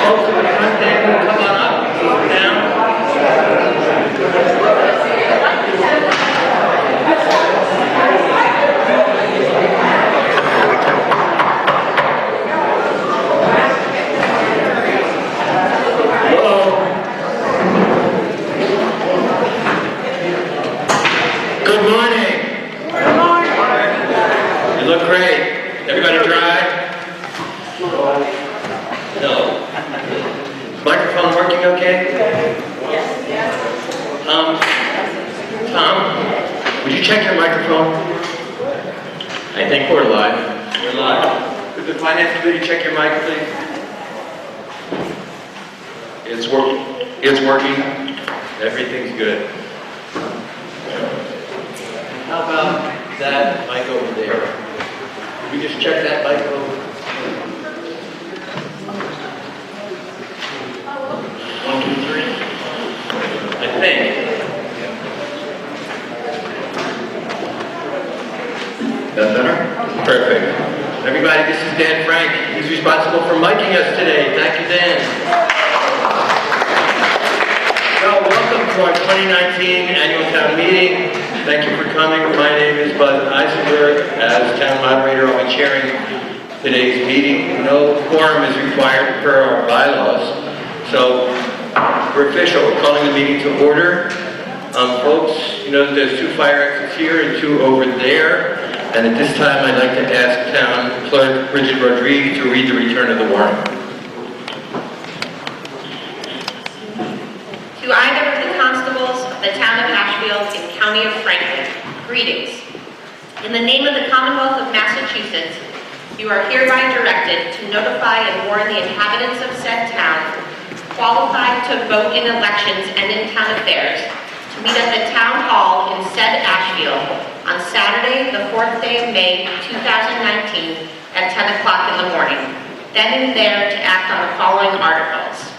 folks in the front table, come on up, down. Good morning. Good morning. You look great. Everybody dry? No. Microphone working okay? Yes. Tom, would you check your microphone? I think we're live. We're live. Could the finance committee check your mic, please? It's working. It's working. Everything's good. How about that mic over there? Can we just check that mic over? 1, 2, 3. I think. That better? Perfect. Everybody, this is Dan Frank. He's responsible for miking us today. Thank you, Dan. So, welcome to our 2019 annual town meeting. Thank you for coming. My name is Buzz Eisenberg. As town moderator, I'll be chairing today's meeting. No quorum is required per our bylaws. So, we're official. We're calling the meeting to order. Folks, you know that there's 2 fire exits here and 2 over there. And at this time, I'd like to ask Town Clerk Bridget Rodriguez to read the return of the warrant. To either of the constables of the town of Ashfield and county of Franklin, greetings. In the name of the Commonwealth of Massachusetts, you are hereby directed to notify and warn the inhabitants of said town qualified to vote in elections and in town affairs to meet at the town hall in said Ashfield on Saturday, the 4th day of May, 2019 at 10 o'clock in the morning. Then and there to act on the following articles.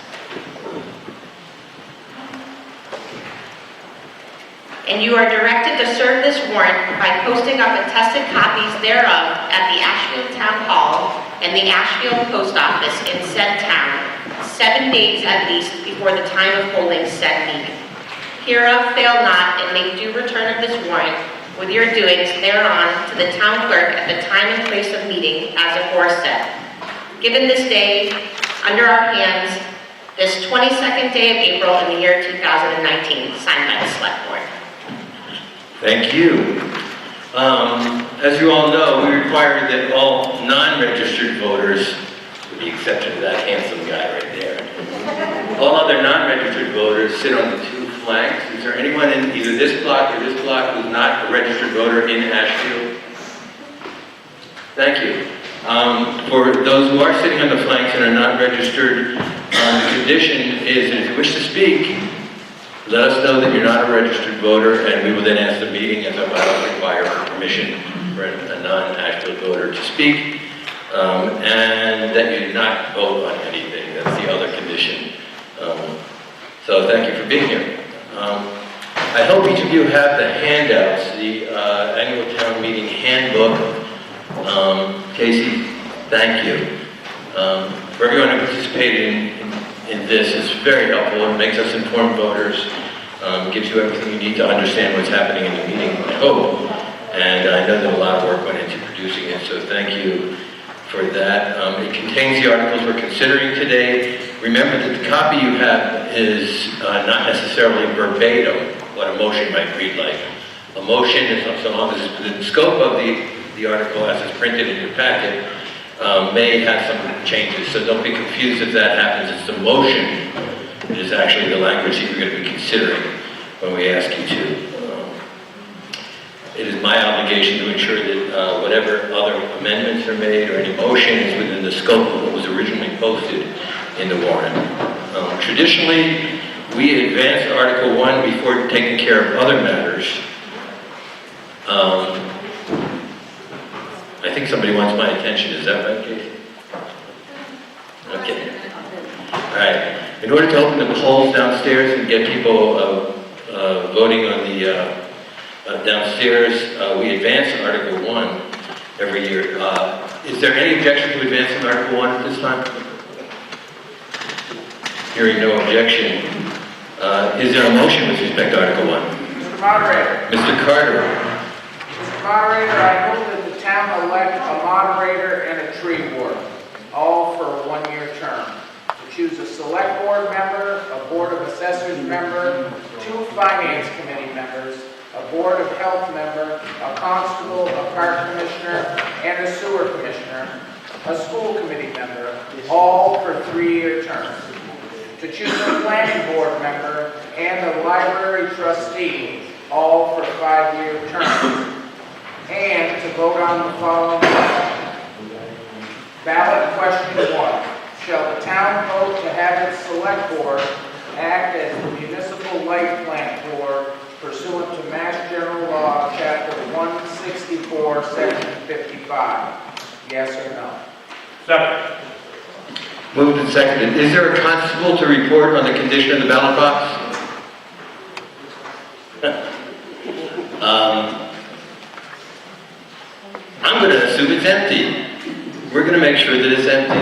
And you are directed to serve this warrant by posting up attested copies thereof at the Ashfield Town Hall and the Ashfield Post Office in said town, 7 days at least before the time of holding said meeting. Hereof fail not, and make due return of this warrant with your doings thereon to the town clerk at the time and place of meeting as aforesaid. Given this day, under our hands, this 22nd day of April in the year 2019, signed by the select board. Thank you. As you all know, we require that all non-registered voters, with the exception of that handsome guy right there, all other non-registered voters sit on the 2 flanks. Is there anyone in either this block or this block who's not a registered voter in Ashfield? Thank you. For those who are sitting on the flanks and are not registered, the condition is that if you wish to speak, let us know that you're not a registered voter, and we will then ask the meeting, as our bylaws require, permission for a non-Ashfield voter to speak, and that you do not vote on anything. That's the other condition. So thank you for being here. I hope each of you have the handouts, the annual town meeting handbook. Casey, thank you. For everyone who participated in this, it's very helpful. It makes us informed voters, gives you everything you need to understand what's happening in the meeting, I hope. And I know that a lot of work went into producing it, so thank you for that. It contains the articles we're considering today. Remember that the copy you have is not necessarily verbatim what a motion might read like. A motion is, so long as it's within the scope of the article as it's printed in your packet, may have some changes, so don't be confused if that happens. It's the motion that is actually the language that you're going to be considering when we ask you to. It is my obligation to ensure that whatever other amendments are made or any motion is within the scope of what was originally posted in the warrant. Traditionally, we advance Article 1 before taking care of other matters. I think somebody wants my attention. Is that right, Casey? Okay. All right. In order to open the polls downstairs and get people voting on the downstairs, we advance Article 1 every year. Is there any objection to advancing Article 1 at this time? Hearing no objection, is there a motion with respect to Article 1? Mr. Moderator. Mr. Carter. Mr. Moderator, I move that the town elect a moderator and a tree warden, all for a one-year term. To choose a select board member, a board of assessors member, 2 finance committee members, a board of health member, a constable, a park commissioner, and a sewer commissioner, a school committee member, all for 3-year terms. To choose a planning board member and a library trustee, all for 5-year terms. And to vote on the following ballot question 1. Shall the town vote to have its select board act as the municipal light plant board pursuant to Mass General Law, Chapter 164, Section 55? Yes or no? Second. Moved and seconded. Is there a constable to report on the condition of the ballot box? I'm going to assume it's empty. We're going to make sure that it's empty.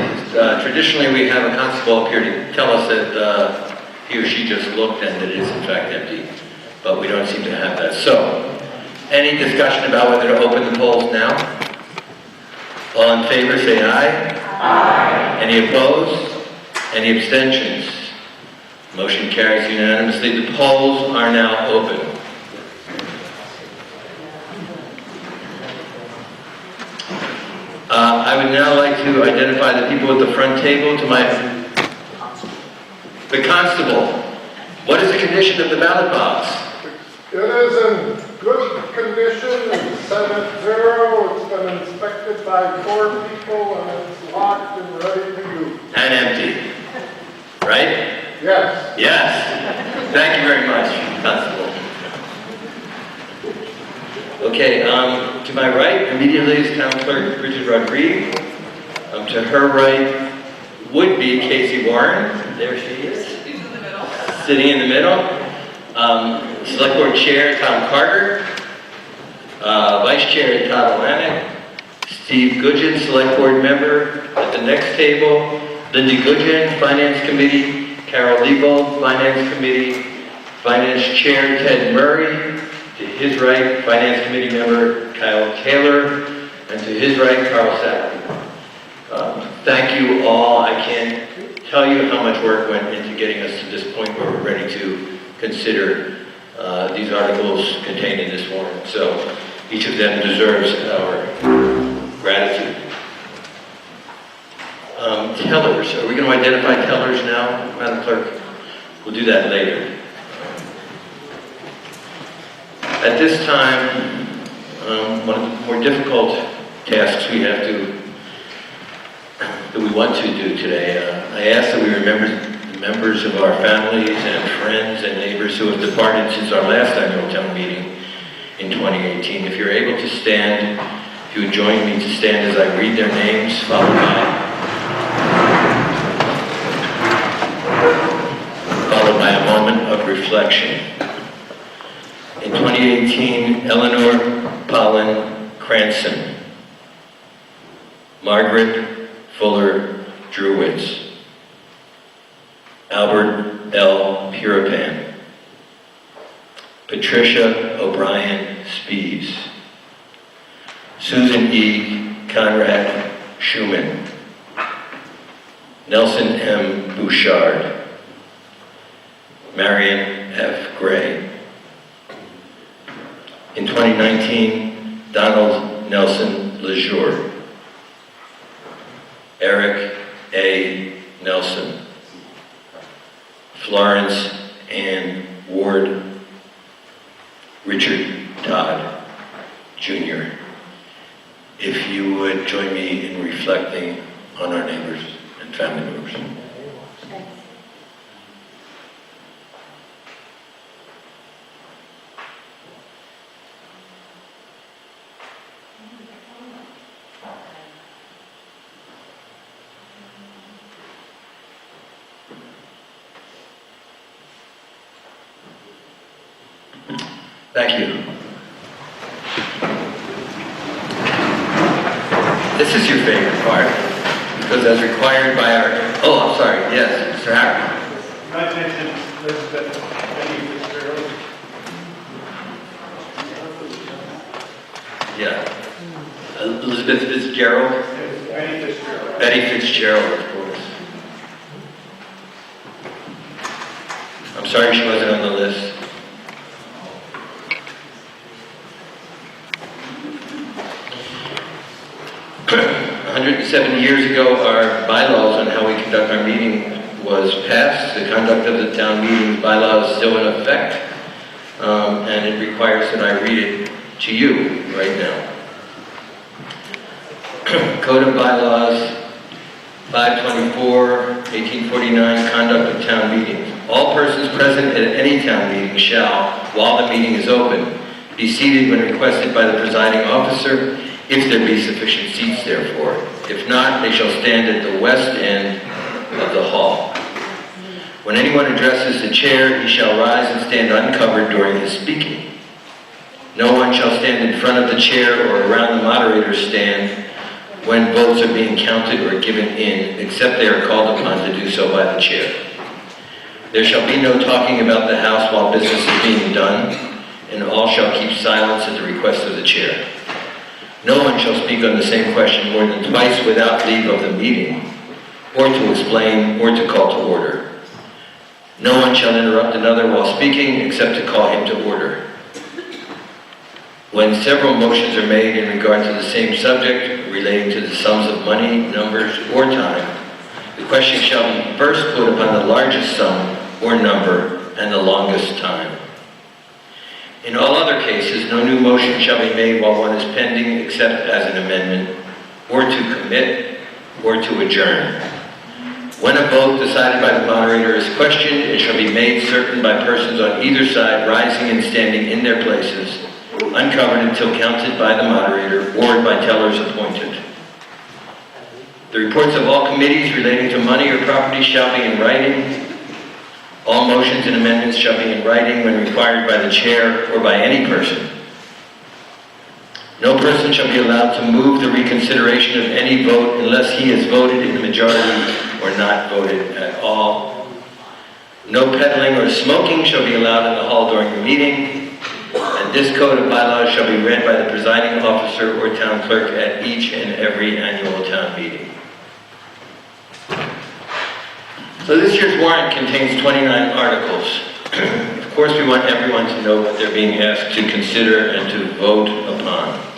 Traditionally, we have a constable up here to tell us that he or she just looked and that it is in fact empty, but we don't seem to have that. So, any discussion about whether to open the polls now? All in favor, say aye. Aye. Any opposed? Any abstentions? Motion carries unanimously. The polls are now open. I would now like to identify the people at the front table. To my... The constable. What is the condition of the ballot box? It is in good condition, it's set at 0, it's been inspected by 4 people, and it's locked and ready to use. And empty. Right? Yes. Yes. Thank you very much, Constable. Okay, to my right, immediately is Town Clerk Bridget Rodriguez. To her right would be Casey Warren. There she is. She's in the middle. Sitting in the middle. Select Board Chair Tom Carter. Vice Chair Todd Olanek. Steve Goodgen, Select Board Member. At the next table, Lindy Goodgen, Finance Committee. Carol Liebold, Finance Committee. Finance Chair Ted Murray. To his right, Finance Committee Member Kyle Taylor. And to his right, Carl Sackler. Thank you all. I can't tell you how much work went into getting us to this point where we're ready to consider these articles contained in this warrant. So each of them deserves our gratitude. Tellers. Are we going to identify tellers now, Madam Clerk? We'll do that later. At this time, one of the more difficult tasks that we want to do today, I ask that we remember the members of our families and friends and neighbors who have departed since our last annual town meeting in 2018. If you're able to stand, if you would join me to stand as I read their names, followed by a moment of reflection. In 2018, Eleanor Pollen Cranston, Margaret Fuller Drewitz, Albert L. Puripan, Patricia O'Brien Spees, Susan E. Conrad Schumann, Nelson M. Bouchard, Marion F. Gray. In 2019, Donald Nelson Lejour, Eric A. Nelson, Florence Ann Ward, Richard Todd, Jr. If you would join me in reflecting on our neighbors and family members. Thank you. This is your favorite part, because as required by our... Oh, I'm sorry. Yes, Mr. Harris. Elizabeth Betty Fitzgerald. Yeah. Elizabeth Fitzgerald? Betty Fitzgerald. Betty Fitzgerald, of course. I'm sorry she wasn't on the list. $170 years ago, our bylaws on how we conduct our meeting was passed. The conduct of the town meeting bylaw is still in effect, and it requires that I read it to you right now. Code of Bylaws 524, 1849, Conduct of Town Meetings. All persons present at any town meeting shall, while the meeting is open, be seated when requested by the presiding officer, if there be sufficient seats therefore. If not, they shall stand at the west end of the hall. When anyone addresses the chair, he shall rise and stand uncovered during his speaking. No one shall stand in front of the chair or around the moderator's stand when votes are being counted or given in, except they are called upon to do so by the chair. There shall be no talking about the house while business is being done, and all shall keep silence at the request of the chair. No one shall speak on the same question more than twice without leave of the meeting, or to explain, or to call to order. No one shall interrupt another while speaking, except to call him to order. When several motions are made in regard to the same subject, relating to the sums of money, numbers, or time, the question shall be first put upon the largest sum or number and the longest time. In all other cases, no new motion shall be made while one is pending except as an amendment, or to commit, or to adjourn. When a vote decided by the moderator is questioned, it shall be made certain by persons on either side rising and standing in their places, uncovered until counted by the moderator or by tellers appointed. The reports of all committees relating to money or property shall be in writing. All motions and amendments shall be in writing when required by the chair or by any person. No person shall be allowed to move the reconsideration of any vote unless he has voted in the majority or not voted at all. No peddling or smoking shall be allowed in the hall during the meeting, and this code of bylaws shall be read by the presiding officer or town clerk at each and every annual town meeting. So this year's warrant contains 29 articles. Of course, we want everyone to know what they're being asked to consider and to vote upon.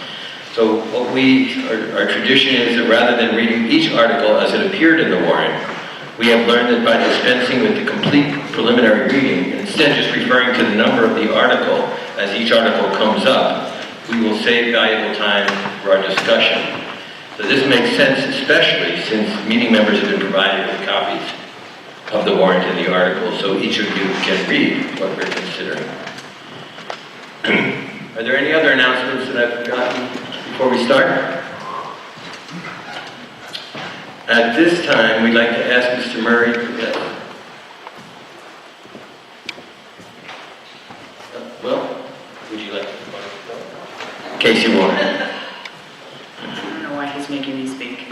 So what our tradition is that rather than reading each article as it appeared in the warrant, we have learned that by dispensing with the complete preliminary reading, and instead just referring to the number of the article as each article comes up, we will save valuable time for our discussion. So this makes sense, especially since meeting members have been provided with copies of the warrant and the article, so each of you can read what we're considering. Are there any other announcements that I've forgotten before we start? At this time, we'd like to ask Mr. Murray. Well, would you like to? Casey Warren. I don't know why he's making me speak.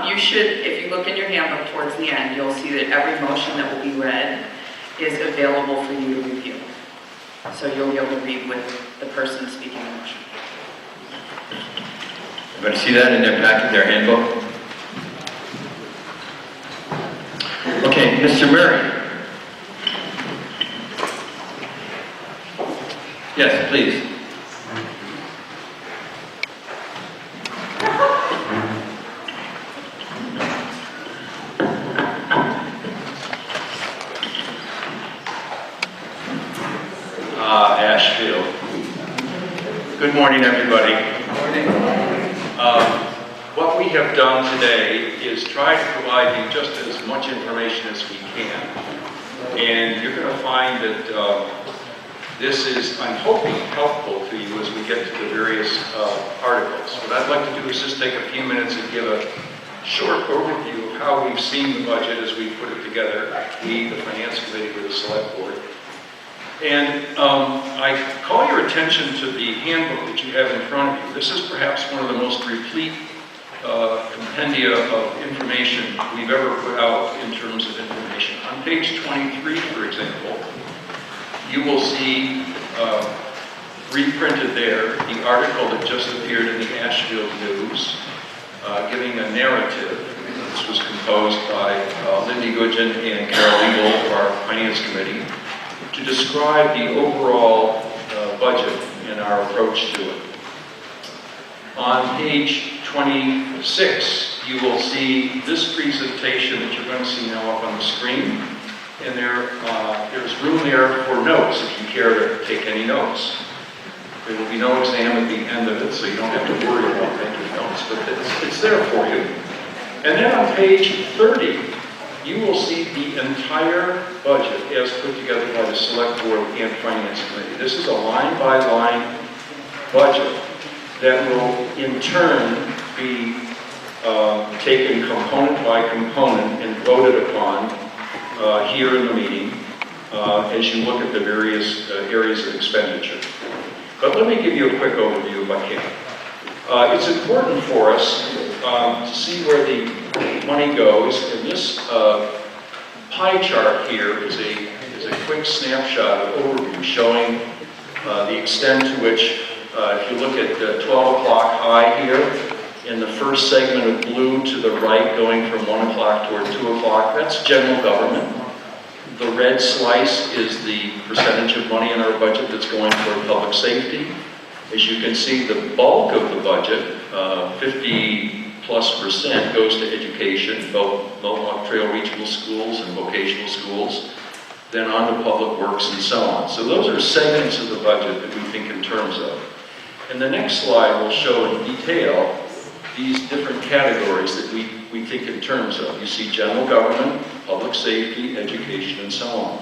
You should, if you look in your handbook towards the end, you'll see that every motion that will be read is available for you to review. So you'll be able to read with the person speaking the motion. Everybody see that in their packet, their handbook? Okay, Mr. Murray. Yes, please. Ashfield. Good morning, everybody. What we have done today is try to provide you just as much information as we can. And you're going to find that this is, I'm hoping, helpful to you as we get to the various articles. What I'd like to do is just take a few minutes and give a short overview of how we've seen the budget as we put it together, we, the Finance Committee, with the Select Board. And I call your attention to the handbook that you have in front of you. This is perhaps one of the most complete compendia of information we've ever put out in terms of information on On page 23, for example, you will see reprinted there the article that just appeared in the Ashfield News, giving a narrative. This was composed by Lindy Goodgen and Carol Eagle of our Finance Committee to describe the overall budget and our approach to it. On page 26, you will see this presentation that you're going to see now up on the screen. And there's room there for notes if you care to take any notes. There will be no exam at the end of it, so you don't have to worry about making notes, but it's there for you. And then on page 30, you will see the entire budget as put together by the Select Board and Finance Committee. This is a line-by-line budget that will in turn be taken component by component and voted upon here in the meeting as you look at the various areas of expenditure. But let me give you a quick overview if I can. It's important for us to see where the money goes, and this pie chart here is a quick snapshot of overview showing the extent to which, if you look at 12 o'clock high here, in the first segment of blue to the right going from 1 o'clock toward 2 o'clock, that's general government. The red slice is the percentage of money in our budget that's going toward public safety. As you can see, the bulk of the budget, 50+% goes to education, both Mohawk Trail Regional Schools and vocational schools, then on to public works and so on. So those are segments of the budget that we think in terms of. And the next slide will show in detail these different categories that we think in terms of. You see general government, public safety, education, and so on.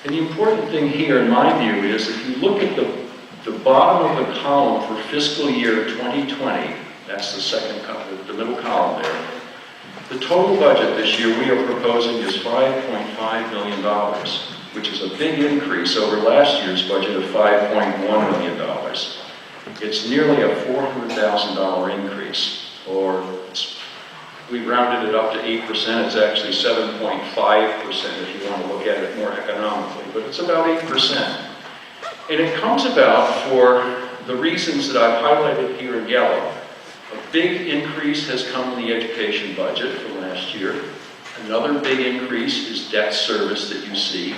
And the important thing here, in my view, is if you look at the bottom of the column for fiscal year 2020, that's the second column, the middle column there, the total budget this year we are proposing is $5.5 million, which is a big increase over last year's budget of $5.1 million. It's nearly a $400,000 increase, or we rounded it up to 8%. It's actually 7.5% if you want to look at it more economically, but it's about 8%. And it comes about for the reasons that I've highlighted here in yellow. A big increase has come in the education budget from last year. Another big increase is debt service that you see.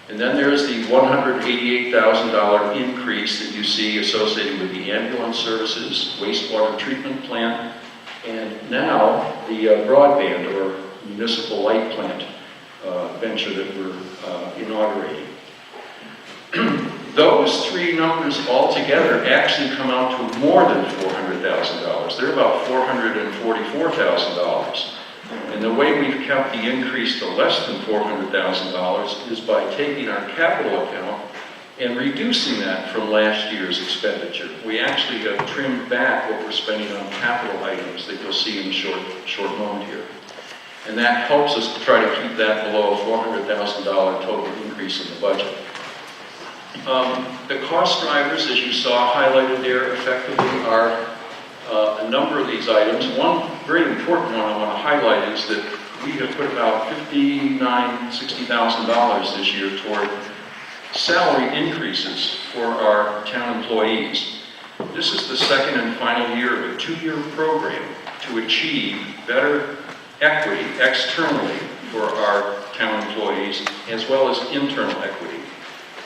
And then there's the $188,000 increase that you see associated with the ambulance services, wastewater treatment plant, and now the broadband or municipal light plant venture that we're inaugurating. Those three numbers altogether actually come out to more than $400,000. They're about $444,000. And the way we've kept the increase to less than $400,000 is by taking our capital account and reducing that from last year's expenditure. We actually have trimmed back what we're spending on capital items that you'll see in a short moment here. And that helps us to try to keep that below a $400,000 total increase in the budget. The cost drivers, as you saw highlighted there, effectively are a number of these items. One very important one I want to highlight is that we have put about $60,000 this year toward salary increases for our town employees. This is the second and final year of a 2-year program to achieve better equity externally for our town employees as well as internal equity.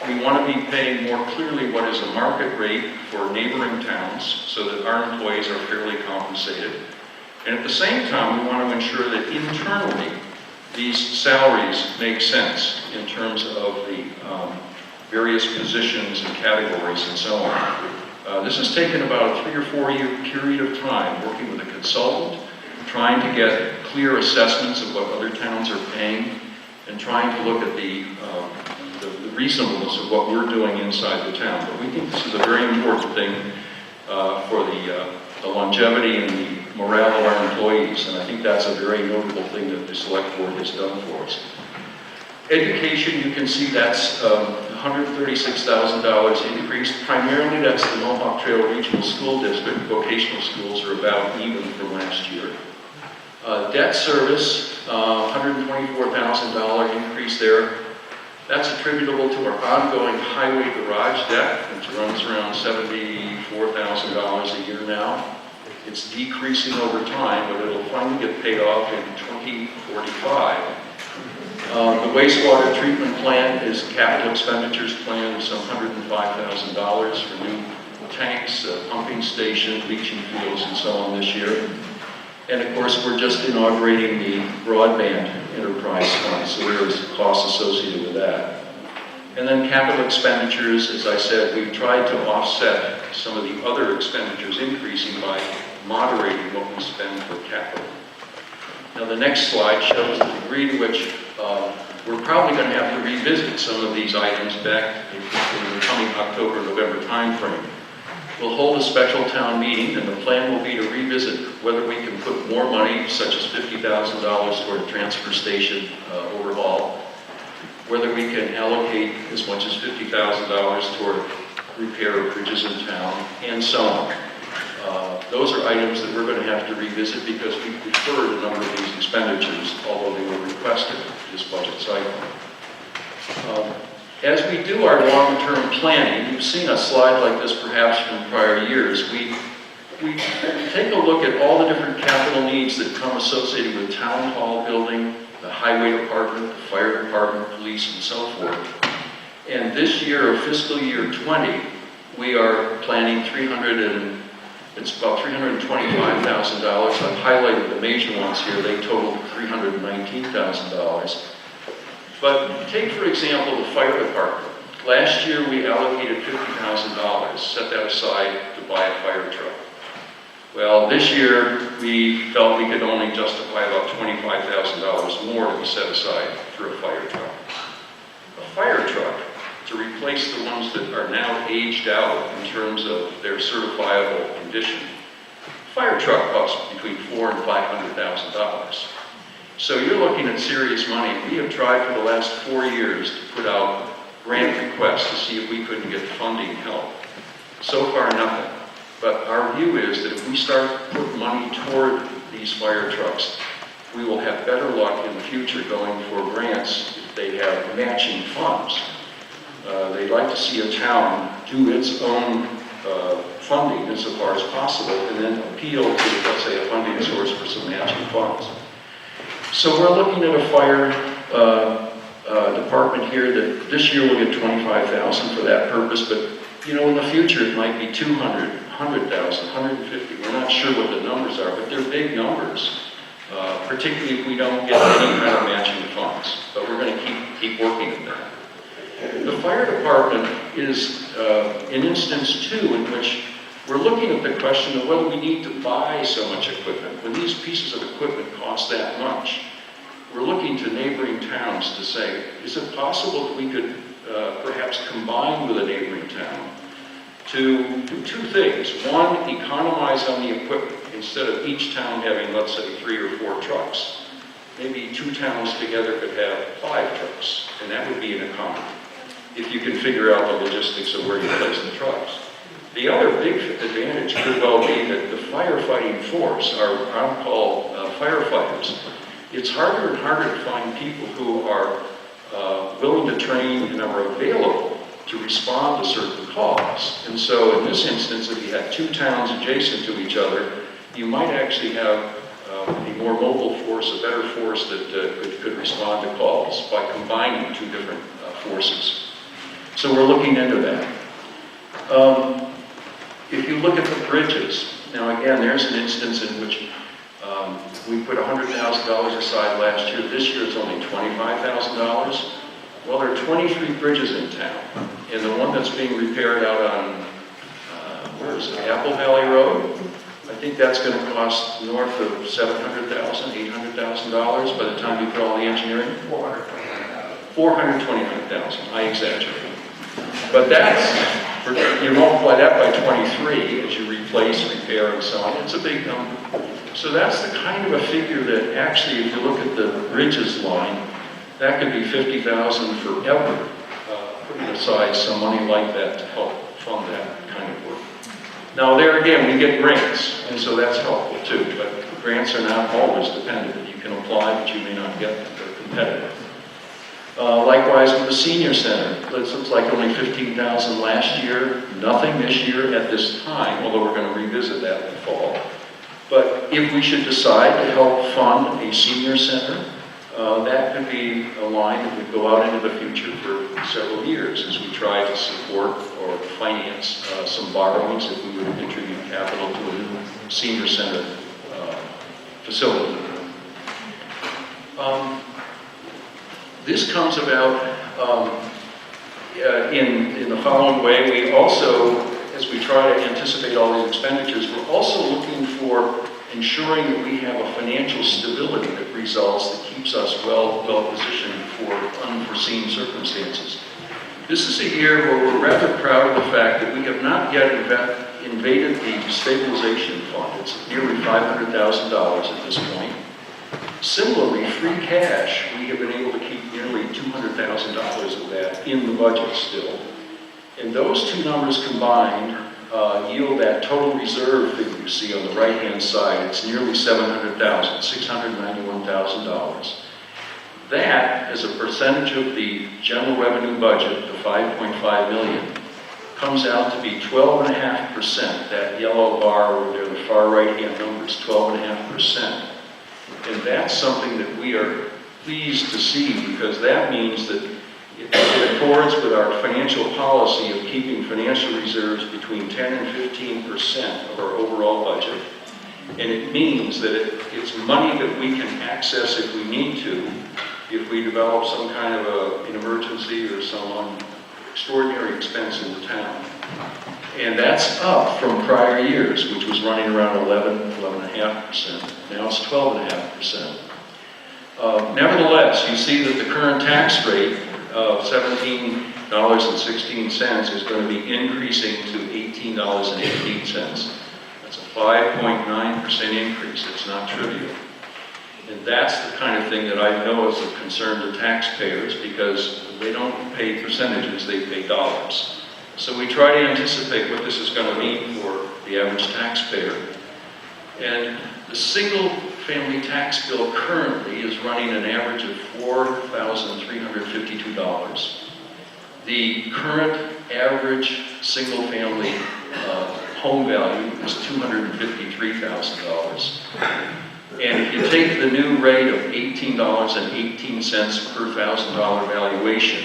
We want to be paying more clearly what is a market rate for neighboring towns so that our employees are fairly compensated. And at the same time, we want to ensure that internally these salaries make sense in terms of the various positions and categories and so on. This has taken about a 3 or 4 year period of time working with a consultant, trying to get clear assessments of what other towns are paying and trying to look at the reasonableness of what we're doing inside the town. But we think this is a very important thing for the longevity and the morale of our employees, and I think that's a very notable thing that the Select Board has done for us. Education, you can see that's $136,000 increase. Primarily that's the Mohawk Trail Regional School District. Vocational schools are about even from last year. Debt service, $124,000 increase there. That's attributable to our ongoing highway garage debt, which runs around $74,000 a year now. It's decreasing over time, but it'll finally get paid off in 2045. The wastewater treatment plant is capital expenditures plan of some $105,000 for new tanks, pumping station, leaching fields, and so on this year. And of course, we're just inaugurating the broadband enterprise fund, so there's costs associated with that. And then capital expenditures, as I said, we've tried to offset some of the other expenditures increasing by moderating what we spend for capital. Now the next slide shows the degree to which we're probably going to have to revisit some of these items back in the coming October-November timeframe. We'll hold a special town meeting, and the plan will be to revisit whether we can put more money, such as $50,000 toward a transfer station overhaul, whether we can allocate as much as $50,000 toward repair of bridges in town, and so on. Those are items that we're going to have to revisit because we deferred a number of these expenditures, although they were requested this budget cycle. As we do our long-term planning, you've seen a slide like this perhaps from prior years. We take a look at all the different capital needs that come associated with town hall building, the highway department, the fire department, police, and so forth. And this year, of fiscal year 20, we are planning it's about $325,000. I've highlighted the major ones here. They total $319,000. But take, for example, the fire department. Last year, we allocated $50,000, set that aside to buy a fire truck. Well, this year, we felt we could only justify about $25,000 more to be set aside for a fire truck. A fire truck, to replace the ones that are now aged out in terms of their certifiable condition, fire truck costs between $400,000 and $500,000. So you're looking at serious money. We have tried for the last 4 years to put out grant requests to see if we couldn't get funding help. So far, nothing. But our view is that if we start to put money toward these fire trucks, we will have better luck in the future going for grants if they have matching funds. They'd like to see a town do its own funding insofar as possible and then appeal to, let's say, a funding source for some matching funds. So we're looking at a fire department here that this year we'll get $25,000 for that purpose, but you know, in the future it might be $200,000, $100,000, $150,000. We're not sure what the numbers are, but they're big numbers, particularly if we don't get any kind of matching funds. But we're going to keep working at that. The fire department is an instance, too, in which we're looking at the question of whether we need to buy so much equipment. When these pieces of equipment cost that much, we're looking to neighboring towns to say, is it possible that we could perhaps combine with a neighboring town to do two things? One, economize on the equipment instead of each town having, let's say, 3 or 4 trucks. Maybe 2 towns together could have 5 trucks, and that would be an economy, if you can figure out the logistics of where you place the trucks. The other big advantage could well be that the firefighting force, our on-call firefighters, it's harder and harder to find people who are willing to train and are available to respond to certain calls. And so in this instance, if you had 2 towns adjacent to each other, you might actually have a more mobile force, a better force that could respond to calls by combining 2 different forces. So we're looking into that. If you look at the bridges, now again, there's an instance in which we put $100,000 aside last year. This year it's only $25,000. Well, there are 23 bridges in town, and the one that's being repaired out on, where is it, Apple Valley Road? I think that's going to cost north of $700,000, $800,000 by the time you put all the engineering. $429,000, I exaggerate. But that's, you multiply that by 23 as you replace, repair, and so on, it's a big number. So that's the kind of a figure that actually, if you look at the bridges line, that could be $50,000 forever, putting aside some money like that to help fund that kind of work. Now, there again, we get grants, and so that's helpful too, but grants are not always dependent. You can apply, but you may not get them. They're competitive. Likewise with the senior center, it looks like only 15,000 last year, nothing this year at this time, although we're going to revisit that in the fall. But if we should decide to help fund a senior center, that could be a line that would go out into the future for several years as we try to support or finance some borrowings if we would contribute capital to a new senior center facility. This comes about in the following way. We also, as we try to anticipate all these expenditures, we're also looking for ensuring that we have a financial stability that results that keeps us well positioned for unforeseen circumstances. This is a year where we're rather proud of the fact that we have not yet invaded the stabilization fund. It's nearly $500,000 at this point. Similarly, free cash, we have been able to keep nearly $200,000 of that in the budget still. And those two numbers combined yield that total reserve figure you see on the right-hand side. It's nearly $700,000, $691,000. That, as a percentage of the general revenue budget, the $5.5 million, comes out to be 12.5%. That yellow bar over there, the far right-hand number, is 12.5%. And that's something that we are pleased to see, because that means that it accords with our financial policy of keeping financial reserves between 10 and 15% of our overall budget. And it means that it's money that we can access if we need to, if we develop some kind of an emergency or some extraordinary expense in the town. And that's up from prior years, which was running around 11.5%. Now it's 12.5%. Nevertheless, you see that the current tax rate of $17.16 is going to be increasing to $18.18. That's a 5.9% increase. It's not trivial. And that's the kind of thing that I know is of concern to taxpayers, because they don't pay percentages, they pay dollars. So we try to anticipate what this is going to mean for the average taxpayer. And the single-family tax bill currently is running an average of $4,352. The current average single-family home value is $253,000. And if you take the new rate of $18.18 per $1,000 valuation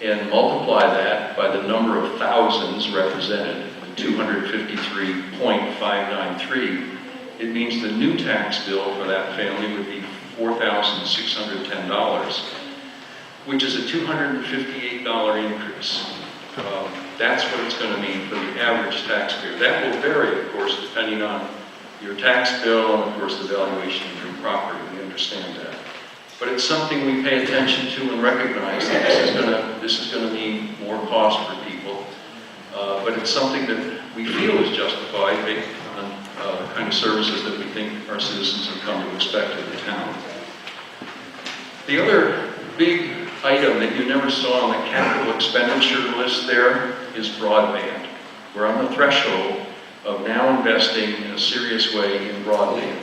and multiply that by the number of thousands represented, 253.593, it means the new tax bill for that family would be $4,610, which is a $258 increase. That's what it's going to mean for the average taxpayer. That will vary, of course, depending on your tax bill and, of course, the valuation of your property. We understand that. But it's something we pay attention to and recognize that this is going to mean more cost for people. But it's something that we feel is justified based on the kind of services that we think our citizens have come to expect of the town. The other big item that you never saw on the capital expenditure list there is broadband. We're on the threshold of now investing in a serious way in broadband.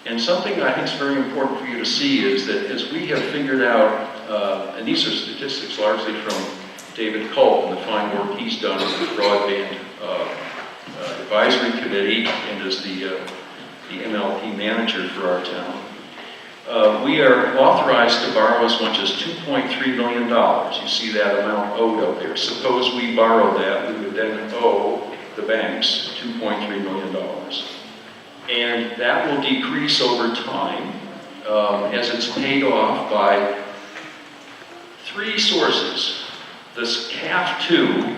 And something I think is very important for you to see is that as we have figured out, and these are statistics largely from David Culp and the fine work he's done with the broadband advisory committee and as the MLP manager for our town. We are authorized to borrow as much as $2.3 million. You see that amount owed up there. Suppose we borrow that, we would then owe the banks $2.3 million. And that will decrease over time as it's paid off by three sources. This CAF2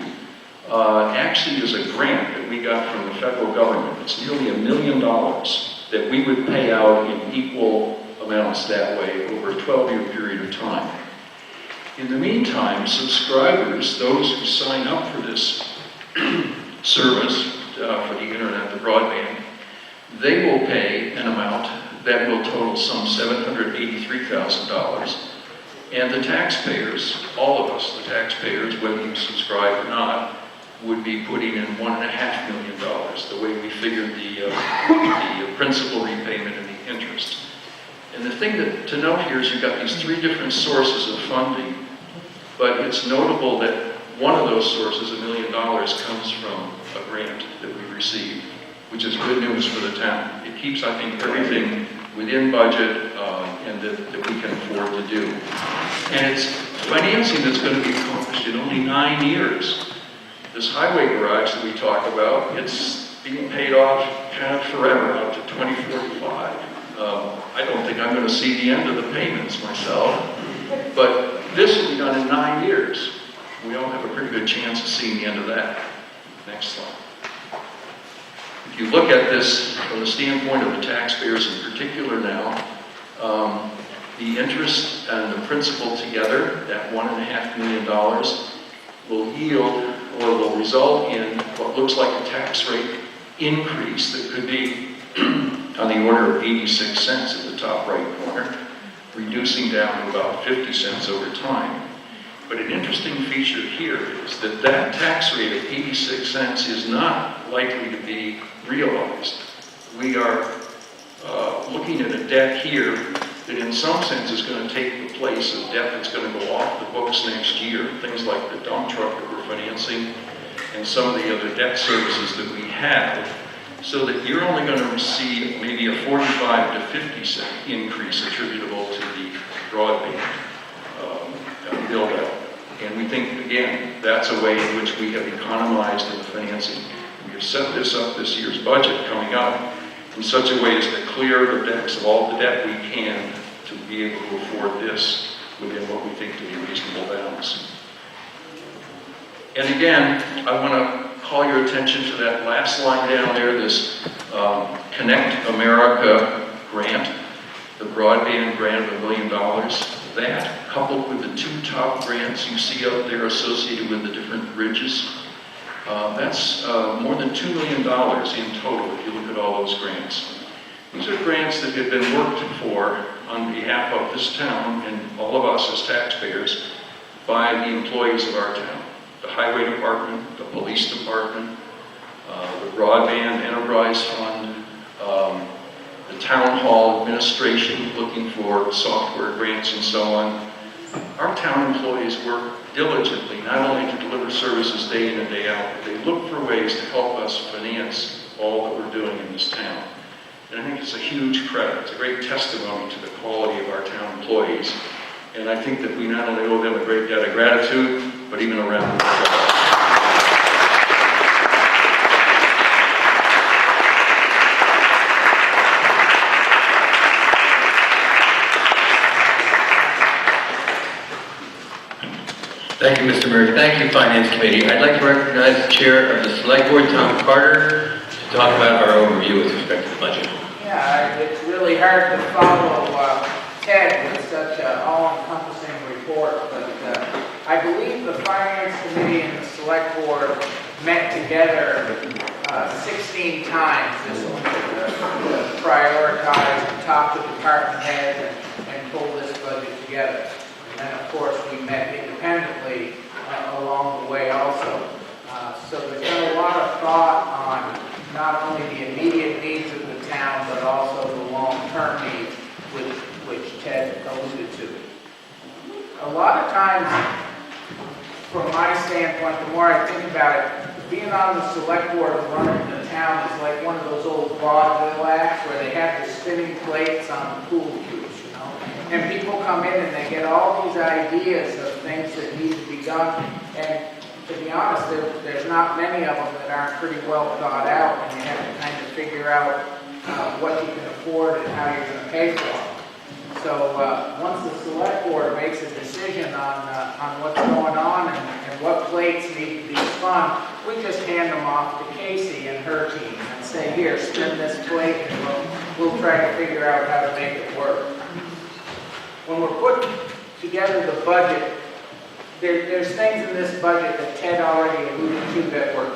actually is a grant that we got from the federal government. It's nearly $1 million that we would pay out in equal amounts that way over a 12-year period of time. In the meantime, subscribers, those who sign up for this service, for the internet, the broadband, they will pay an amount that will total some $783,000. And the taxpayers, all of us, the taxpayers, whether you subscribe or not, would be putting in $1.5 million, the way we figured the principal repayment and the interest. And the thing to note here is you've got these three different sources of funding, but it's notable that one of those sources, $1 million, comes from a grant that we received, which is good news for the town. It keeps, I think, everything within budget and that we can afford to do. And it's financing that's going to be accomplished in only 9 years. This highway garage that we talk about, it's being paid off kind of forever, out to 2045. I don't think I'm going to see the end of the payments myself, but this will be done in 9 years. We all have a pretty good chance of seeing the end of that. Next slide. If you look at this from the standpoint of the taxpayers in particular now, the interest and the principal together, that $1.5 million, will yield or will result in what looks like a tax rate increase that could be on the order of 86 cents at the top right corner, reducing down to about 50 cents over time. But an interesting feature here is that that tax rate of 86 cents is not likely to be realized. We are looking at a debt here that in some sense is going to take the place of debt that's going to go off the books next year. Things like the dump truck that we're financing and some of the other debt services that we have, so that you're only going to receive maybe a 45 to 50 cent increase attributable to the broadband build out. And we think, again, that's a way in which we have economized in the financing. We have set this up, this year's budget coming up, in such a way as to clear the decks of all the debt we can to be able to afford this within what we think to be reasonable bounds. And again, I want to call your attention to that last line down there, this Connect America grant, the broadband grant of $1 million. That, coupled with the 2 top grants you see up there associated with the different bridges, that's more than $2 million in total if you look at all those grants. These are grants that have been worked for on behalf of this town and all of us as taxpayers by the employees of our town. The highway department, the police department, the broadband enterprise fund, the town hall administration looking for software grants and so on. Our town employees work diligently, not only to deliver services day in and day out, but they look for ways to help us finance all that we're doing in this town. And I think it's a huge credit. It's a great testimony to the quality of our town employees. And I think that we not only owe them a great debt of gratitude, but even a round of applause. Thank you, Mr. Murray. Thank you, Finance Committee. I'd like to recognize the Chair of the Select Board, Tom Carter, to talk about our overview with respect to the budget. Yeah, it's really hard to follow Ted with such an all-encompassing report, but I believe the Finance Committee and the Select Board met together 16 times this week to prioritize and talk to department heads and pull this budget together. And then, of course, we met independently along the way also. So there's been a lot of thought on not only the immediate needs of the town, but also the long-term needs, which Ted alluded to. A lot of times, from my standpoint, the more I think about it, being on the select board and running the town is like one of those old vaudeville acts where they have the spinning plates on the pool cues, you know? And people come in and they get all these ideas of things that need to be done. And to be honest, there's not many of them that aren't pretty well thought out, and you have to kind of figure out what you can afford and how you're going to pay for them. So once the select board makes a decision on what's going on and what plates need to be spun, we just hand them off to Casey and her team and say, here, spin this plate, and we'll try to figure out how to make it work. When we're putting together the budget, there's things in this budget that Ted already alluded to that were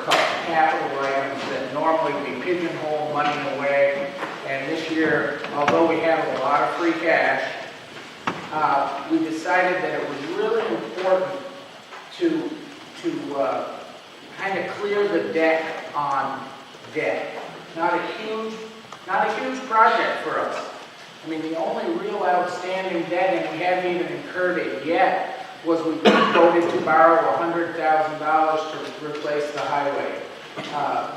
capital items that normally we pigeonhole money away. And this year, although we have a lot of free cash, we decided that it was really important to kind of clear the deck on debt. Not a huge project for us. I mean, the only real outstanding debt, and we haven't even incurred it yet, was we voted to borrow $100,000 to replace the highway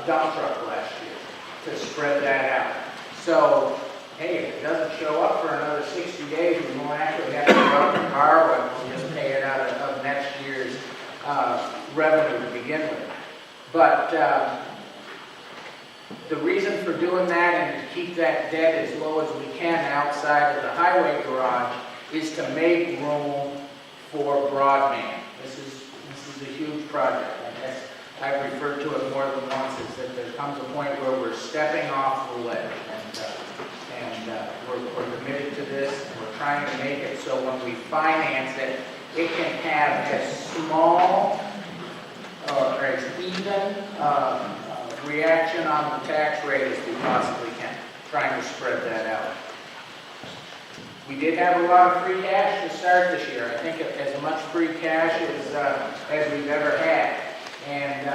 dump truck last year, to spread that out. So, hey, if it doesn't show up for another 60 days, we won't actually have to go out and borrow it. We'll just pay it out of next year's revenue to begin with. But the reason for doing that and to keep that debt as low as we can outside of the highway garage is to make room for broadband. This is a huge project, and as I've referred to it more than once, is that there comes a point where we're stepping off the ledge, and we're committed to this, and we're trying to make it so when we finance it, it can have as small or as even reaction on the tax rate as we possibly can, trying to spread that out. We did have a lot of free cash to start this year. I think as much free cash as we've ever had. And,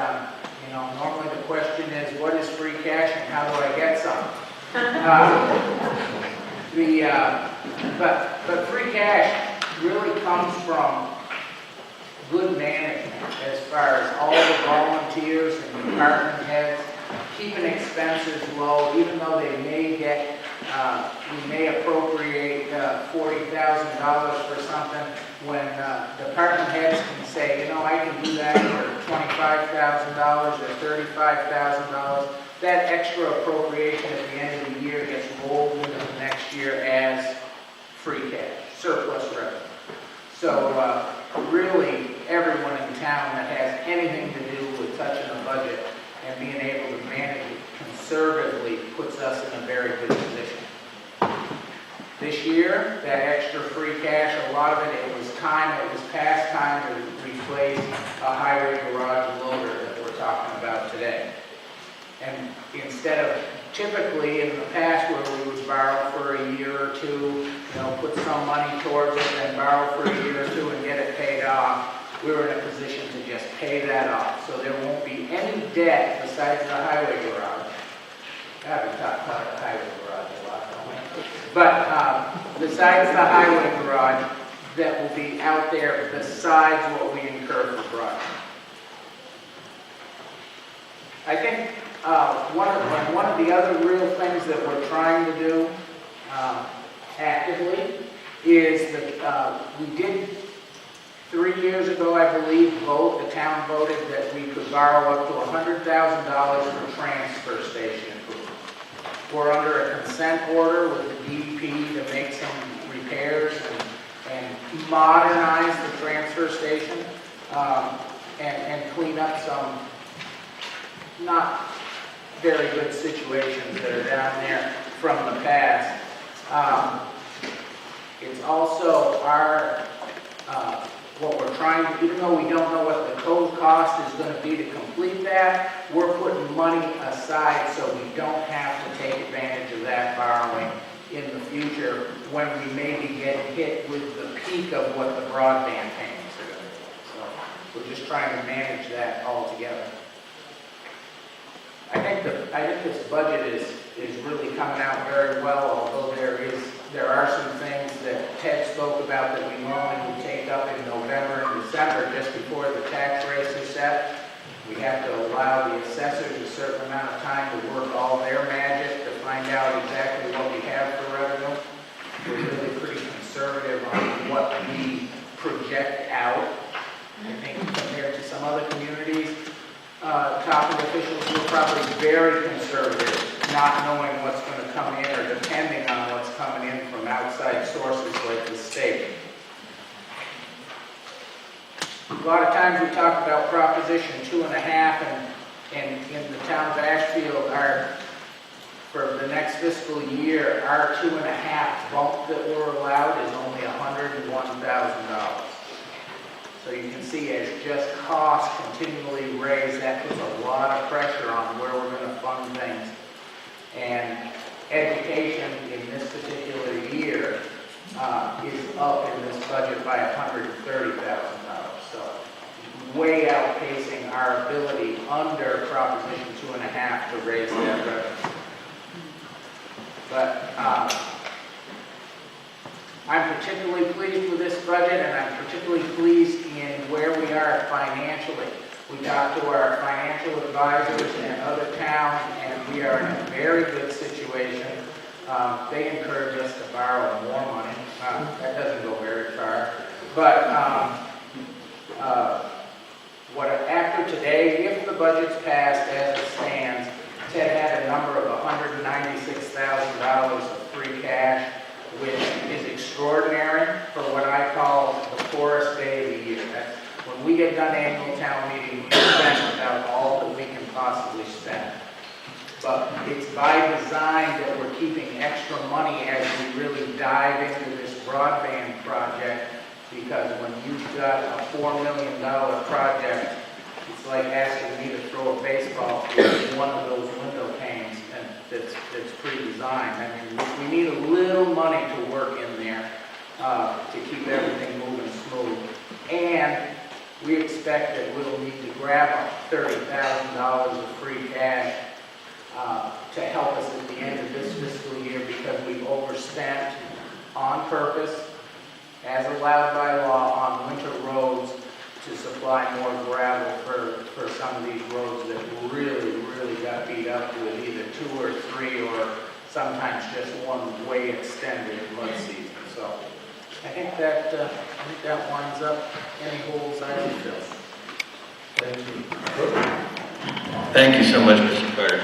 normally the question is, what is free cash and how do I get some? But free cash really comes from good management as far as all the volunteers and department heads, keeping expenses low, even though they may get, we may appropriate $40,000 for something, when department heads can say, I can do that for $25,000 or $35,000. That extra appropriation at the end of the year gets rolled into the next year as free cash, surplus revenue. So really, everyone in town that has anything to do with touching a budget and being able to manage it conservatively puts us in a very good position. This year, that extra free cash, a lot of it was past time to replace a highway garage loader that we're talking about today. And instead of typically in the past where we would borrow for a year or two, put some money towards it, then borrow for a year or two and get it paid off, we were in a position to just pay that off. So there won't be any debt besides the highway garage. God, we talked about the highway garage a lot, don't we? But besides the highway garage, that will be out there besides what we incur for broadband. I think one of the other real things that we're trying to do actively is that we did 3 years ago, I believe, the town voted that we could borrow up to $100,000 for transfer station improvements. We're under a consent order with the DEP to make some repairs and modernize the transfer station and clean up some not very good situations that are down there from the past. It's also our, what we're trying to, even though we don't know what the total cost is going to be to complete that, we're putting money aside so we don't have to take advantage of that borrowing in the future when we maybe get hit with the peak of what the broadband payments are going to be. So we're just trying to manage that all together. I think this budget is really coming out very well, although there are some things that Ted spoke about that we normally would take up in November and December just before the tax rates are set. We have to allow the assessors a certain amount of time to work all their magic to find out exactly what we have for revenue. We're really pretty conservative on what we project out. I think compared to some other communities, top officials were probably very conservative, not knowing what's going to come in or depending on what's coming in from outside sources like the state. A lot of times we talk about Proposition 2.5, and in the town of Ashfield, for the next fiscal year, our 2.5 bump that we're allowed is only $101,000. So you can see as just costs continually raise, that puts a lot of pressure on where we're going to fund things. And education in this particular year is up in this budget by $130,000. So way outpacing our ability under Proposition 2.5 to raise that revenue. But I'm particularly pleased with this budget, and I'm particularly pleased in where we are financially. We talked to our financial advisors in other towns, and we are in a very good situation. They encourage us to borrow more money. That doesn't go very far. But after today, if the budget's passed as it stands, Ted had a number of $196,000 of free cash, which is extraordinary for what I call the poorest day of the year. That's when we get done annual town meeting, we spend about all that we can possibly spend. But it's by design that we're keeping extra money as we really dive into this broadband project, because when you've got a $4 million project, it's like asking me to throw a baseball through one of those window panes and that's pre-designed. I mean, we need a little money to work in there to keep everything moving smooth. And we expect that we'll need to grab up $30,000 of free cash to help us at the end of this fiscal year, because we've overspent on purpose, as allowed by law, on winter roads to supply more gravel for some of these roads that really got beat up with either 2 or 3 or sometimes just one way extended mud season. So I think that winds up any holes I can fill. Thank you. Thank you so much, Mr. Carter.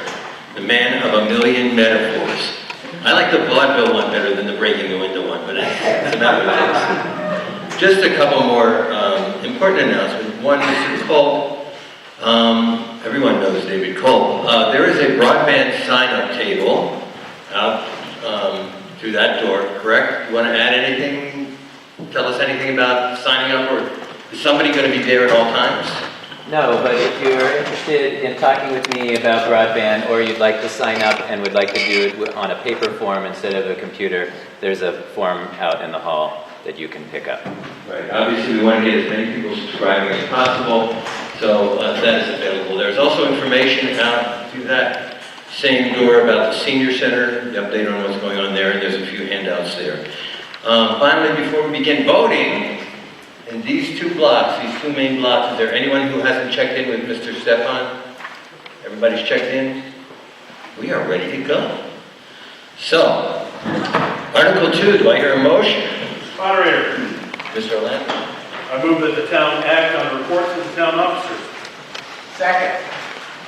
The man of a million metaphors. I like the vaudeville one better than the breaking the window one, but it's another thing. Just a couple more important announcements. One, Mr. Culp. Everyone knows David Culp. There is a broadband sign-up table out through that door, correct? You want to add anything? Tell us anything about signing up, or is somebody going to be there at all times? No, but if you're interested in talking with me about broadband, or you'd like to sign up and would like to do it on a paper form instead of a computer, there's a form out in the hall that you can pick up. Right. Obviously, we want to get as many people subscribing as possible, so that is available. There's also information out through that same door about the senior center, the update on what's going on there, and there's a few handouts there. Finally, before we begin voting, in these 2 blocks, these 2 main blocks, is there anyone who hasn't checked in with Mr. Stefan? Everybody's checked in? We are ready to go. So, Article 2, do I hear a motion? Moderator, Mr. Orlando? I move that the town act on reports of the town officers. Second.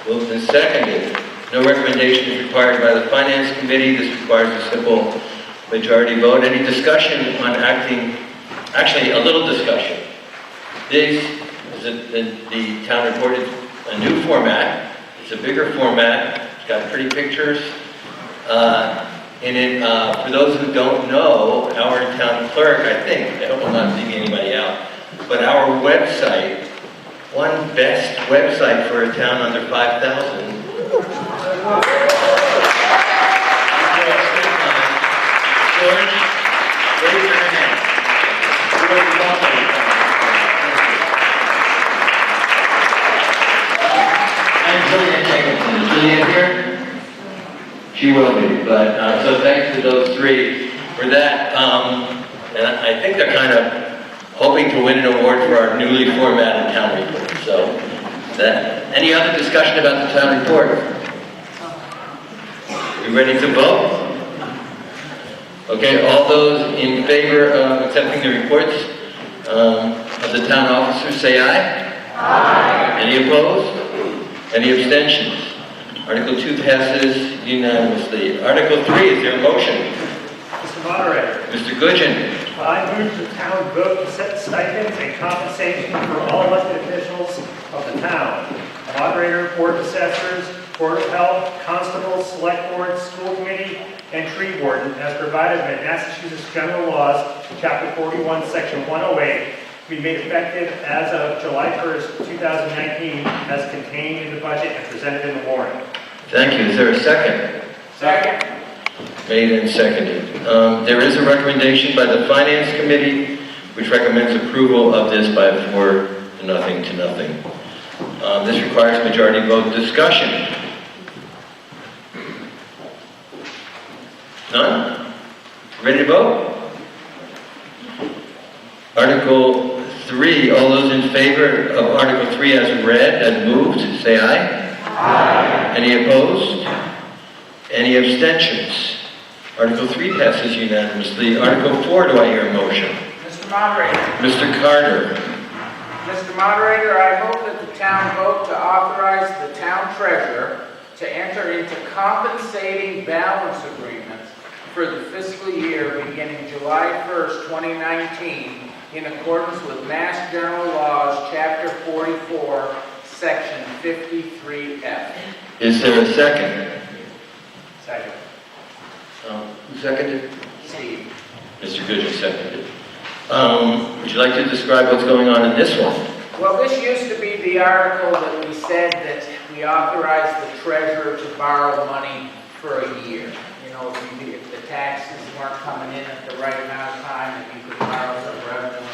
Moved and seconded. No recommendation is required by the Finance Committee. This requires a simple majority vote. Any discussion on acting? Actually, a little discussion. This is the town reported a new format. It's a bigger format. It's got pretty pictures. In it, for those who don't know, our town clerk, I hope I'm not leaving anybody out, but our website, one best website for a town under 5,000. George, raise your hand. And Julian Jacobson. Is Julian here? She will be, but so thanks to those 3 for that. And I think they're kind of hoping to win an award for our newly formatted town report. So, any other discussion about the town report? We ready to vote? Okay, all those in favor of accepting the reports of the town officers, say aye. Aye. Any opposed? Any abstentions? Article 2 passes unanimously. Article 3, is there a motion? Mr. Moderator, Mr. Gudgeon. I move the town vote to set stipends and compensation for all elected officials of the town. Moderator, Board of Assessors, Board of Health, Constables, Select Board, School Committee, and Tree Warden, as provided by Massachusetts General Laws, Chapter 41, Section 108, to be made effective as of July 1st, 2019, as contained in the budget and presented in the warrant. Thank you. Is there a second? Second. Made and seconded. There is a recommendation by the Finance Committee, which recommends approval of this by a nothing to nothing. This requires majority vote discussion. None? Ready to vote? Article 3, all those in favor of Article 3 as read, as moved, say aye. Aye. Any opposed? Any abstentions? Article 3 passes unanimously. Article 4, do I hear a motion? Mr. Moderator. Mr. Carter. Mr. Moderator, I move that the town vote to authorize the town treasurer to enter into compensating balance agreements for the fiscal year beginning July 1st, 2019, in accordance with Mass General Laws, Chapter 44, Section 53F. Is there a second? Second. Who seconded? Steve. Mr. Goodman seconded. Would you like to describe what's going on in this one? Well, this used to be the article that we said that we authorized the treasurer to borrow money for a year. You know, if the taxes weren't coming in at the right amount of time, that you could borrow some revenue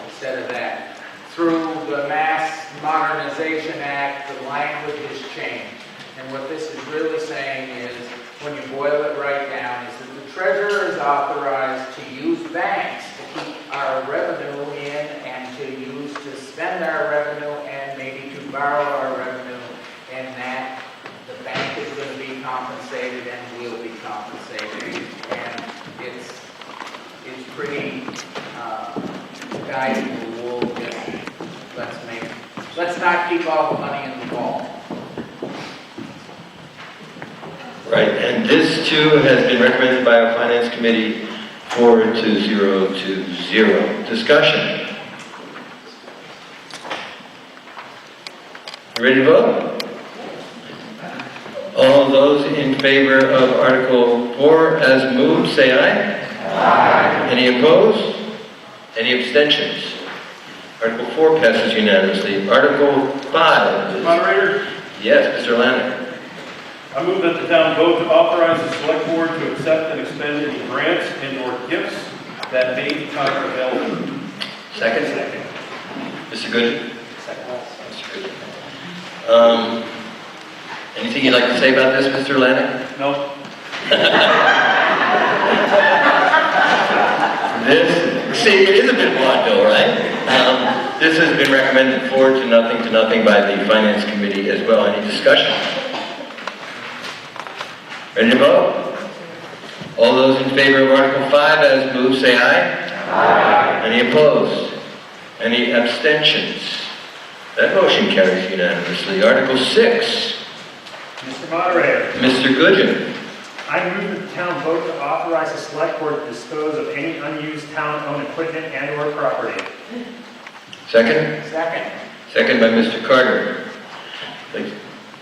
instead of that. Through the Mass Modernization Act, the language has changed. And what this is really saying is, when you boil it right down, is that the treasurer is authorized to use banks to keep our revenue in and to spend our revenue and maybe to borrow our revenue, and that the bank is going to be compensated and will be compensated. And it's pretty guiding the rule. Let's not keep all the money in the vault. Right, and this too has been recommended by our Finance Committee 4-0 to 0. Discussion. You ready to vote? All those in favor of Article 4 as moved, say aye. Aye. Any opposed? Any abstentions? Article 4 passes unanimously. Article 5. Moderator, Yes, Mr. Lanning. I move that the town vote to authorize the select board to accept and expend any grants and/or gifts that may become available. Second? Mr. Goodman? Mr. Goodman. Anything you'd like to say about this, Mr. Lanning? No. See, it is a bit odd though, right? This has been recommended 4-0 to nothing by the Finance Committee as well. Any discussion? Ready to vote? All those in favor of Article 5 as moved, say aye. Aye. Any opposed? Any abstentions? That motion carries unanimously. Article 6. Mr. Moderator, Mr. Goodman. I move that the town vote to authorize the select board to dispose of any unused town-owned equipment and/or property. Second? Second. Second by Mr. Carter.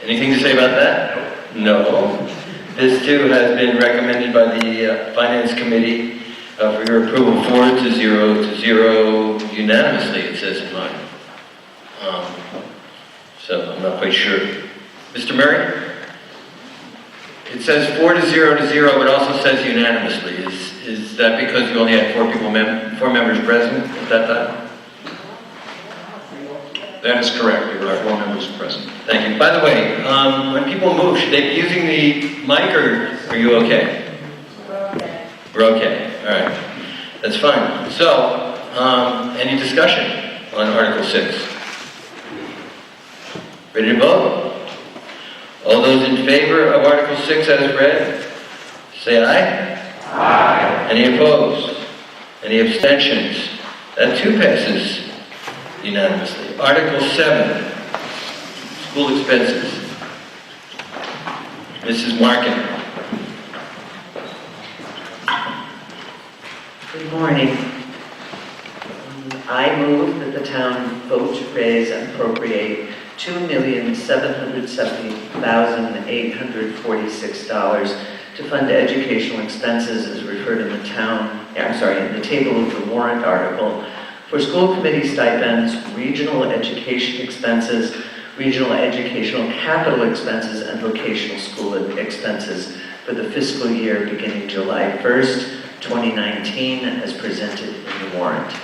Anything to say about that? No. This too has been recommended by the Finance Committee for your approval 4-0 to 0 unanimously, it says in mine. So I'm not quite sure. Mr. Murray? It says 4-0 to 0, but also says unanimously. Is that because you only had 4 members present at that time? That is correct. There are 4 members present. Thank you. By the way, when people move, should they be using the mic or are you okay? We're okay. All right. That's fine. So, any discussion on Article 6? Ready to vote? All those in favor of Article 6 as read, say aye. Aye. Any opposed? Any abstentions? That too passes unanimously. Article 7, school expenses. Mrs. Markin. Good morning. I move that the town vote to raise and appropriate $2,770,846 to fund educational expenses as referred in the in the table of the warrant article for school committee stipends, regional education expenses, regional educational capital expenses, and vocational school expenses for the fiscal year beginning July 1st, 2019, as presented in the warrant.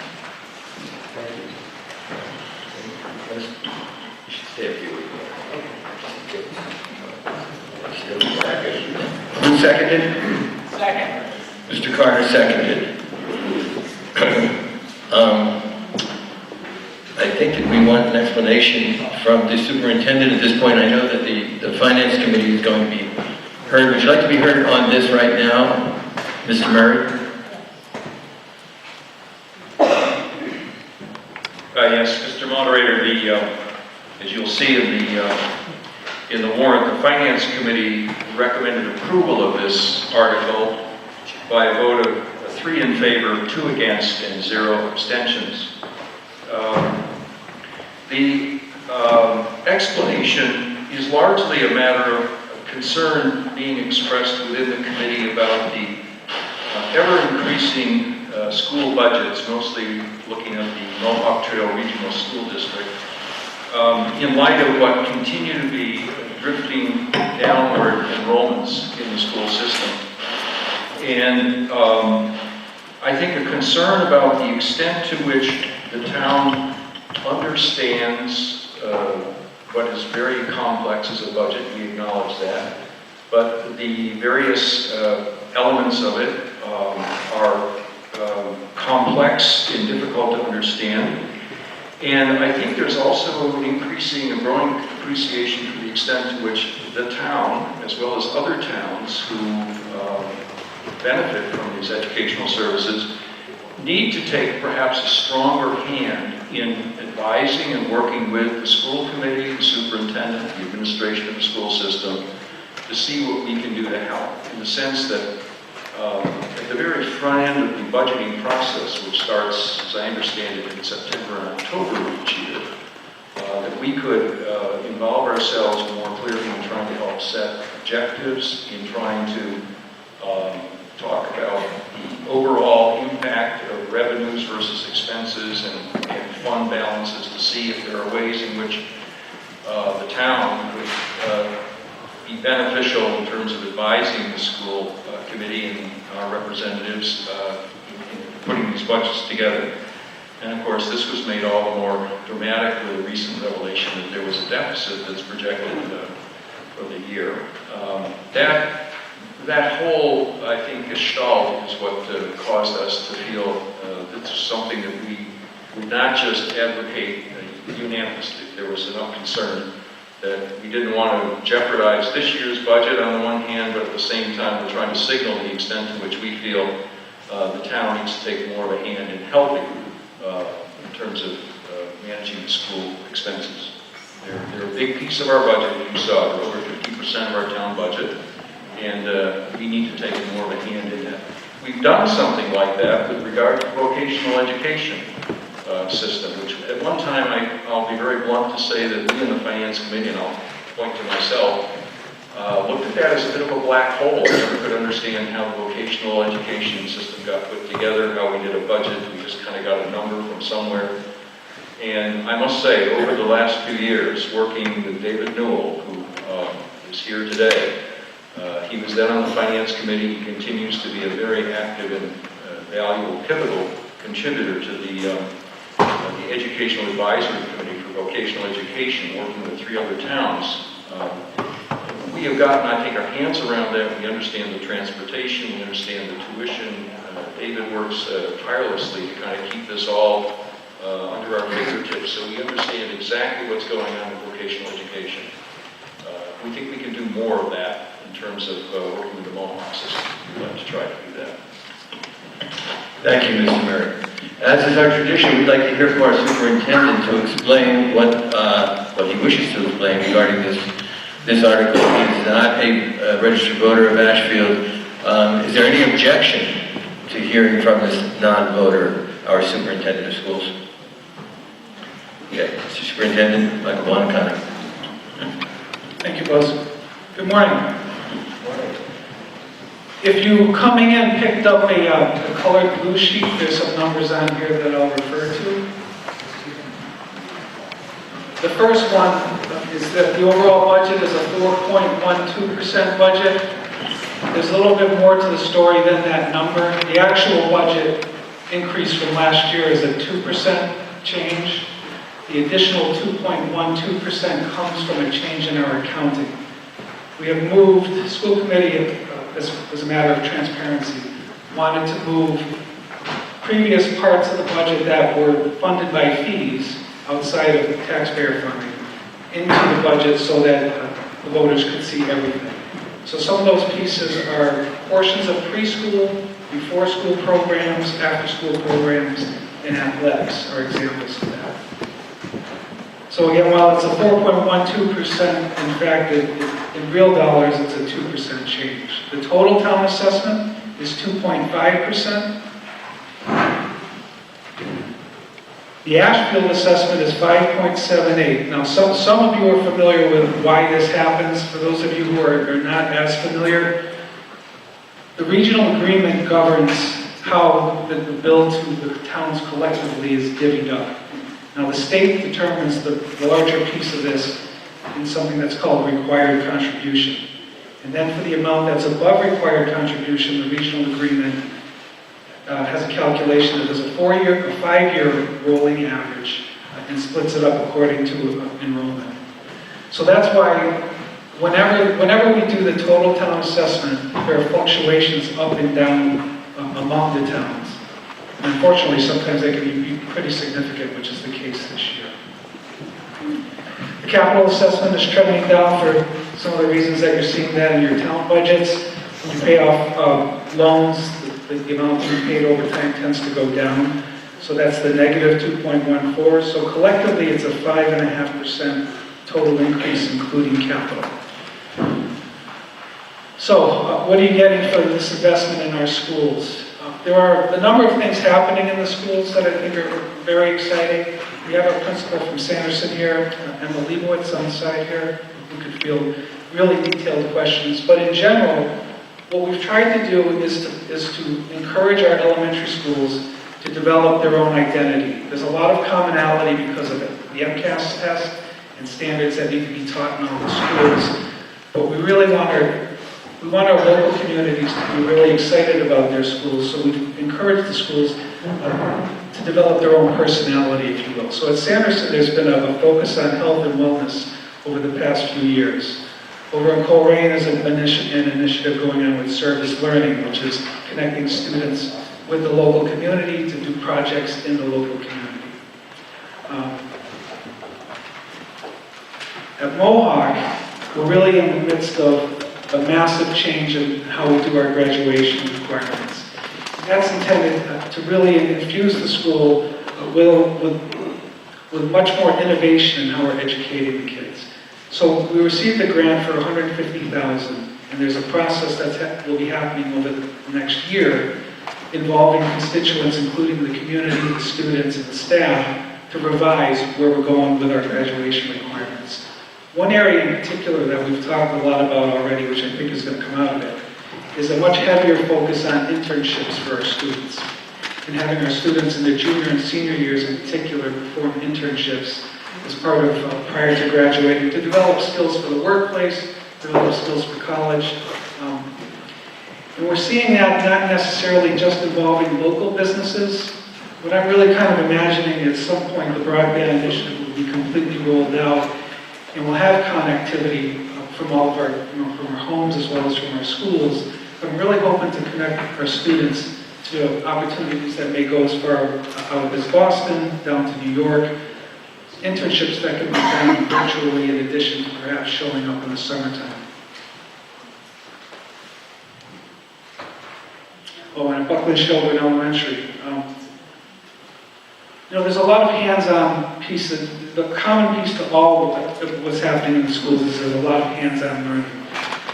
If you would. Who seconded? Second. Mr. Carter seconded. I think that we want an explanation from the superintendent at this point. I know that the finance committee is going to be heard. Would you like to be heard on this right now, Mr. Murray? Yes, Mr. Moderator, as you'll see in the warrant, the Finance Committee recommended approval of this article by a vote of 3 in favor, 2 against, and 0 abstentions. The explanation is largely a matter of concern being expressed within the committee about the ever-increasing school budgets, mostly looking at the Mohawk Trail Regional School District, in light of what continue to be drifting downward enrollments in the school system. And I think a concern about the extent to which the town understands what is very complex as a budget, we acknowledge that, but the various elements of it are complex and difficult to understand. And I think there's also increasing and growing appreciation for the extent to which the town, as well as other towns who benefit from these educational services, need to take perhaps a stronger hand in advising and working with the school committee, the superintendent, the administration of the school system, to see what we can do to help, in the sense that at the very front end of the budgeting process, which starts, as I understand it, in September and October of each year, that we could involve ourselves more clearly in trying to help set objectives, in trying to talk about the overall impact of revenues versus expenses and fund balances, to see if there are ways in which the town could be beneficial in terms of advising the school committee and our representatives in putting these budgets together. And of course, this was made all the more dramatic with the recent revelation that there was a deficit that's projected for the year. That whole, I think, gestalt is what caused us to feel that this is something that we would not just advocate unanimously. There was enough concern that we didn't want to jeopardize this year's budget on the one hand, but at the same time we're trying to signal the extent to which we feel the town needs to take more of a hand in helping in terms of managing the school expenses. They're a big piece of our budget, you saw, they're over 50% of our town budget, and we need to take more of a hand in that. We've done something like that with regard to vocational education system, which at one time, I'll be very blunt to say that we in the Finance Committee, and I'll point to myself, looked at that as a bit of a black hole. We never could understand how the vocational education system got put together, how we did a budget. We just kind of got a number from somewhere. And I must say, over the last few years, working with David Newell, who is here today, he was then on the Finance Committee. He continues to be a very active and valuable, pivotal contributor to the Educational Advisory Committee for Vocational Education, working with 3 other towns. We have gotten, I think, our hands around that. We understand the transportation, we understand the tuition. David works tirelessly to kind of keep this all under our fingertips, so we understand exactly what's going on in vocational education. We think we can do more of that in terms of working with the Mohawk system. We'd like to try to do that. Thank you, Mr. Murray. As is our tradition, we'd like to hear from our superintendent to explain what he wishes to explain regarding this article. He is not a registered voter of Ashfield. Is there any objection to hearing from this non-voter, our superintendent of schools? Okay, Mr. Superintendent, Michael Bonacani. Thank you, Buzz. Good morning. If you coming in picked up a colored blue sheet, there's some numbers on here that I'll refer to. The first one is that the overall budget is a 4.12% budget. There's a little bit more to the story than that number. The actual budget increase from last year is a 2% change. The additional 2.12% comes from a change in our accounting. We have moved, the school committee, as a matter of transparency, wanted to move previous parts of the budget that were funded by fees outside of taxpayer funding into the budget so that the voters could see everything. So some of those pieces are portions of preschool, before school programs, after school programs, and athletics are examples of that. So again, while it's a 4.12%, in fact, in real dollars, it's a 2% change. The total town assessment is 2.5%. The Ashfield assessment is 5.78. Now, some of you are familiar with why this happens. For those of you who are not as familiar, the regional agreement governs how the bill to the towns collectively is divvied up. Now, the state determines the larger piece of this in something that's called required contribution. And then for the amount that's above required contribution, the regional agreement has a calculation that does a 5-year rolling average and splits it up according to enrollment. So that's why whenever we do the total town assessment, there are fluctuations up and down among the towns. And unfortunately, sometimes they can be pretty significant, which is the case this year. The capital assessment is trending down for some of the reasons that you're seeing that in your town budgets. When you pay off loans, the amount you paid over time tends to go down. So that's the negative 2.14. So collectively, it's a 5.5% total increase, including capital. So what are you getting for this investment in our schools? There are a number of things happening in the schools that I think are very exciting. We have a principal from Sanderson here, Emma Leibowitz on the side here, who could field really detailed questions. But in general, what we've tried to do is to encourage our elementary schools to develop their own identity. There's a lot of commonality because of it. The MCAS test and standards that need to be taught in all the schools. But we really want our local communities to be really excited about their schools, so we encourage the schools to develop their own personality, if you will. So at Sanderson, there's been a focus on health and wellness over the past few years. Over in Coleraine, there's an initiative going on with service learning, which is connecting students with the local community to do projects in the local community. At Mohawk, we're really in the midst of a massive change in how we do our graduation requirements. And that's intended to really infuse the school with much more innovation in how we're educating the kids. So we received a grant for $150,000, and there's a process that will be happening over the next year involving constituents, including the community, the students, and the staff, to revise where we're going with our graduation requirements. One area in particular that we've talked a lot about already, which I think is going to come out of it, is a much heavier focus on internships for our students. And having our students in their junior and senior years in particular perform internships as part of prior to graduating to develop skills for the workplace, develop skills for college. And we're seeing that not necessarily just involving local businesses. What I'm really kind of imagining at some point the broadband initiative will be completely rolled out, and we'll have connectivity from all of our, from our homes as well as from our schools. But I'm really hoping to connect our students to opportunities that may go as far out as Boston, down to New York, internships that can be done virtually in addition to perhaps showing up in the summertime. Oh, and at Buckland Shelburne Elementary. There's a lot of hands-on pieces. The common piece to all of what's happening in the schools is there's a lot of hands-on learning.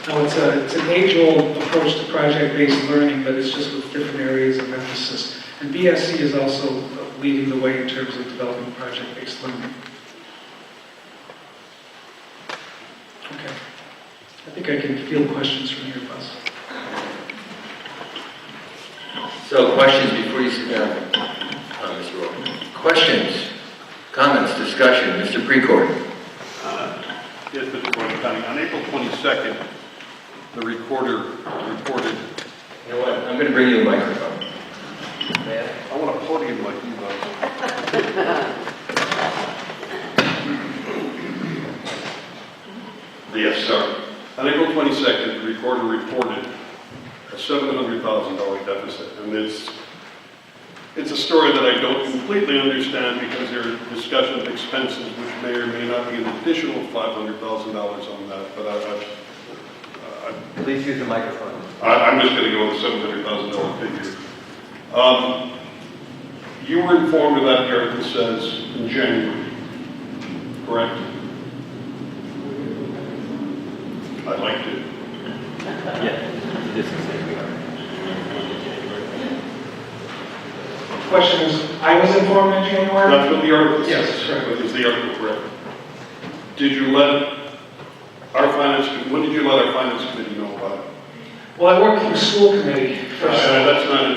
Now, it's an age-old approach to project-based learning, but it's just with different areas of emphasis. And BSC is also leading the way in terms of developing project-based learning. Okay. I think I can field questions from here, Buzz. So questions before you sit down, Mr. Rowe. Questions, comments, discussion, Mr. Precourt. Yes, Mr. Court, on April 22nd, the recorder reported. You know what? I'm going to bring you a microphone. I want a podium like you, Buzz. Yes, sorry. On April 22nd, the recorder reported a $700,000 deficit. And it's a story that I don't completely understand because there are discussion of expenses which may or may not be an additional $500,000 on that. But Please use the microphone. I'm just going to go with the $700,000 figure. You were informed of that, the article says, in January, correct? I'd like to. Yeah, this is it. Question is, I was informed in January? That's what the article Yes, says. correct. But is the article correct? Did you let our finance, when did you let our finance committee know about it? Well, I work for the school committee first. That's not it.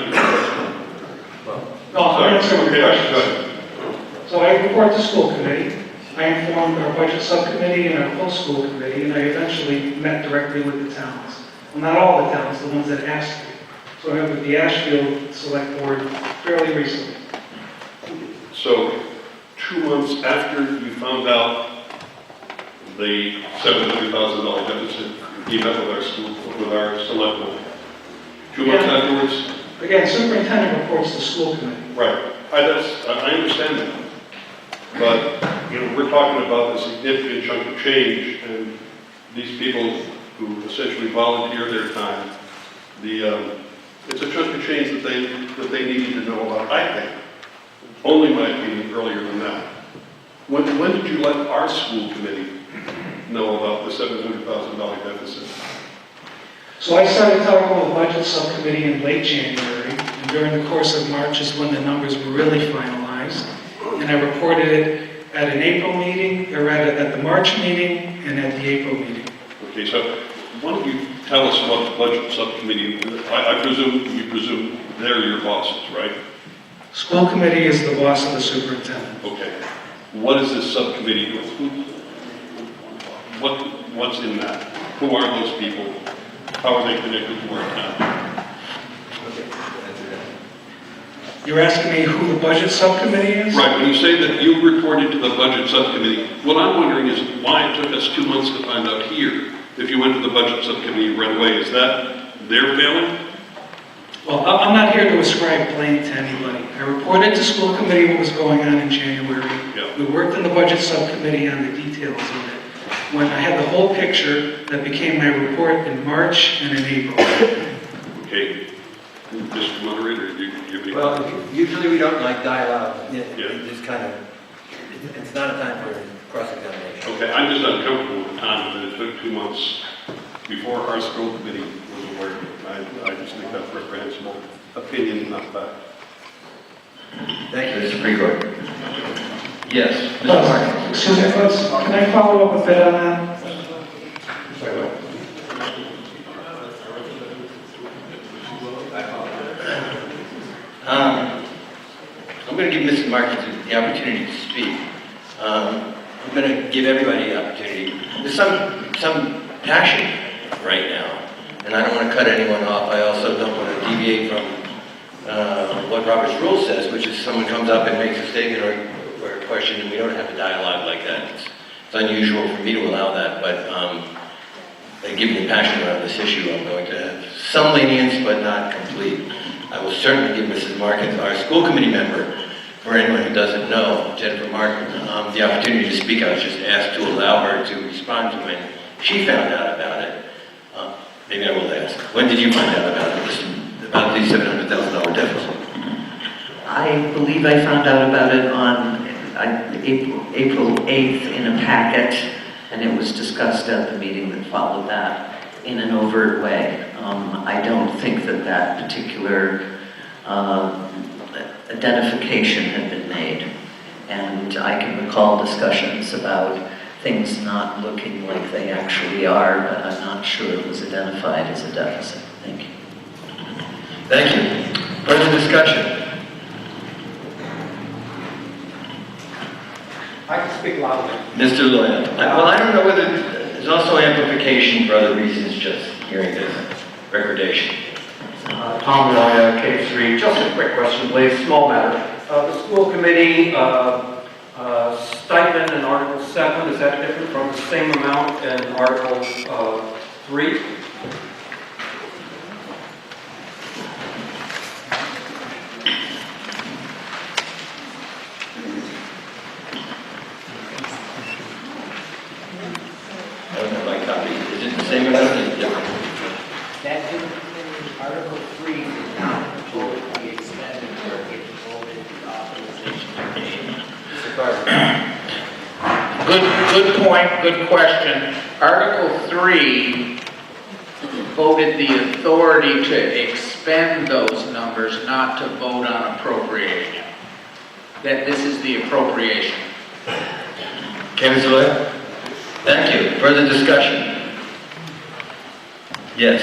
No, I'm answering Okay, your go questions. ahead. So I report to school committee. I informed our budget subcommittee and our full school committee, and I eventually met directly with the towns. Well, not all the towns, the ones that asked me. So I met with the Ashfield Select Board fairly recently. So 2 months after you found out the $700,000 deficit, you met with our school, with our select board. 2 months Yeah. afterwards? Again, superintendent reports to school committee. Right. I understand that. But, we're talking about a significant chunk of change, and these people who essentially volunteer their time, it's a chunk of change that they needed to know about, I think. Only my opinion earlier than that. When did you let our school committee know about the $700,000 deficit? So I started talking with the budget subcommittee in late January, and during the course of March is when the numbers were really finalized. And I reported it at an April meeting, or at the March meeting, and at the April meeting. Okay, so why don't you tell us what the budget subcommittee, I presume they're your bosses, right? School committee is the boss of the superintendent. Okay. What is this subcommittee? What's in that? Who are those people? How are they connected to our town? You're asking me who the budget subcommittee is? Right, when you say that you reported to the budget subcommittee, what I'm wondering is why it took us 2 months to find out here. If you went to the budget subcommittee right away, is that their failing? Well, I'm not here to ascribe blame to anybody. I reported to school committee what was going on in January. Yeah. We worked in the budget subcommittee on the details of it. When I had the whole picture, that became my report in March and in April. Okay. Mr. Moderator, you give me... Well, usually we don't like dialogue. Yeah. It just kind of, it's not a time for cross-examination. Okay, I'm just uncomfortable with the time that it took 2 months before our school committee was aware of it. I just think that's reprehensible opinion, not fact. Thank you. Mr. Precourt. Yes, Mr. Martin. Excuse me, folks, can I follow up a bit on that? I'm going to give Mrs. Markins the opportunity to speak. I'm going to give everybody the opportunity. There's some passion right now, and I don't want to cut anyone off. I also don't want to deviate from what Robert's rule says, which is someone comes up and makes a statement or a question, and we don't have a dialogue like that. It's unusual for me to allow that, but given the passion around this issue, I'm going to have some lenience, but not complete. I will certainly give Mrs. Markins, our school committee member, for anyone who doesn't know, Jennifer Martin, the opportunity to speak. I was just asked to allow her to respond to when she found out about it. Maybe I will ask. When did you find out about it, about the $700,000 deficit? I believe I found out about it on April 8th in a packet, and it was discussed at the meeting that followed that in an overt way. I don't think that particular identification had been made, and I can recall discussions about things not looking like they actually are, but I'm not sure it was identified as a deficit. Thank you. Thank you. Further discussion? I can speak loudly. Mr. Loya. Well, I don't know whether there's also amplification for other reasons, just hearing this recordation. Tom Loya, K Street. Just a quick question, please. Small matter. The school committee Stipend in Article 7, is that different from the same amount in Article 3? I don't have my copy. Is it the same amount or is it different? That didn't, Article 3 did not vote the expenditure, it voted the authorization to pay. Mr. Carter. Good point, good question. Article 3 voted the authority to expend those numbers, not to vote on appropriating it. That this is the appropriation. Okay, Mr. Lawyer? Thank you. Further discussion? Yes.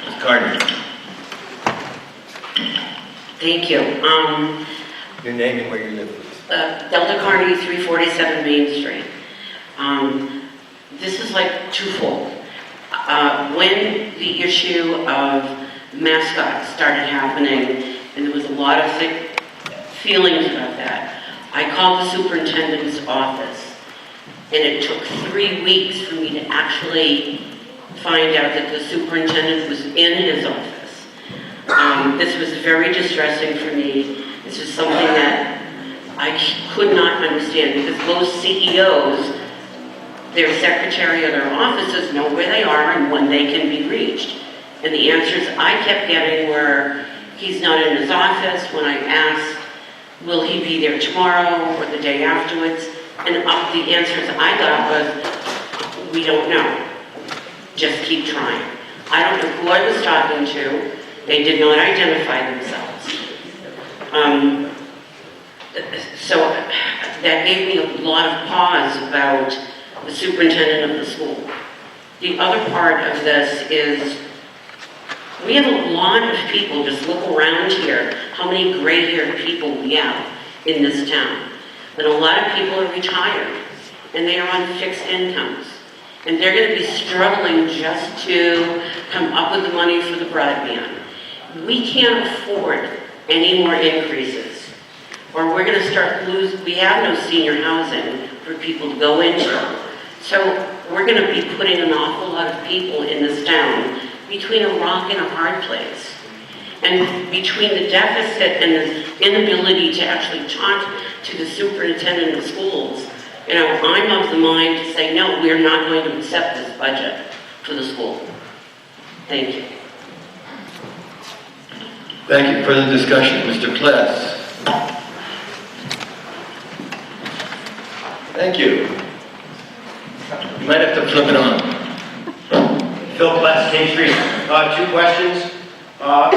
Ms. Carter? Thank you. Your name and where you live, please. Delta Carney, 347 Main Street. This is like twofold. When the issue of mascots started happening, and there was a lot of feelings about that, I called the superintendent's office, and it took 3 weeks for me to actually find out that the superintendent was in his office. This was very distressing for me. This is something that I could not understand, because most CEOs, their secretary of their offices know where they are and when they can be reached. And the answers I kept getting were, he's not in his office. When I asked, will he be there tomorrow or the day afterwards? And the answers I got was, we don't know. Just keep trying. I don't know who I was talking to. They did not identify themselves. So that gave me a lot of pause about the superintendent of the school. The other part of this is, we have a lot of people, just look around here, how many gray-haired people we have in this town. And a lot of people are retired, and they are on fixed incomes. And they're going to be struggling just to come up with the money for the broadband. We can't afford any more increases, or we're going to start we have no senior housing for people to go into. So we're going to be putting an awful lot of people in this town between a rock and a hard place. And between the deficit and the inability to actually talk to the superintendent of schools, you know, I'm of the mind to say, no, we're not going to accept this budget for the school. Thank you. Thank you. Further discussion? Mr. Pless? Thank you. You might have to flip it on. Phil Pless, King Street. 2 questions. How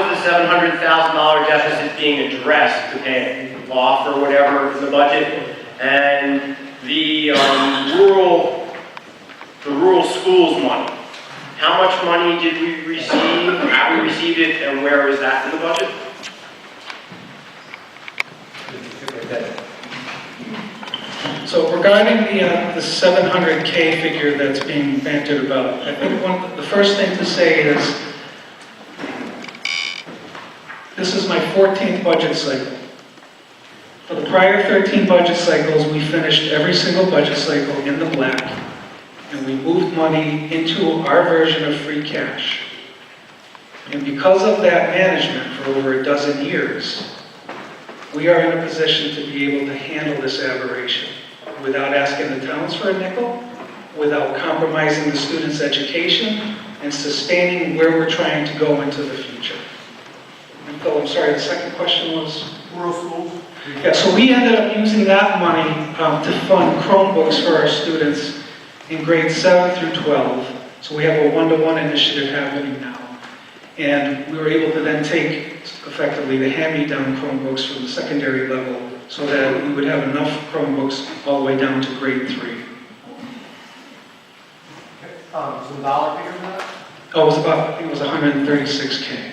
is the $700,000 deficit being addressed to pay off or whatever in the budget? And the rural schools money. How much money did we receive? Have we received it, and where is that in the budget? So regarding the 700K figure that's being bantered about, I think the first thing to say is, this is my 14th budget cycle. For the prior 13 budget cycles, we finished every single budget cycle in the black, and we moved money into our version of free cash. And because of that management for over a dozen years, we are in a position to be able to handle this aberration without asking the towns for a nickel, without compromising the students' education, and sustaining where we're trying to go into the future. And Phil, I'm sorry, the second question was? Rural schools. Yeah, so we ended up using that money to fund Chromebooks for our students in grades 7 through 12. So we have a one-to-one initiative happening now. And we were able to then take, effectively, the hand-me-down Chromebooks from the secondary level so that we would have enough Chromebooks all the way down to grade 3. Some dollar figures on that? Oh, it was about, I think it was 136K.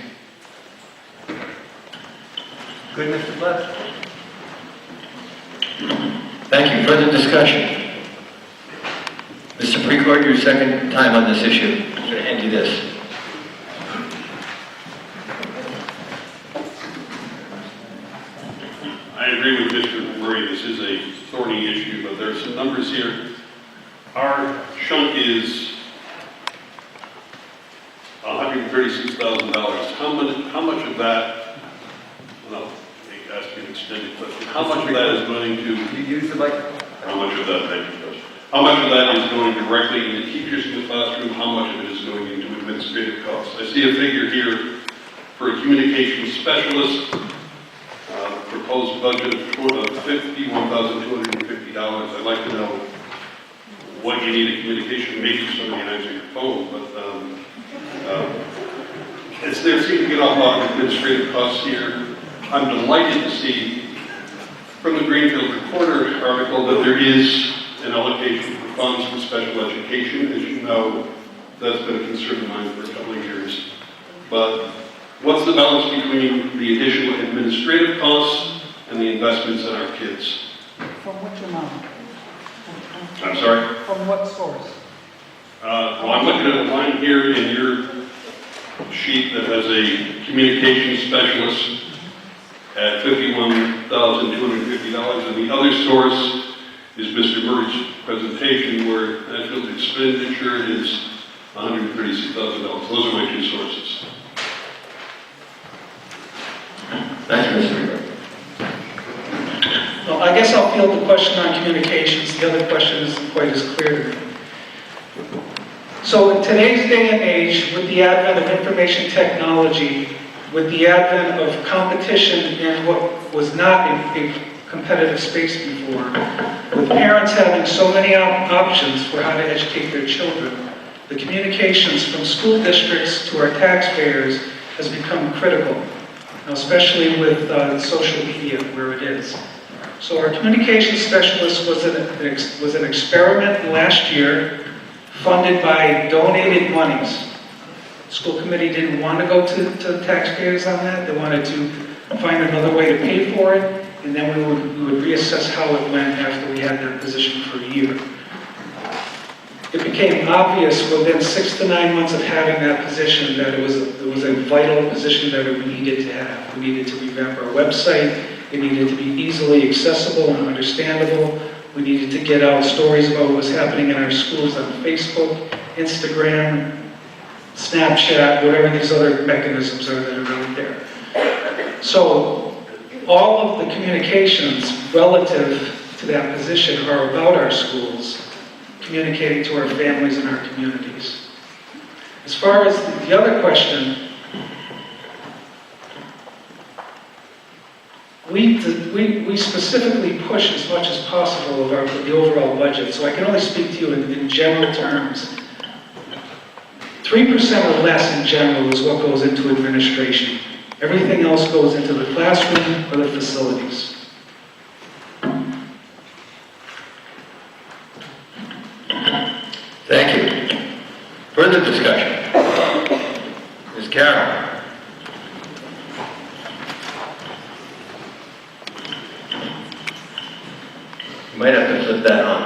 Good, Mr. Pless. Thank you. Further discussion? Mr. Precourt, your second time on this issue. I'm going to hand you this. I agree with Mr. Murray sorry, this is a thorny issue, but there are some numbers here. Our chunk is $136,000. How much of that, no, they asked me an extended question. How much of that is going to, You use the microphone. how much of that, thank you, Coach. How much of that is going directly into teachers in the classroom? How much of it is going into administrative costs? I see a figure here for a communication specialist, proposed budget of $51,250. I'd like to know what you need a communication, maybe somebody answer your phone, but there seems to be an awful lot of administrative costs here. I'm delighted to see from the Greenfield Reporter article that there is an allocation for funds for special education. As you know, that's been a concern of mine for a couple of years. But what's the balance between the additional administrative costs and the investments in our kids? From which amount? I'm sorry? From what source? Well, I'm looking at a line here in your sheet that has a communication specialist at $51,250, and the other source is Mr. Murray's presentation, where Ashfield's expenditure is $136,000. Those are my two sources. Thank you, Mr. Reaper. Well, I guess I'll field the question on communications. The other question isn't quite as clear to me. So in today's day and age, with the advent of information technology, with the advent of competition in what was not a competitive space before, with parents having so many options for how to educate their children, the communications from school districts to our taxpayers has become critical, especially with social media where it is. So our communications specialist was an experiment last year, funded by donated monies. School committee didn't want to go to taxpayers on that. They wanted to find another way to pay for it, and then we would reassess how it went after we had that position for a year. It became obvious within 6 to 9 months of having that position that it was a vital position that we needed to have. We needed to revamp our website. It needed to be easily accessible and understandable. We needed to get out stories about what was happening in our schools on Facebook, Instagram, Snapchat, whatever these other mechanisms are that are out there. So all of the communications relative to that position are about our schools, communicating to our families and our communities. As far as the other question, we specifically push as much as possible of the overall budget, so I can only speak to you in general terms. 3% or less in general is what goes into administration. Everything else goes into the classroom or the facilities. Thank you. Further discussion? Ms. Carroll? You might have to flip that on.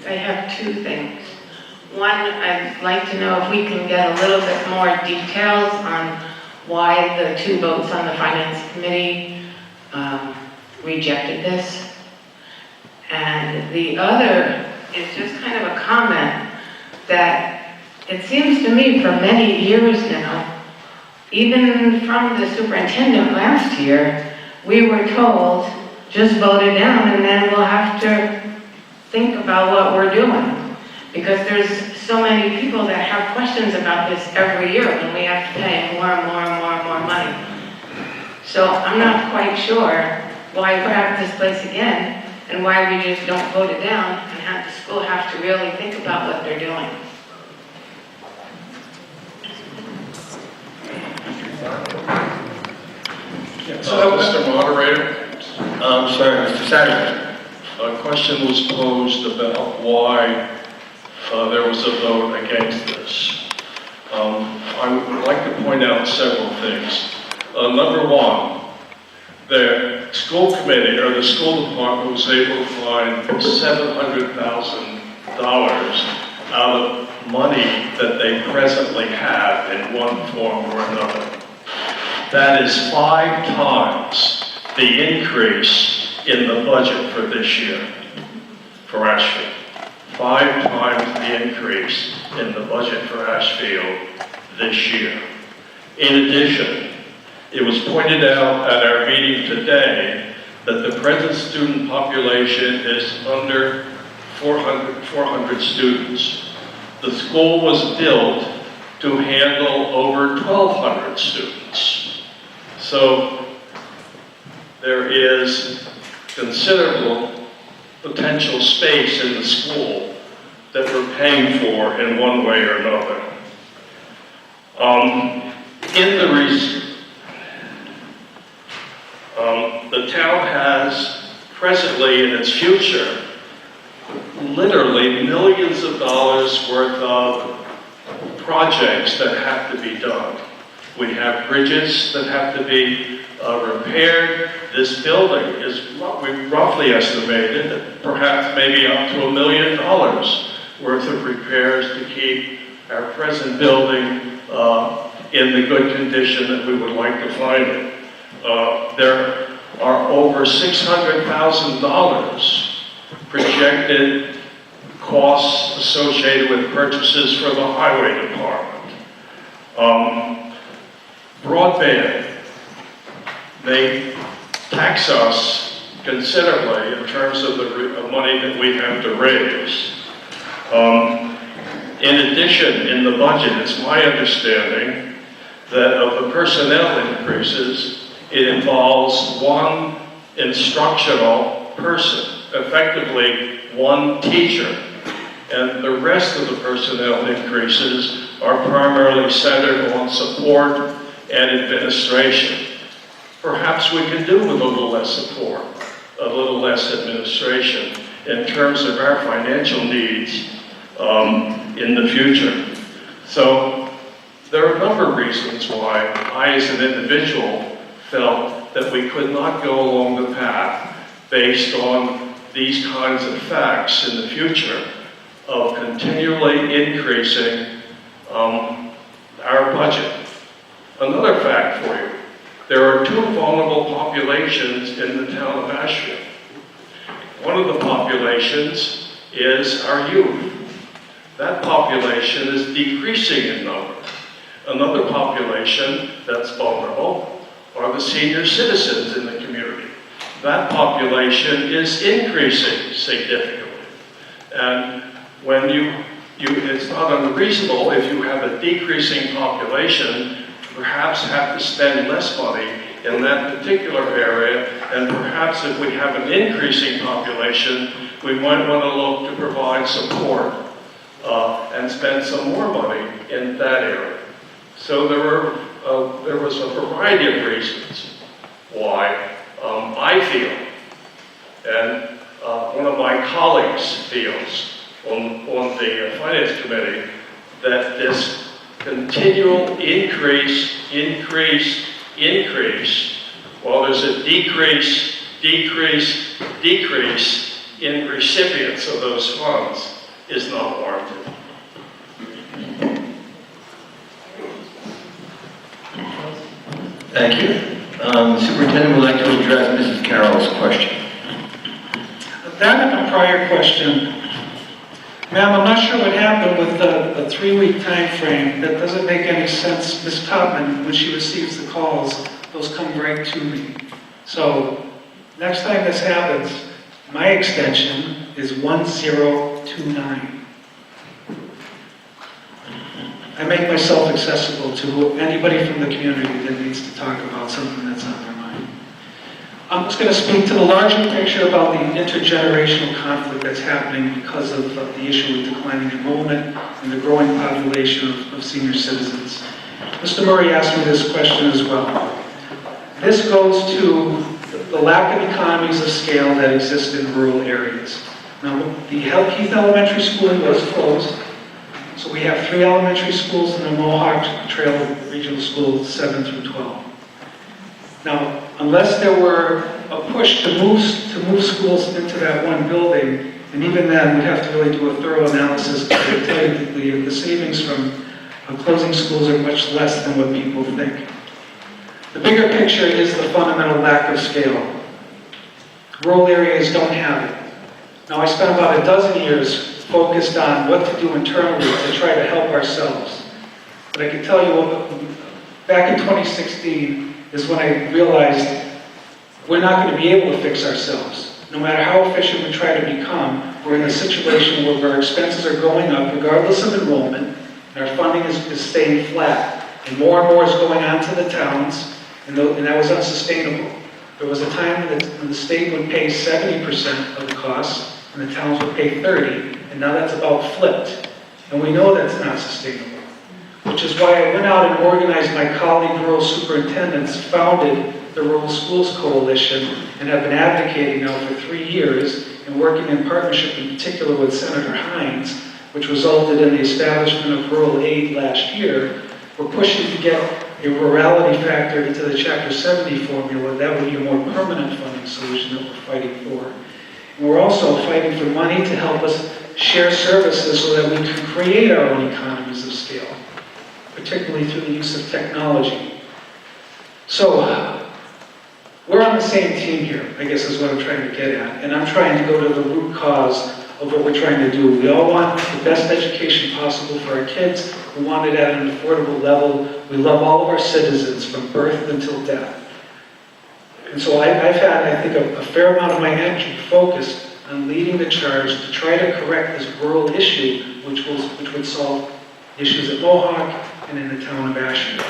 I have two things. One, I'd like to know if we can get a little bit more details on why the two votes on the Finance Committee rejected this. And the other is just kind of a comment that it seems to me for many years now, even from the superintendent last year, we were told, just vote it down and then we'll have to think about what we're doing. Because there's so many people that have questions about this every year when we have to pay more and more and more and more money. So I'm not quite sure why we're at this place again and why we just don't vote it down and have the school have to really think about what they're doing. Mr. Moderator, I'm sorry, Mr. Satterwhite. a question was posed about why there was a vote against this. I would like to point out several things. Number one, the school committee or the school department was able to find $700,000 out of money that they presently have in one form or another. That is 5 times the increase in the budget for this year for Ashfield. 5 times the increase in the budget for Ashfield this year. In addition, it was pointed out at our meeting today that the present student population is under 400 students. The school was built to handle over 1,200 students. So there is considerable potential space in the school that we're paying for in one way or another. The town has presently in its future literally millions of dollars worth of projects that have to be done. We have bridges that have to be repaired. This building is roughly estimated at perhaps maybe up to $1 million worth of repairs to keep our present building in the good condition that we would like to find it. There are over $600,000 projected costs associated with purchases for the highway department. Broadband, they tax us considerably in terms of the money that we have to raise. In addition, in the budget, it's my understanding that of the personnel increases, it involves one instructional person, effectively one teacher, and the rest of the personnel increases are primarily centered on support and administration. Perhaps we can do with a little less support, a little less administration in terms of our financial needs in the future. So there are a number of reasons why I, as an individual, felt that we could not go along the path based on these kinds of facts in the future of continually increasing our budget. Another fact for you, there are 2 vulnerable populations in the town of Ashfield. One of the populations is our youth. That population is decreasing in number. Another population that's vulnerable are the senior citizens in the community. That population is increasing significantly. And when it's not unreasonable if you have a decreasing population, perhaps have to spend less money in that particular area, and perhaps if we have an increasing population, we might want to look to provide support and spend some more money in that area. So there was a variety of reasons why I feel, and one of my colleagues feels on the Finance Committee, that this continual increase, while there's a decrease in recipients of those funds, is not warranted. Thank you. The superintendent would like to address Mrs. Carroll's question. Back at the prior question, ma'am, I'm not sure what happened with the 3-week time frame. That doesn't make any sense. Ms. Topman, when she receives the calls, those come right to me. So next time this happens, my extension is 1029. I make myself accessible to anybody from the community that needs to talk about something that's on their mind. I'm just going to speak to the larger picture about the intergenerational conflict that's happening because of the issue with declining enrollment and the growing population of senior citizens. Mr. Murray asked me this question as well. This goes to the lack of economies of scale that exist in rural areas. Now, the Heath Elementary School was closed. So we have 3 elementary schools in the Mohawk Trail Regional School, 7 through 12. Now, unless there were a push to move schools into that one building, and even then, we'd have to really do a thorough analysis to tell you the savings from closing schools are much less than what people think. The bigger picture is the fundamental lack of scale. Rural areas don't have it. Now, I spent about a dozen years focused on what to do internally to try to help ourselves. But I can tell you, back in 2016 is when I realized we're not going to be able to fix ourselves. No matter how efficient we try to become, we're in a situation where our expenses are going up regardless of enrollment, and our funding is staying flat. And more is going on to the towns, and that was unsustainable. There was a time when the state would pay 70% of the costs, and the towns would pay 30%, and now that's about flipped. And we know that's not sustainable, which is why I went out and organized my colleague rural superintendents, founded the Rural Schools Coalition, and have been advocating now for 3 years, and working in partnership in particular with Senator Hines, which resulted in the establishment of Rural Aid last year. We're pushing to get a rurality factor into the Chapter 70 formula. That would be a more permanent funding solution that we're fighting for. And we're also fighting for money to help us share services so that we can create our own economies of scale, particularly through the use of technology. So, we're on the same team here, I guess is what I'm trying to get at. And I'm trying to go to the root cause of what we're trying to do. We all want the best education possible for our kids. We want it at an affordable level. We love all of our citizens from birth until death. And so I've had, I think, a fair amount of my energy focused on leading the charge to try to correct this rural issue, which would solve issues at Mohawk and in the town of Ashfield.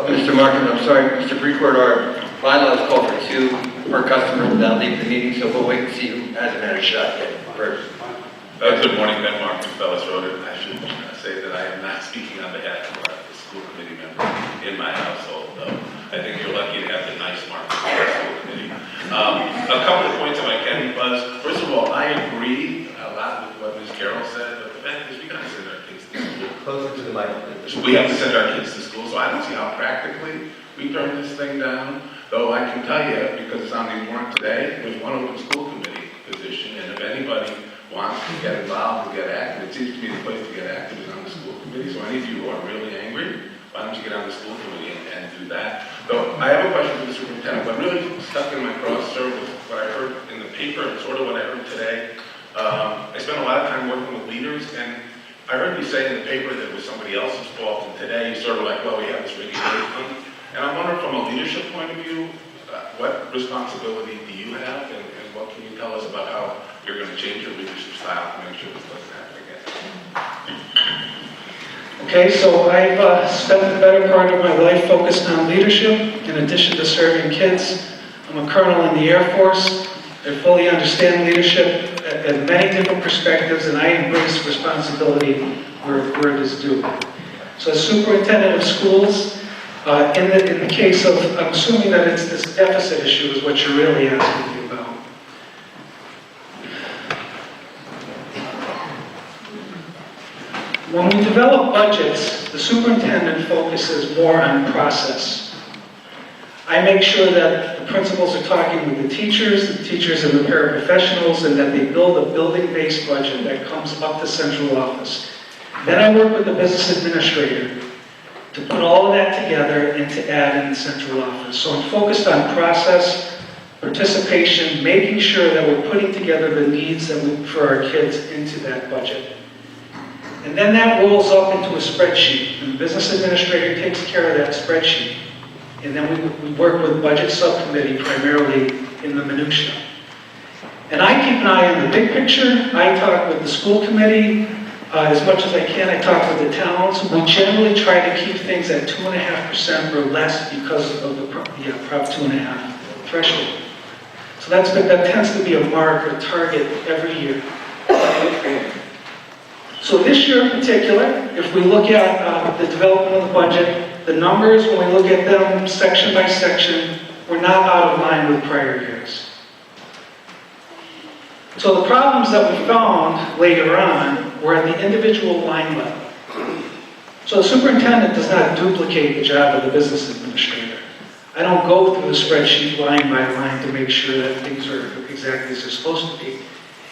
Mr. Martin, I'm sorry, Mr. Precourt, our bylaws call for 2 per customer without leaving the meeting, so we'll wait and see who hasn't had a shot yet first. Good morning, Ben Martin, Fellas Road. I should say that I am not speaking on behalf of the school committee member in my household, though. I think you're lucky to have the nice Martin for the school committee. A couple of points if I can, Buzz. First of all, I agree a lot with what Ms. Carroll said, but the fact is we got to send our kids to school. Closer to the mic. We have to send our kids to school, so I don't see how practically we turn this thing down. Though I can tell you, because it's on the warrant today, there's one open school committee position, and if anybody wants to get involved and get active, it seems to be the place to get active is on the school committee. So any of you who are really angry, why don't you get on the school committee and do that? Though I have a question for the superintendent. What really stuck in my cross, sir, was what I heard in the paper and sort of what I heard today. I spent a lot of time working with leaders, and I heard you say in the paper that it was somebody else's fault, and today you sort of like, well, we have this regulation. And I'm wondering from a leadership point of view, what responsibility do you have, and what can you tell us about how you're going to change your leadership style to make sure this doesn't happen again? Okay, so I've spent the better part of my life focused on leadership in addition to serving kids. I'm a colonel in the Air Force. I fully understand leadership at many different perspectives, and I embrace responsibility where it is due. So as superintendent of schools, in the case of, I'm assuming that it's this deficit issue is what you're really asking me about. When we develop budgets, the superintendent focuses more on process. I make sure that the principals are talking with the teachers and the paraprofessionals, and that they build a building-based budget that comes up to central office. Then I work with the business administrator to put all of that together and to add in the central office. So I'm focused on process, participation, making sure that we're putting together the needs for our kids into that budget. And then that rolls up into a spreadsheet, and the business administrator takes care of that spreadsheet. And then we work with budget subcommittee primarily in the minutia. And I keep an eye on the big picture. I talk with the school committee as much as I can. I talk with the towns. We generally try to keep things at 2.5% or less because of the Prop 2.5 threshold. So that tends to be a mark or target every year. So this year in particular, if we look at the development of the budget, the numbers, when we look at them section by section, we're not out of line with prior years. So the problems that we found later on were at the individual line level. So the superintendent does not duplicate the job of the business administrator. I don't go through the spreadsheet line by line to make sure that things are exactly as they're supposed to be.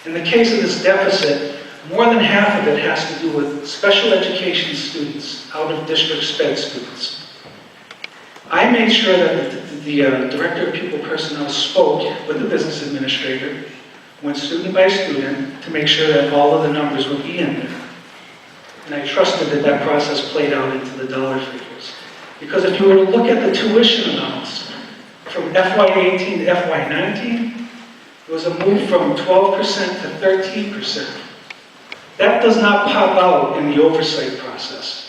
In the case of this deficit, More than half of it has to do with special education students, out-of-district sped students. I made sure that the Director of Pupil Personnel spoke with the business administrator, went student by student, to make sure that all of the numbers would be in there. And I trusted that that process played out into the dollar figures. Because if you were to look at the tuition amounts from FY18 to FY19, it was a move from 12% to 13%. That does not pop out in the oversight process.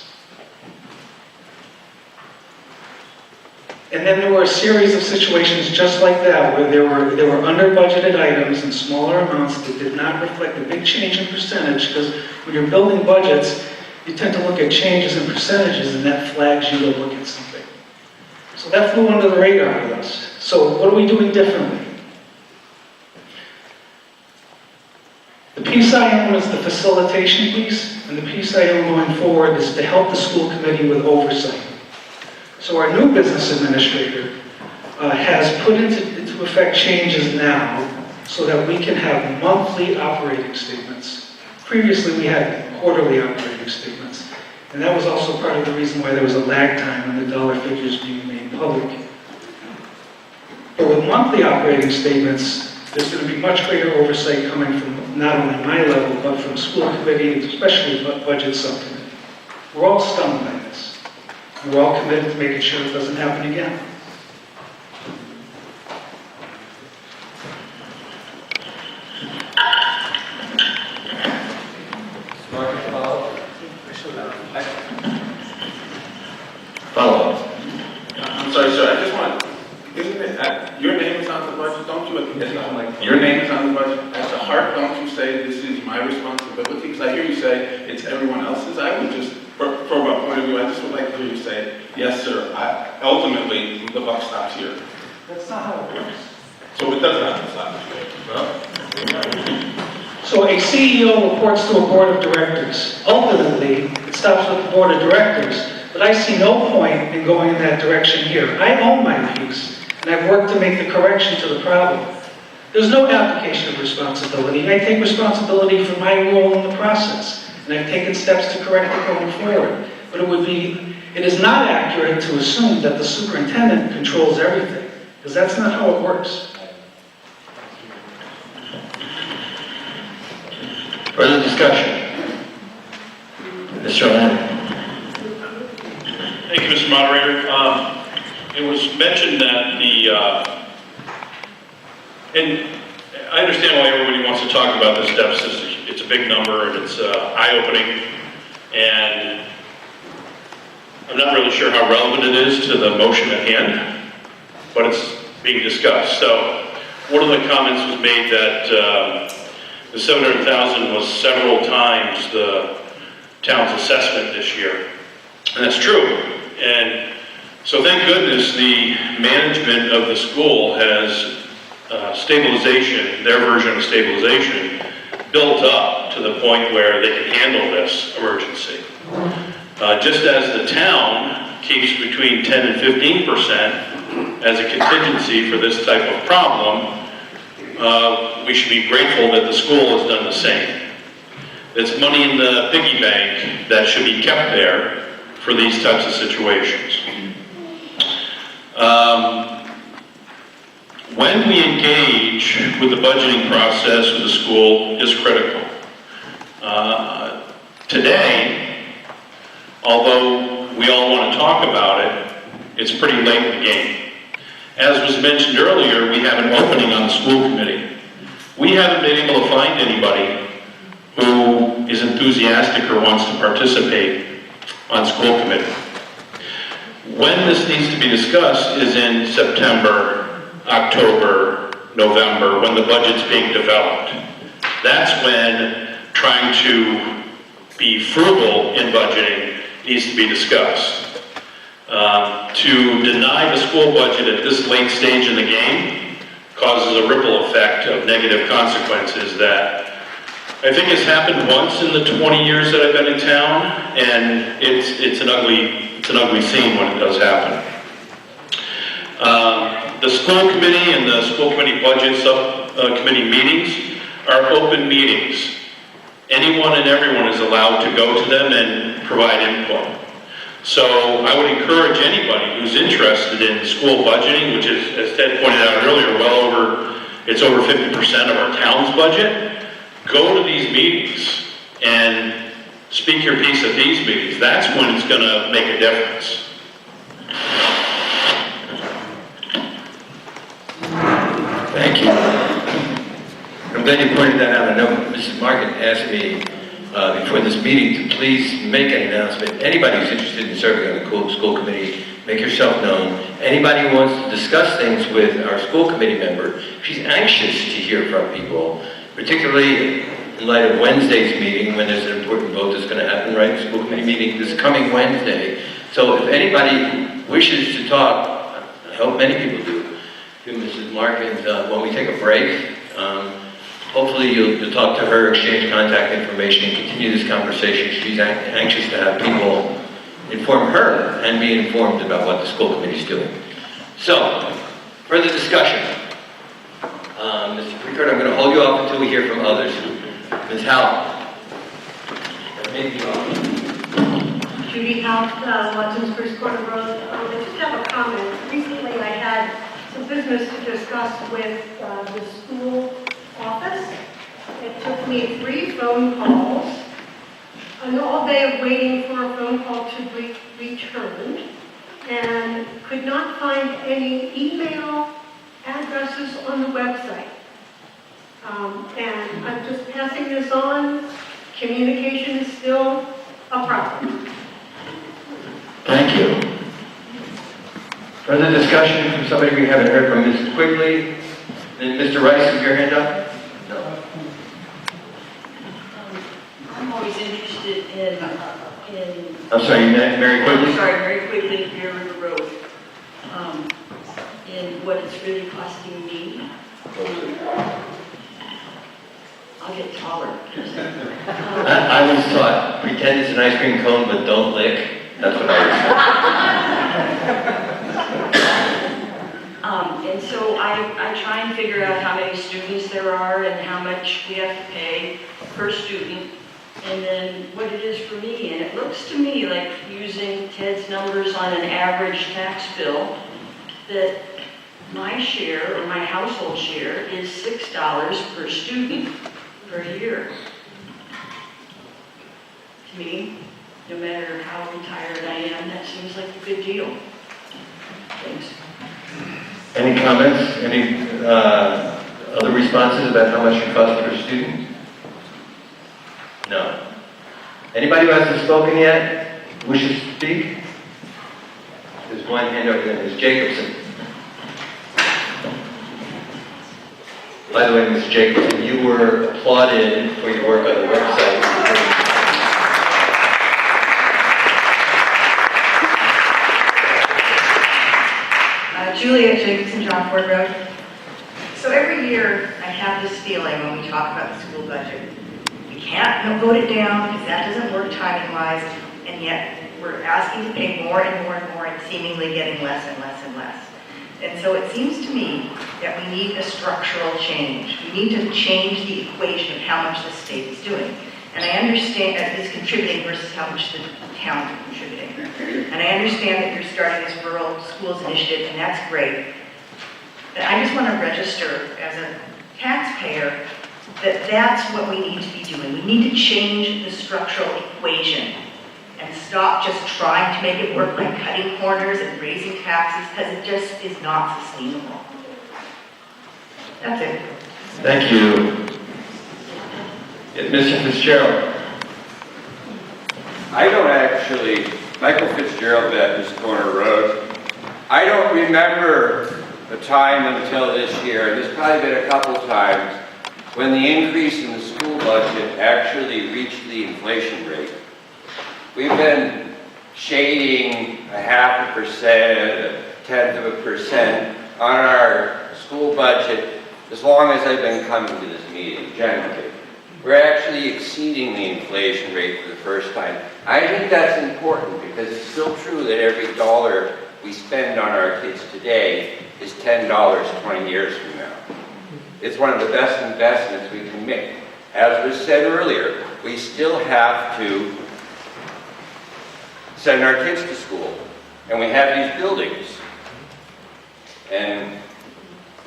And then there were a series of situations just like that, where there were under budgeted items in smaller amounts that did not reflect a big change in percentage, because when you're building budgets, you tend to look at changes in percentages, and that flags you to look at something. So that flew under the radar with us. So what are we doing differently? The piece I own is the facilitation piece, and the piece I own going forward is to help the school committee with oversight. So our new business administrator has put into effect changes now so that we can have monthly operating statements. Previously, we had quarterly operating statements, and that was also part of the reason why there was a lag time on the dollar figures being made public. But with monthly operating statements, there's going to be much greater oversight coming from not only my level, but from school committee, and especially budget subcommittee. We're all stunned by this. We're all committed to making sure it doesn't happen again. Follow-up. I'm sorry, sir, I just want, isn't it, your name is on the budget, don't you? Your name is on the budget. At the heart, don't you say this is my responsibility? Because I hear you say it's everyone else's. I would just, from my point of view, I just would like to hear you say, yes, sir, ultimately, the buck stops here. That's not how it works. So it does not stop here. So a CEO reports to a board of directors. Ultimately, it stops with the board of directors, but I see no point in going in that direction here. I own my piece, and I've worked to make the correction to the problem. There's no application of responsibility. I take responsibility for my role in the process, and I've taken steps to correct it going forward. But it is not accurate to assume that the superintendent controls everything, because that's not how it works. Further discussion? Mr. O'Leary. Thank you, Mr. Moderator. It was mentioned that and I understand why everybody wants to talk about this deficit. It's a big number, and it's eye-opening, and I'm not really sure how relevant it is to the motion at hand, but it's being discussed. So one of the comments was made that the $700,000 was several times the town's assessment this year, and that's true. And so thank goodness the management of the school has stabilization, their version of stabilization, built up to the point where they can handle this emergency. Just as the town keeps between 10 and 15% as a contingency for this type of problem, we should be grateful that the school has done the same. It's money in the piggy bank that should be kept there for these types of situations. When we engage with the budgeting process with the school is critical. Today, although we all want to talk about it, it's pretty late in the game. As was mentioned earlier, we have an opening on the school committee. We haven't been able to find anybody who is enthusiastic or wants to participate on school committee. When this needs to be discussed is in September, October, November, when the budget's being developed. That's when trying to be frugal in budgeting needs to be discussed. To deny the school budget at this late stage in the game causes a ripple effect of negative consequences that I think has happened once in the 20 years that I've been in town, and it's an ugly scene when it does happen. The school committee and the school committee budget subcommittee meetings are open meetings. anyone and everyone is allowed to go to them and provide input. So I would encourage anybody who's interested in school budgeting, which is, as Ted pointed out earlier, it's over 50% of our town's budget. Go to these meetings and speak your piece at these meetings. That's when it's going to make a difference. Thank you. I'm glad you pointed that out. I know Mrs. Markin asked me before this meeting to please make an announcement. Anybody who's interested in serving on the school committee, make yourself known. Anybody who wants to discuss things with our school committee member, she's anxious to hear from people, particularly in light of Wednesday's meeting when there's an important vote that's going to happen, right? The school committee meeting this coming Wednesday. So if anybody wishes to talk, I hope many people do, to Mrs. Markin when we take a break. Hopefully you'll talk to her, exchange contact information, and continue this conversation. She's anxious to have people inform her and be informed about what the school committee is doing. So, further discussion. Mr. Precourt, I'm going to hold you off until we hear from others. Ms. Howell. Judy Howell, Watson's First Quarter Road. I just have a comment. Recently I had some business to discuss with the school office. It took me 3 phone calls, an all day of waiting for a phone call to be returned, and could not find any email addresses on the website. And I'm just passing this on. Communication is still a problem. Thank you. Further discussion from somebody we haven't heard from, Ms. Quigley. And Mr. Rice, is your hand up? No. I'm always interested in I'm sorry, Mary Quigley? I'm sorry, Mary Quigley, Bear River Road. In what it's really costing me. I'll get taller. I was taught, pretend it's an ice cream cone, but don't lick. That's what I was taught. And so I try and figure out how many students there are and how much we have to pay per student, and then what it is for me. And it looks to me like, using Ted's numbers on an average tax bill, that my share, or my household share, is $6 per student per year. To me, no matter how retired I am, that seems like a good deal. Thanks. Any comments? Any other responses about how much it costs per student? No. Anybody who hasn't spoken yet wishes to speak? There's one hand over there, Ms. Jacobson. By the way, Ms. Jacobson, you were applauded for your work on the website. Juliet Jacobson, John Ford Road. So every year I have this feeling when we talk about the school budget. We can't vote it down because that doesn't work timing-wise, and yet we're asking to pay more and more and more and seemingly getting less and less and less. And so it seems to me that we need a structural change. We need to change the equation of how much the state is doing. And I understand that is contributing versus how much the town is contributing. And I understand that you're starting this rural schools initiative, and that's great. But I just want to register as a taxpayer that that's what we need to be doing. We need to change the structural equation and stop just trying to make it work by cutting corners and raising taxes, because it just is not sustainable. That's it. Thank you. Mr. Fitzgerald. I don't actually, Michael Fitzgerald, Baptist Corner Road. I don't remember a time until this year, and there's probably been a couple times, when the increase in the school budget actually reached the inflation rate. We've been shading 0.5%, 0.1% on our school budget as long as I've been coming to this meeting, generally. We're actually exceeding the inflation rate for the first time. I think that's important because it's still true that every dollar we spend on our kids today is $10 20 years from now. It's one of the best investments we can make. As was said earlier, we still have to send our kids to school. And we have these buildings. And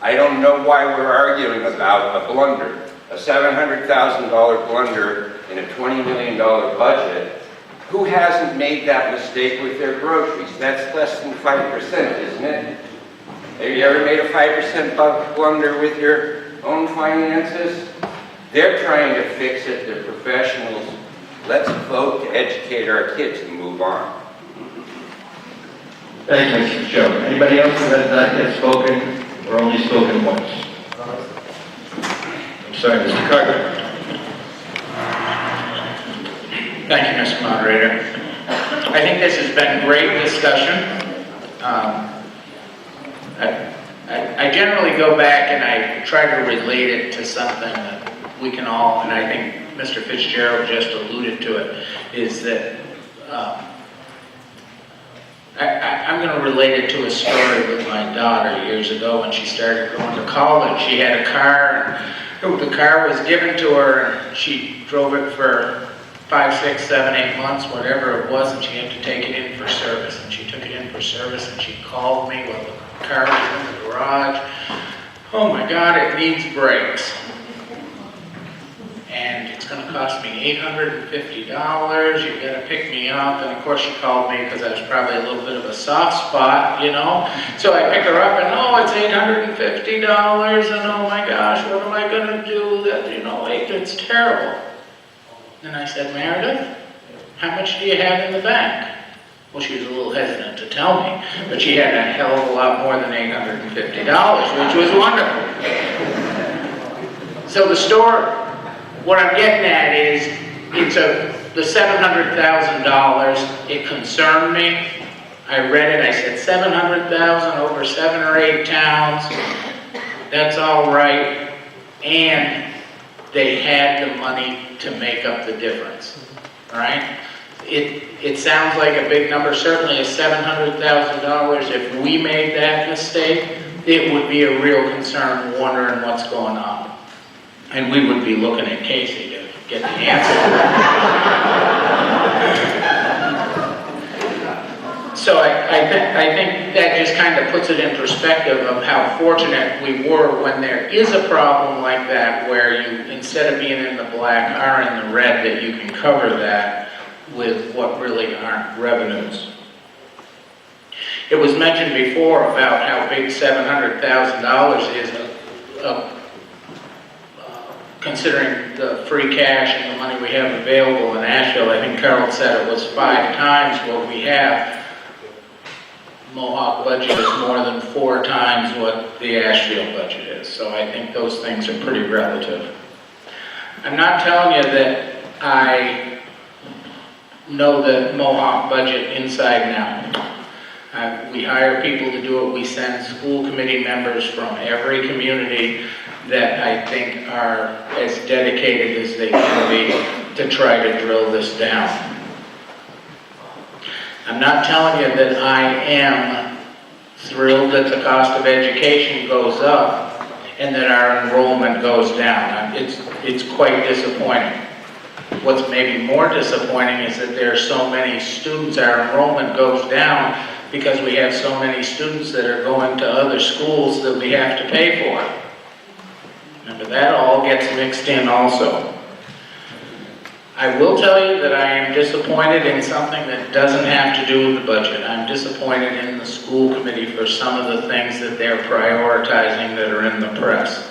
I don't know why we're arguing about a blunder. A $700,000 blunder in a $20 million budget. Who hasn't made that mistake with their groceries? That's less than 5%, isn't it? Have you ever made a 5% blunder with your own finances? They're trying to fix it, they're professionals. Let's vote to educate our kids and move on. Thank you, Mr. Chairman. Anybody else who has not yet spoken or only spoken once? I'm sorry, Mr. Carter. Thank you, Mr. Moderator. I think this has been great discussion. I generally go back and I try to relate it to something that we can all, and I think Mr. Fitzgerald just alluded to it, is that I'm going to relate it to a story with my daughter years ago when she started going to college. She had a car, and the car was given to her, and she drove it for 5, 6, 7, 8 months, whatever it was, and she had to take it in for service. And she took it in for service, and she called me while the car was in the garage. Oh my God, it needs brakes. And it's going to cost me $850. You've got to pick me up. And of course she called me because I was probably a little bit of a soft spot, you know. So I pick her up and, oh, it's $850. And oh my gosh, what am I going to do? That, you know, it's terrible. And I said, Meredith, how much do you have in the bank? Well, she was a little hesitant to tell me, but she had a hell of a lot more than $850, which was wonderful. So the store, what I'm getting at is, the $700,000, it concerned me. I read it, I said, $700,000 over 7 or 8 towns, that's all right. And they had the money to make up the difference, all right? It sounds like a big number, certainly a $700,000. If we made that mistake, it would be a real concern, wondering what's going on. And we would be looking at Casey to get the answer. So I think that just kind of puts it in perspective of how fortunate we were when there is a problem like that, where you, instead of being in the black, are in the red, that you can cover that with what really aren't revenues. It was mentioned before about how big $700,000 is, considering the free cash and the money we have available in Ashfield. I think Carol said it was 5 times what we have. Mohawk budget is more than 4 times what the Ashfield budget is. So I think those things are pretty relative. I'm not telling you that I know the Mohawk budget inside and out. We hire people to do it. We send school committee members from every community that I think are as dedicated as they can be to try to drill this down. I'm not telling you that I am thrilled that the cost of education goes up and that our enrollment goes down. It's quite disappointing. What's maybe more disappointing is that there are so many students, our enrollment goes down because we have so many students that are going to other schools that we have to pay for. Remember, that all gets mixed in also. I will tell you that I am disappointed in something that doesn't have to do with the budget. I'm disappointed in the school committee for some of the things that they're prioritizing that are in the press.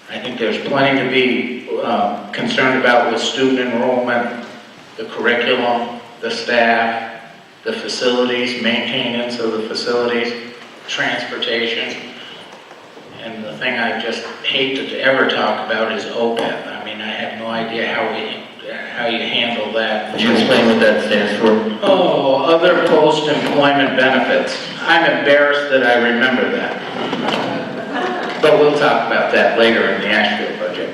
I think there's plenty to be concerned about with student enrollment, the curriculum, the staff, the facilities, maintenance of the facilities, transportation. And the thing I just hate to ever talk about is OPEB. I mean, I have no idea how you handle that. Could you explain what that stands for? Oh, other post-employment benefits. I'm embarrassed that I remember that. But we'll talk about that later in the Ashfield budget.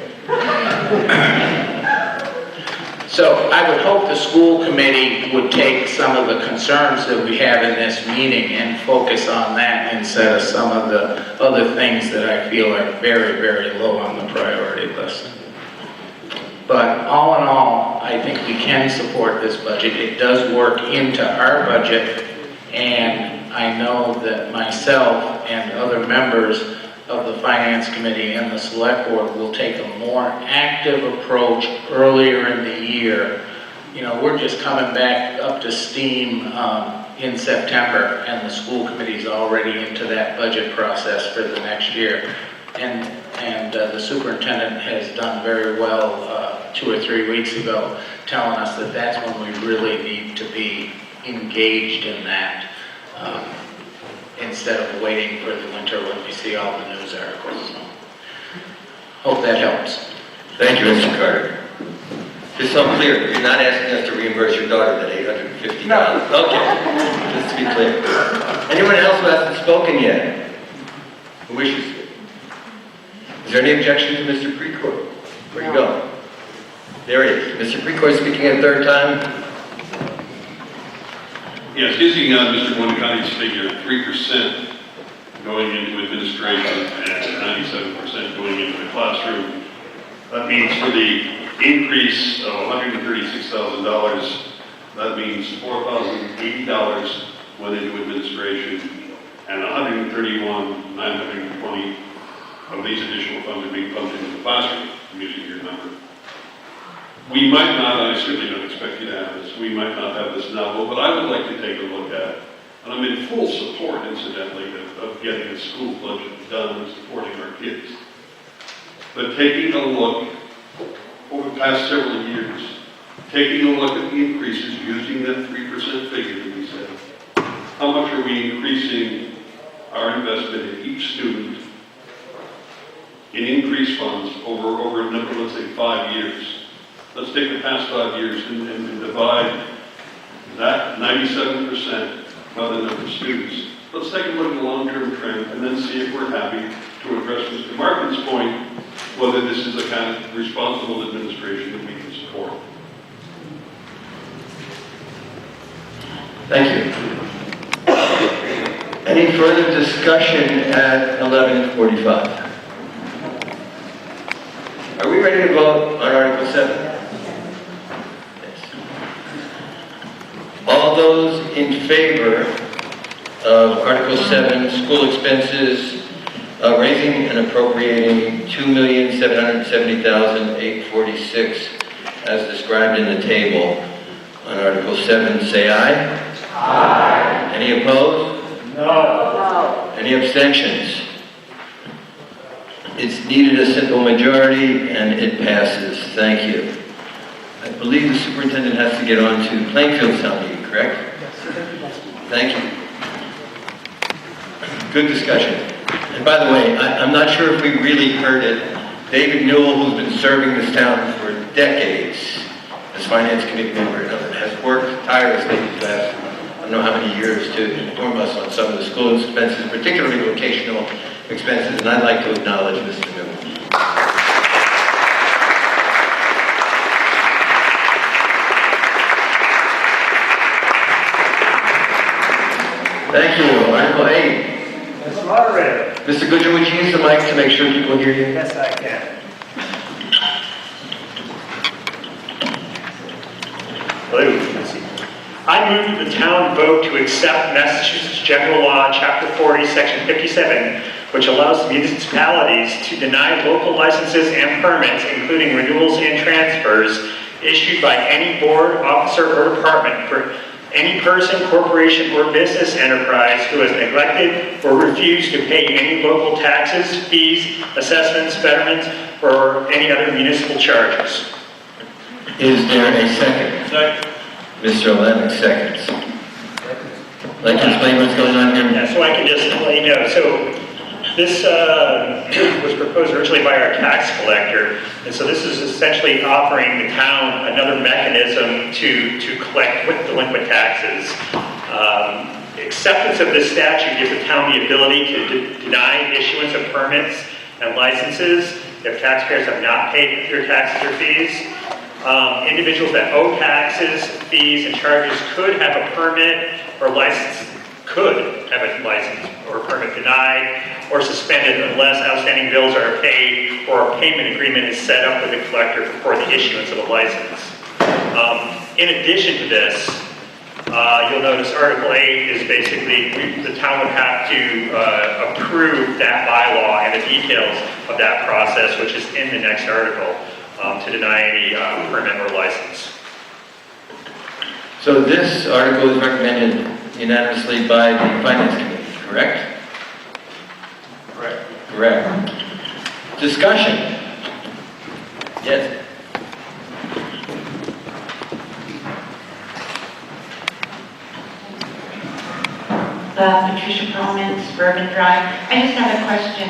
So I would hope the school committee would take some of the concerns that we have in this meeting and focus on that instead of some of the other things that I feel are very, very low on the priority list. But all in all, I think we can support this budget. It does work into our budget, and I know that myself and other members of the Finance Committee and the Select Board will take a more active approach earlier in the year. You know, we're just coming back up to steam in September, and the school committee's already into that budget process for the next year. And the superintendent has done very well 2 or 3 weeks ago, telling us that that's when we really need to be engaged in that, instead of waiting for the winter when we see all the news articles. So, hope that helps. Thank you, Mr. Carter. Just so I'm clear, you're not asking us to reimburse your daughter that $850? No. Okay, just to be clear. Anyone else who hasn't spoken yet? Who wishes to? Is there any objection to Mr. Precourt? Where'd you go? There he is. Mr. Precourt speaking a third time. Yes, using Mr. Monicani's figure, 3% going into administration and 97% going into the classroom. That means for the increase of $136,000, that means $4,080 went into administration, and $131,920 of these additional funds are being pumped into the classroom, I'm using your number. We might not, I certainly don't expect you to have this, we might not have this now, but what I would like to take a look at, and I'm in full support, incidentally, of getting the school budget done and supporting our kids, but taking a look over the past several years, taking a look at the increases using that 3% figure that we said, how much are we increasing our investment in each student in increased funds over a number, let's say 5 years. Let's take the past 5 years and divide that 97% by the number of students. Let's take a look at the long-term trend and then see if we're happy to address Mr. Martin's point, whether this is a kind of responsible administration that we can support. Thank you. Any further discussion at 11:45? Are we ready to vote on Article 7? Yes. All those in favor of Article 7, school expenses, raising and appropriating $2,770,846 as described in the table on Article 7, say aye. Aye. Any opposed? No. Any abstentions? It's needed a simple majority, and it passes. Thank you. I believe the superintendent has to get on to Plainfield Town Meeting, correct? Yes. Thank you. Good discussion. And by the way, I'm not sure if we really heard it. David Newell, who's been serving this town for decades as Finance Committee member, has worked tirelessly these last, I don't know how many years, to inform us on some of the school expenses, particularly vocational expenses, and I'd like to acknowledge Mr. Newell. Thank you. Article 8. Mr. Moderator. Mr. Goodger, would you use the mic to make sure people hear you? Yes, I can. Hello. I move that the town vote to accept Massachusetts General Law, Chapter 40, Section 57, which allows municipalities to deny local licenses and permits, including renewals and transfers, issued by any board, officer, or department for any person, corporation, or business enterprise who has neglected or refused to pay any local taxes, fees, assessments, betterments, or any other municipal charges. Is there a second? Second. Mr. Olenek seconds. Like to explain what's going on here? Yeah, so I can just let you know. So this was proposed originally by our tax collector, and so this is essentially offering the town another mechanism to collect with delinquent taxes. Acceptance of this statute gives the town the ability to deny issuance of permits and licenses if taxpayers have not paid their taxes or fees. Individuals that owe taxes, fees, and charges could have a permit or license, could have a license or permit denied or suspended unless outstanding bills are paid or a payment agreement is set up with the collector before the issuance of a license. In addition to this, you'll notice Article 8 is basically, the town would have to approve that bylaw and the details of that process, which is in the next article, to deny any permit or license. So this article is recommended unanimously by the Finance Committee, correct? Correct. Correct. Discussion? Yes. Patricia Perlman, Suburban Drive. I just have a question.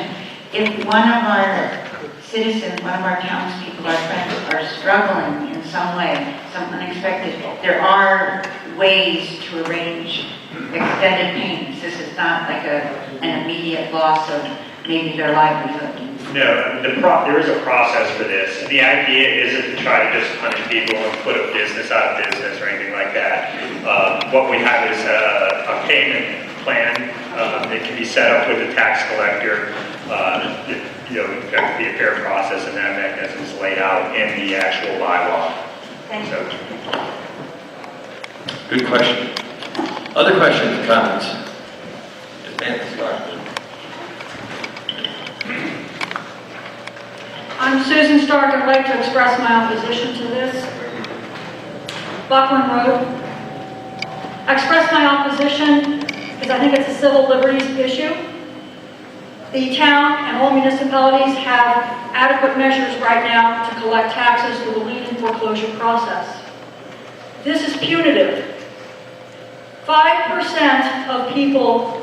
If one of our citizens, one of our townspeople, our friends are struggling in some way, some unexpected, there are ways to arrange extended payments. This is not like an immediate loss of maybe their livelihood. No, there is a process for this. The idea isn't to try to just punish people and put a business out of business or anything like that. What we have is a payment plan. It can be set up with the tax collector. There can be a fair process, and that mechanism is laid out in the actual bylaw. Thank you. Good question. Other questions, comments? Yes, ma'am. I'm Susan Stark. I'd like to express my opposition to this. Buckland Road. I express my opposition because I think it's a civil liberties issue. The town and all municipalities have adequate measures right now to collect taxes through the lien and foreclosure process. This is punitive. 5% of people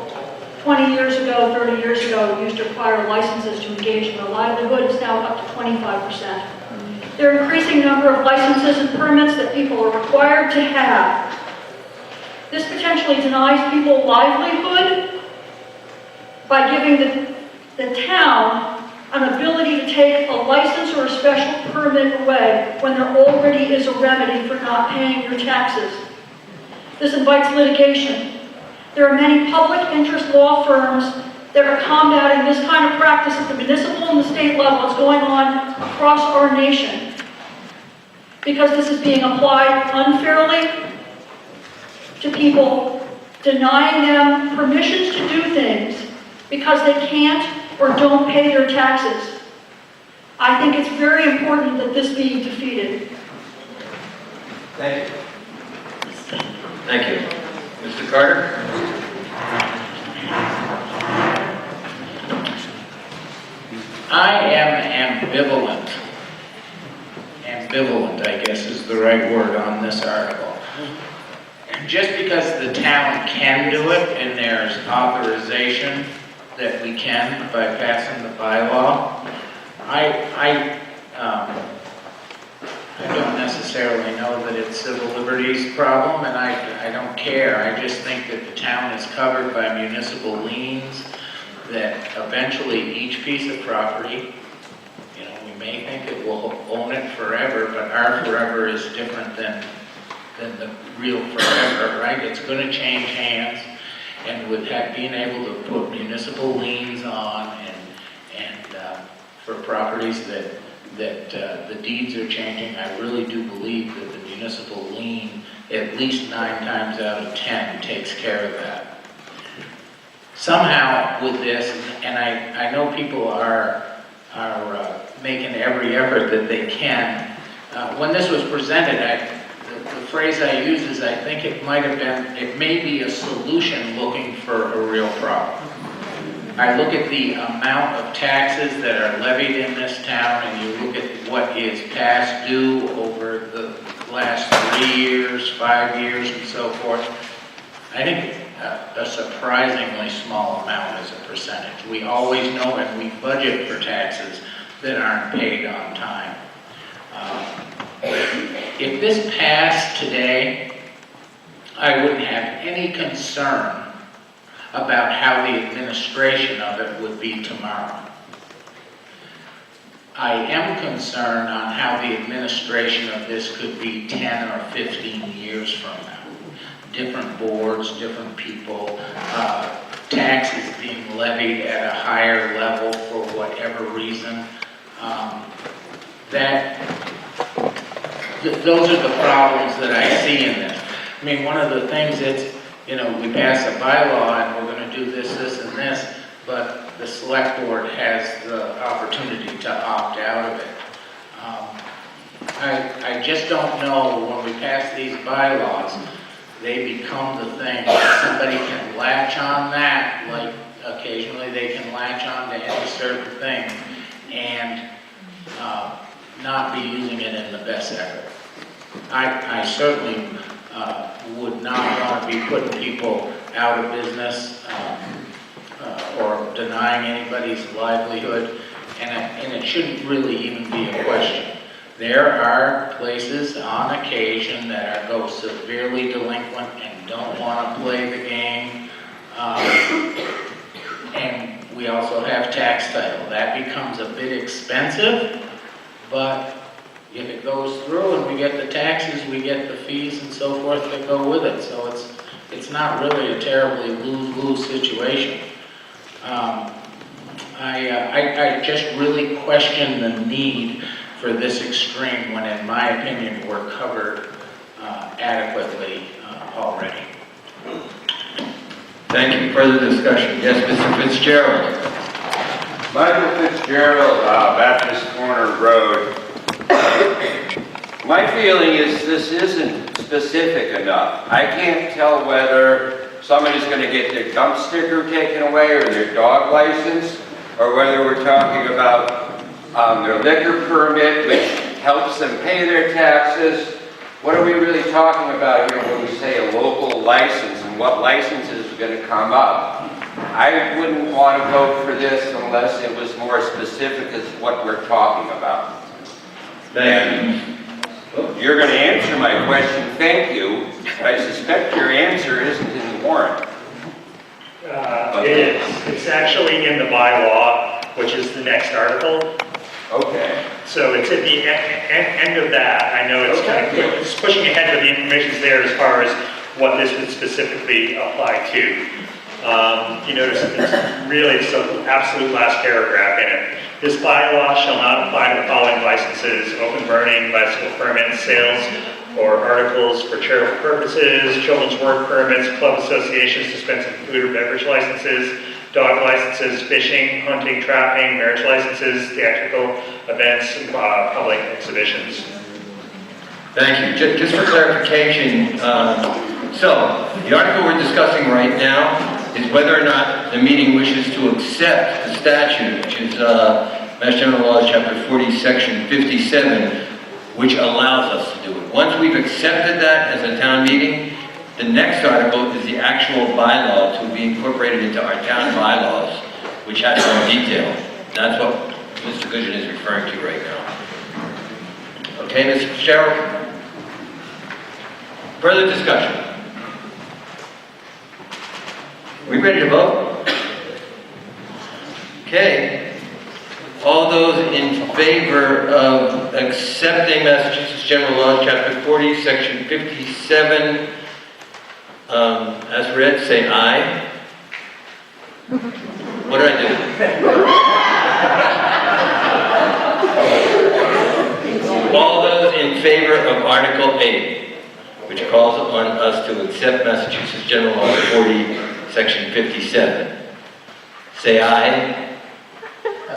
20 years ago, 30 years ago, used to require licenses to engage in their livelihood. It's now up to 25%. There are increasing number of licenses and permits that people are required to have. This potentially denies people livelihood by giving the town an ability to take a license or a special permit away when there already is a remedy for not paying your taxes. This invites litigation. There are many public interest law firms that are combating this kind of practice at the municipal and the state level. It's going on across our nation because this is being applied unfairly to people, denying them permissions to do things because they can't or don't pay their taxes. I think it's very important that this be defeated. Thank you. Thank you. Mr. Carter? I am ambivalent. Ambivalent, I guess, is the right word on this article. Just because the town can do it and there's authorization that we can by passing the bylaw, I don't necessarily know that it's civil liberties problem, and I don't care. I just think that the town is covered by municipal liens, that eventually each piece of property, we may think it will own it forever, but our forever is different than the real forever, right? It's going to change hands, and with being able to put municipal liens on and for properties that the deeds are changing, I really do believe that the municipal lien, at least 9 times out of 10, takes care of that. Somehow with this, and I know people are making every effort that they can. When this was presented, the phrase I use is I think it may be a solution looking for a real problem. I look at the amount of taxes that are levied in this town, and you look at what is past due over the last 3 years, 5 years, and so forth. I think a surprisingly small amount as a percentage. We always know, and we budget for taxes that aren't paid on time. If this passed today, I wouldn't have any concern about how the administration of it would be tomorrow. I am concerned on how the administration of this could be 10 or 15 years from now. Different boards, different people. taxes being levied at a higher level for whatever reason. Those are the problems that I see in this. I mean, one of the things that's, we pass a bylaw and we're going to do this, this, and this, but the select board has the opportunity to opt out of it. I just don't know, when we pass these bylaws, they become the thing. Somebody can latch on that, like occasionally they can latch on to any certain thing and not be using it in the best effort. I certainly would not want to be putting people out of business or denying anybody's livelihood, and it shouldn't really even be a question. There are places on occasion that go severely delinquent and don't want to play the game. And we also have tax title. That becomes a bit expensive, but if it goes through and we get the taxes, we get the fees and so forth that go with it. So it's not really a terribly lose-lose situation. I just really question the need for this extreme when, in my opinion, we're covered adequately already. Thank you. Further discussion? Yes, Mr. Fitzgerald. Michael Fitzgerald, Baptist Corner Road. My feeling is this isn't specific enough. I can't tell whether somebody's going to get their dump sticker taken away or their dog license, or whether we're talking about their liquor permit, which helps them pay their taxes. What are we really talking about here when we say a local license, and what licenses are going to come up? I wouldn't want to vote for this unless it was more specific as what we're talking about. And you're going to answer my question, thank you. I suspect your answer isn't in the warrant. It is. It's actually in the bylaw, which is the next article. Okay. So it's at the end of that. I know it's kind of it's pushing ahead, but the information's there as far as what this would specifically apply to. You notice it's the absolute last paragraph in it. This bylaw shall not apply to the following licenses: open burning, bicycle permits, sales or articles for charitable purposes, children's work permits, club associations dispensing food or beverage licenses, dog licenses, fishing, hunting, trapping, marriage licenses, theatrical events, and public exhibitions. Thank you. Just for clarification, so the article we're discussing right now is whether or not the meeting wishes to accept the statute, which is Mass General Laws, Chapter 40, Section 57, which allows us to do it. Once we've accepted that as a town meeting, the next article is the actual bylaw to be incorporated into our town bylaws, which has some detail. That's what Mr. Goodgen is referring to right now. Okay, Mr. Fitzgerald? Further discussion? We ready to vote? Okay. All those in favor of accepting Massachusetts General Law, Chapter 40, Section 57, as read, say aye. What did I do? All those in favor of Article 8, which calls upon us to accept Massachusetts General Law 40, Section 57, say aye.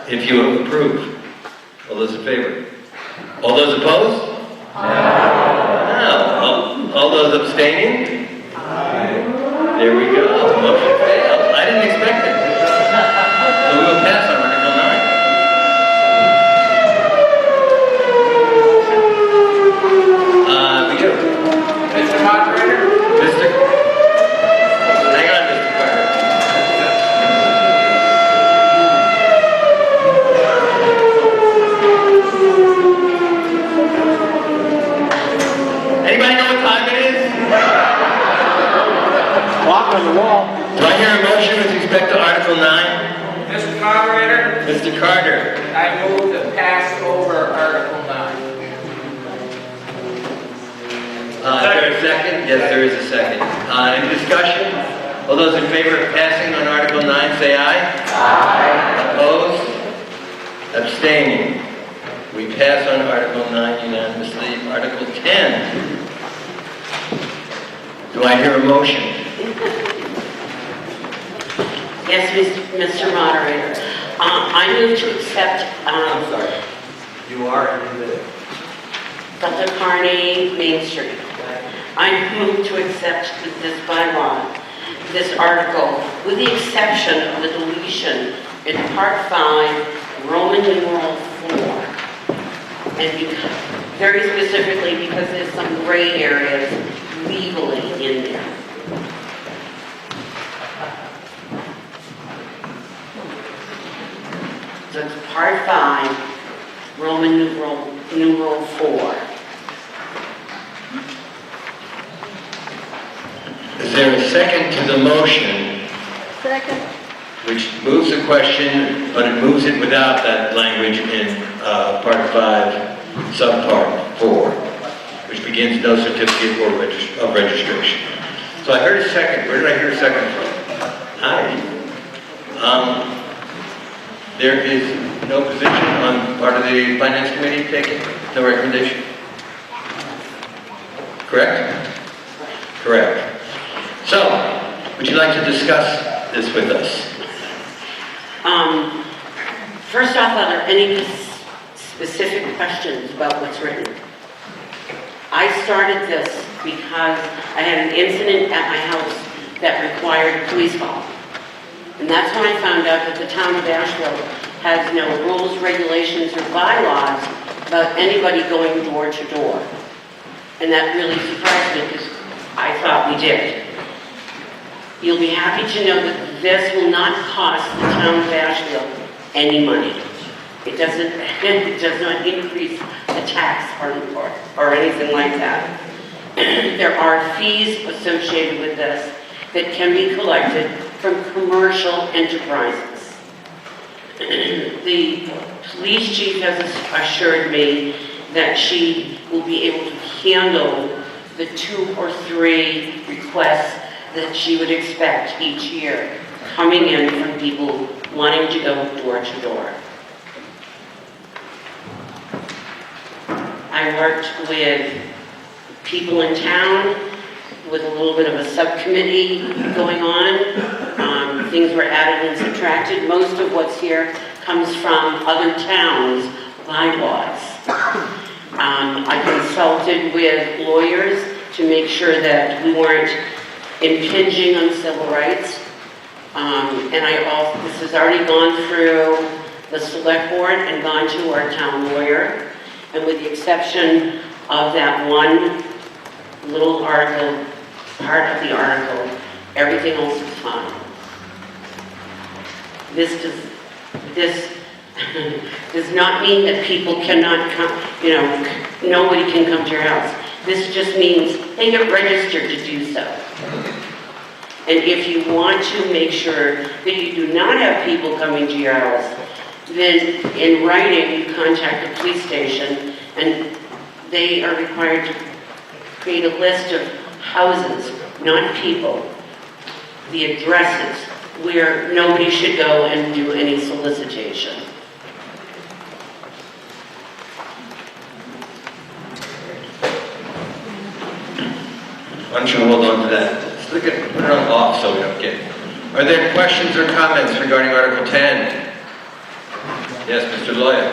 If you approve. All those in favor? All those opposed? No. All those abstaining? There we go. Motion failed. I didn't expect it. So we will pass on Article 9. We do. Mr. Moderator? Hang on, Mr. Carter. Anybody know what time it is? Clock on the wall. Do I hear a motion with respect to Article 9? Mr. Moderator? Mr. Carter. I move to pass over Article 9. Is there a second? Yes, there is a second. Any discussion? All those in favor of passing on Article Article 9, say aye. Aye. Opposed? Abstaining? We pass on Article 9 unanimously. Article 10. Do I hear a motion? Yes, Mr. Moderator. I move to accept, I'm sorry. You are in the... Dr. Carney, Main Street. I move to accept this bylaw, this article, with the exception of the deletion in Part 5, Roman numeral 4. And very specifically because there's some gray areas legally in there. So it's Part 5, Roman numeral 4. Is there a second to the motion? Second. Which moves the question, but it moves it without that language in Part 5, Subpart 4, which begins no certificate of registration. So I heard a second. Where did I hear a second from? Hi. There is no position on part of the Finance Committee taken? No recommendation? Correct? Correct. So, would you like to discuss this with us? First off, are there any specific questions about what's written? I started this because I had an incident at my house that required a police call. And that's when I found out that the town of Ashfield has no rules, regulations, or bylaws about anybody going door to door. And that really surprised me because I thought we did. You'll be happy to know that this will not cost the town of Ashfield any money. It does not increase the tax or anything like that. There are fees associated with this that can be collected from commercial enterprises. The police chief has assured me that she will be able to handle the 2 or 3 requests that she would expect each year coming in from people wanting to go door to door. I worked with people in town with a little bit of a subcommittee going on. Things were added and subtracted. Most of what's here comes from other towns' bylaws. I consulted with lawyers to make sure that we weren't impinging on civil rights. And this has already gone through the select board and gone to our town lawyer. And with the exception of that one little article, part of the article, everything else is fine. This does not mean that people cannot come, nobody can come to your house. This just means they get registered to do so. And if you want to make sure that you do not have people coming to your house, then in writing you contact the police station and they are required to create a list of houses, not people, the addresses where nobody should go and do any solicitation. Why don't you hold on to that? Let's put it on off so we don't get... Are there questions or comments regarding Article 10? Yes, Mr. Loya.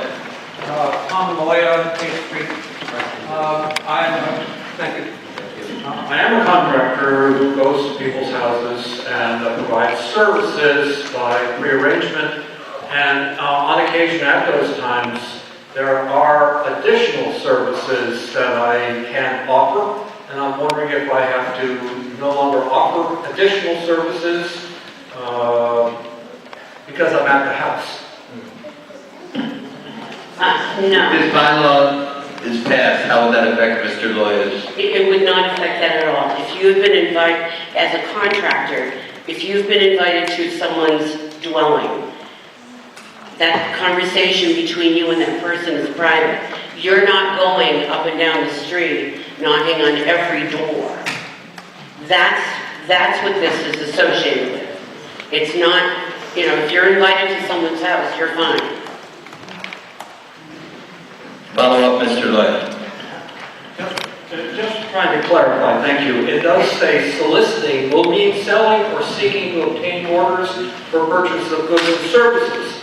Tom Loya, 8th Street. I am a contractor who goes to people's houses and provides services by rearrangement. And on occasion at those times, there are additional services that I can offer. And I'm wondering if I have to no longer offer additional services because I'm at the house. No. If this bylaw is passed, how will that affect Mr. Loya's? It would not affect that at all. If you have been invited, as a contractor, if you've been invited to someone's dwelling, that conversation between you and that person is private. You're not going up and down the street, knocking on every door. That's what this is associated with. It's not, if you're invited to someone's house, you're fine. Follow up, Mr. Lloyd. Just trying to clarify, thank you. It does say soliciting will mean selling or seeking to obtain orders for purchase of goods and services.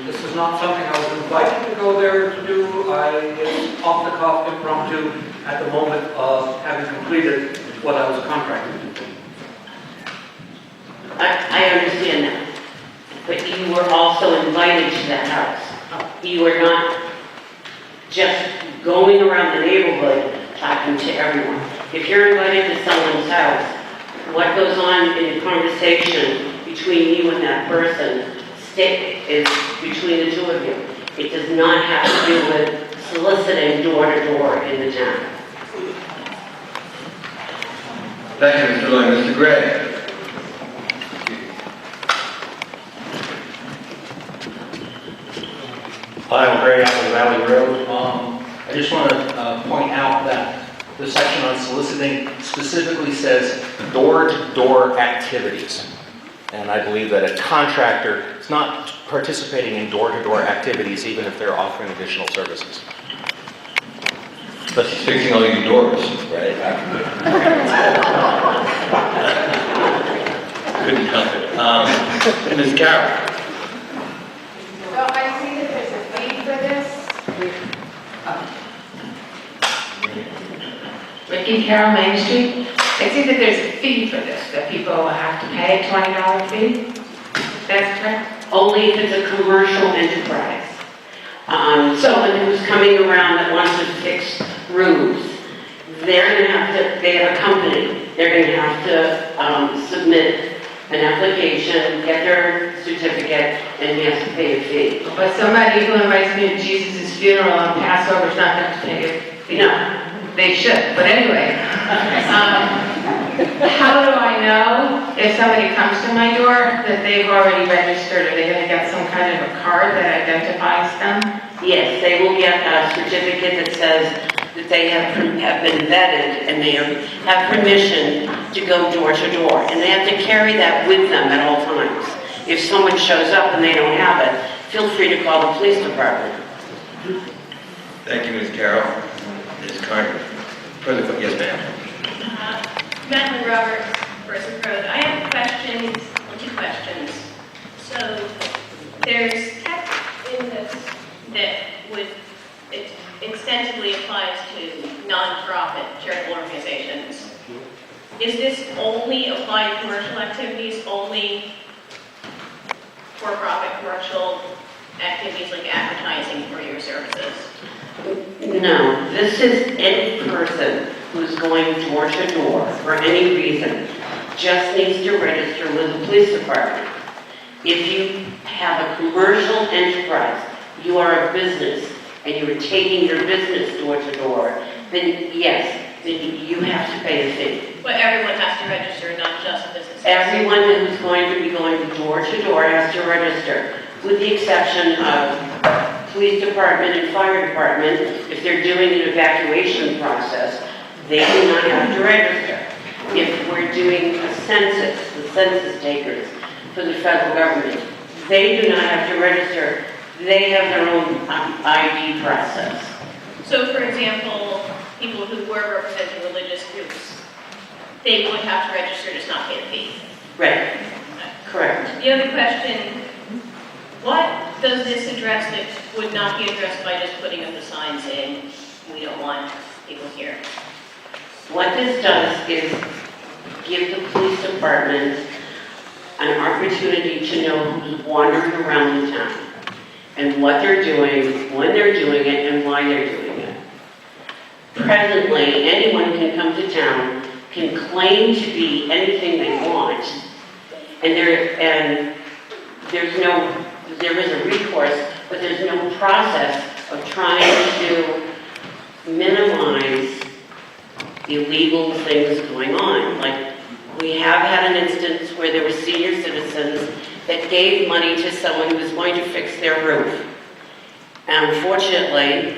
This is not something I was invited to go there to do. It's off the cuff, impromptu, at the moment of having completed what I was contracted to do. I understand that. But you were also invited to that house. You were not just going around the neighborhood talking to everyone. If you're invited to someone's house, what goes on in the conversation between you and that person is between the two of you. It does not have to do with soliciting door to door in the town. Thank you, Mr. Lloyd. Mr. Gray. Hi, I'm Gray, out on Valley Road. I just want to point out that the section on soliciting specifically says door-to-door activities. And I believe that a contractor is not participating in door-to-door activities even if they're offering additional services. But he's fixing all your doors, right? Couldn't help it. Ms. Carroll. Well, I see that there's a fee for this. Ricky Carroll, Main Street. I see that there's a fee for this, that people have to pay a $20 fee. That's correct? Only if it's a commercial enterprise. Someone who's coming around that wants to fix roofs, they're going to have to, they have a company, they're going to have to submit an application, get their certificate, and he has to pay a fee. But somebody who invites me to Jesus' funeral on Passover is not going to pay a fee. No. They should, but anyway. How do I know if somebody comes to my door that they've already registered? Are they going to get some kind of a card that identifies them? Yes, they will get a certificate that says that they have been vetted and they have permission to go door to door. And they have to carry that with them at all times. If someone shows up and they don't have it, feel free to call the police department. Thank you, Ms. Carroll. Ms. Carter. Further, yes, ma'am. Madeline Roberts, Person Road. I have two questions. So there's text in this that would extensively applies to non-profit charitable organizations. Is this only applied to commercial activities, only for-profit commercial activities like advertising for your services? No, this is any person who's going door to door for any reason, just needs to register with the police department. If you have a commercial enterprise, you are a business, and you are taking your business door to door, then yes, then you have to pay a fee. But everyone has to register, not just businesses. Everyone who's going to be going door to door has to register, with the exception of police department and fire department. If they're doing an evacuation process, they do not have to register. If we're doing a census, the census takers for the federal government, they do not have to register. They have their own ID process. So, for example, people who were representing religious groups, they would have to register, just not pay the fee. Right. Correct. The other question, what does this address that would not be addressed by just putting up the sign saying, we don't want people here? What this does is give the police department an opportunity to know who's wandering around the town and what they're doing, when they're doing it, and why they're doing it. Presently, anyone can come to town, can claim to be anything they want, and there is a recourse, but there's no process of trying to minimize illegal things going on. Like, we have had an instance where there were senior citizens that gave money to someone who was going to fix their roof. And unfortunately,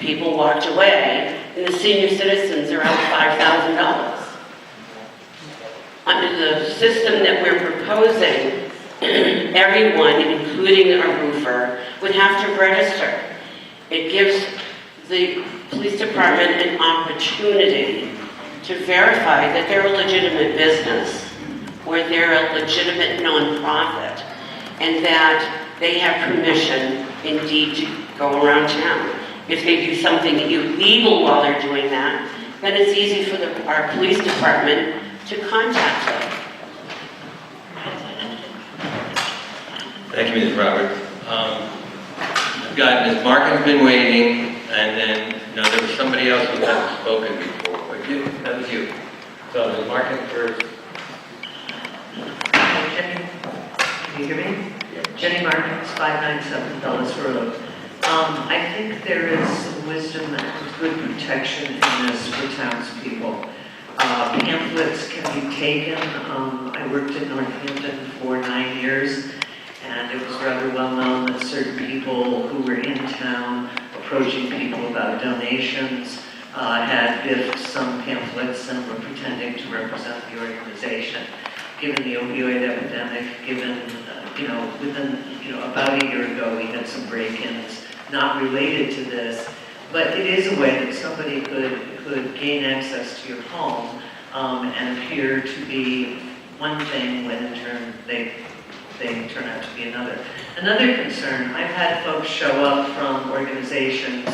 people walked away, and the senior citizens are out $5,000. under the system that we're proposing, everyone, including a roofer, would have to register. It gives the police department an opportunity to verify that they're a legitimate business or they're a legitimate nonprofit and that they have permission indeed to go around town. If they do something illegal while they're doing that, then it's easy for our police department to contact them. Thank you, Ms. Roberts. I've got Ms. Markin's been waiting, and then, no, there was somebody else who hasn't spoken before. But you, that was you. So Ms. Markin first. Jenny, can you hear me? Jenny Markins, 597 Dulles Road. I think there is wisdom and good protection in this for townspeople. Pamphlets can be taken. I worked in Northampton for 9 years, and it was rather well known that certain people who were in town approaching people about donations had biffed some pamphlets and were pretending to represent the organization. Given the opioid epidemic, given, within, about a year ago, we had some break-ins not related to this, but it is a way that somebody could gain access to your home and appear to be one thing when in turn they turn out to be another. Another concern, I've had folks show up from organizations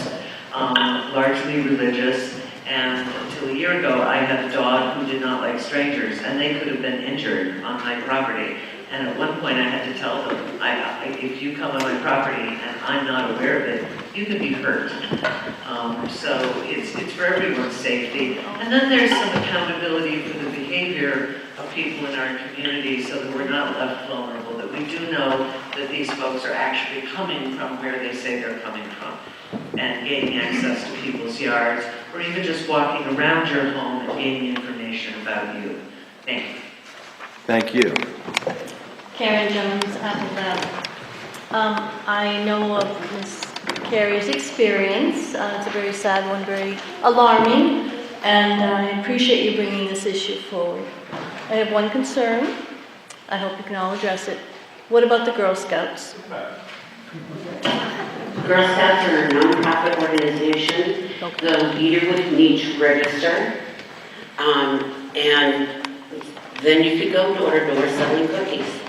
largely religious, and until a year ago I had a dog who did not like strangers, and they could have been injured on my property. And at one point I had to tell them, if you come on my property and I'm not aware of it, you could be hurt. So it's for everyone's safety. And then there's some accountability for the behavior of people in our community so that we're not left vulnerable, that we do know that these folks are actually coming from where they say they're coming from and gaining access to people's yards, or even just walking around your home and gaining information about you. Thank you. Thank you. Karen Jones, Apple Valley. I know of Ms. Carey's experience. It's a very sad one, very alarming, and I appreciate you bringing this issue forward. I have one concern. I hope you can all address it. What about the Girl Scouts? Girl Scouts are a non-profit organization. The leader would need to register, and then you could go door to door selling cookies.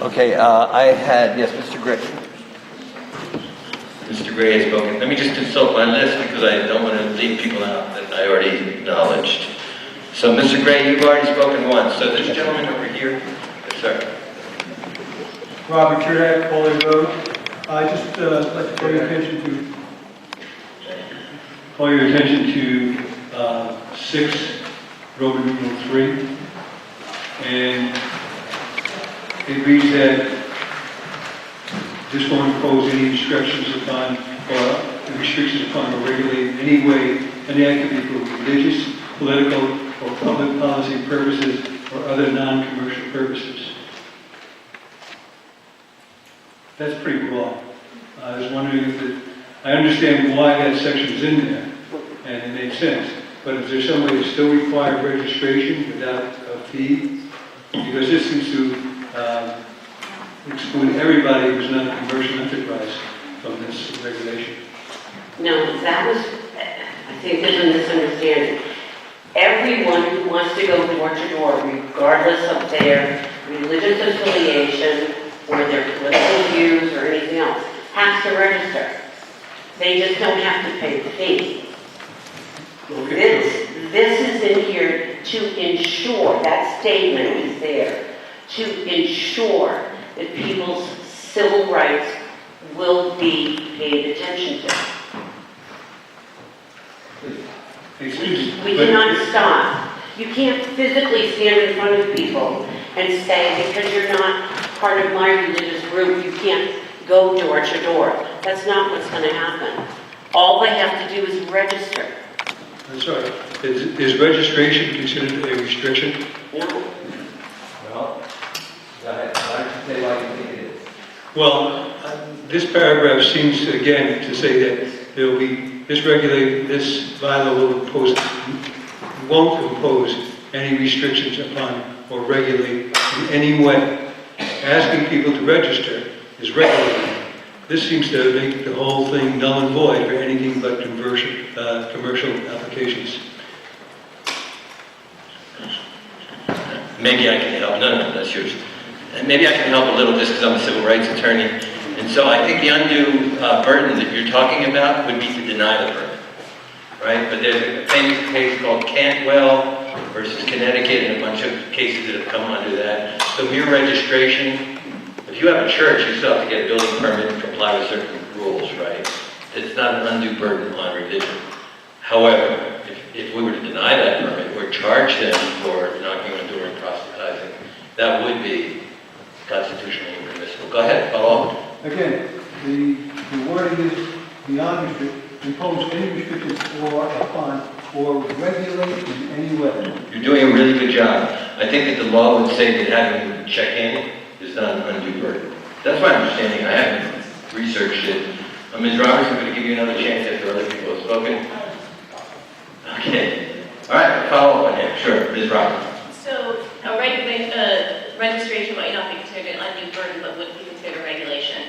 Okay, I had, yes, Mr. Gray. Mr. Gray has spoken. Let me just consult my list because I don't want to leave people out that I already acknowledged. So, Mr. Gray, you've already spoken once. So this gentleman over here, yes, sir. Robert Churdak, Foley Road. I just like to call your attention to 6, Roman numeral 3, and it reads that this won't impose any restrictions upon or regulate in any way any activity for religious, political, or public policy purposes or other non-commercial purposes. That's pretty broad. I was wondering if I understand why that section's in there, and it makes sense. But is there some way to still require registration without a fee? Because this seems to exclude everybody who's not a commercial enterprise from this regulation. No, that was, I think there's a misunderstanding. Everyone who wants to go door to door, regardless of their religious affiliation or their political views or anything else, has to register. They just don't have to pay the fee. This is in here to ensure, that statement is there, to ensure that people's civil rights will be paid attention to. We cannot stop. You can't physically stand in front of people and say, because you're not part of my religious group, you can't go door to door. That's not what's going to happen. All they have to do is register. That's right. Is registration considered a restriction? No. Well, I'd like to say why you think it is. Well, this paragraph seems, again, to say that there will be, this bylaw will impose won't impose any restrictions upon or regulate in any way. Asking people to register is regulating. This seems to make the whole thing null and void for anything but commercial applications. Maybe I can help. No, that's yours. And maybe I can help a little just because I'm a civil rights attorney. And so I think the undue burden that you're talking about would be to deny the permit, right? But there's a famous case called Cantwell versus Connecticut and a bunch of cases that have come under that. So mere registration, if you have a church, you still have to get a building permit and comply with certain rules, right? It's not an undue burden on revision. However, if we were to deny that permit or charge them for knocking on the door and proselytizing, that would be constitutionally impermissible. Go ahead, follow up. Again, the wording is beyond restrict, impose any restrictions or upon or regulate in any way. You're doing a really good job. I think that the law would say that having to check in is not an undue burden. That's my understanding. I haven't researched it. Ms. Roberts, I'm going to give you another chance after other people have spoken. Okay. All right, follow up on him. Sure, Ms. Roberts. So a registration might not be considered an undue burden, but would be considered a regulation.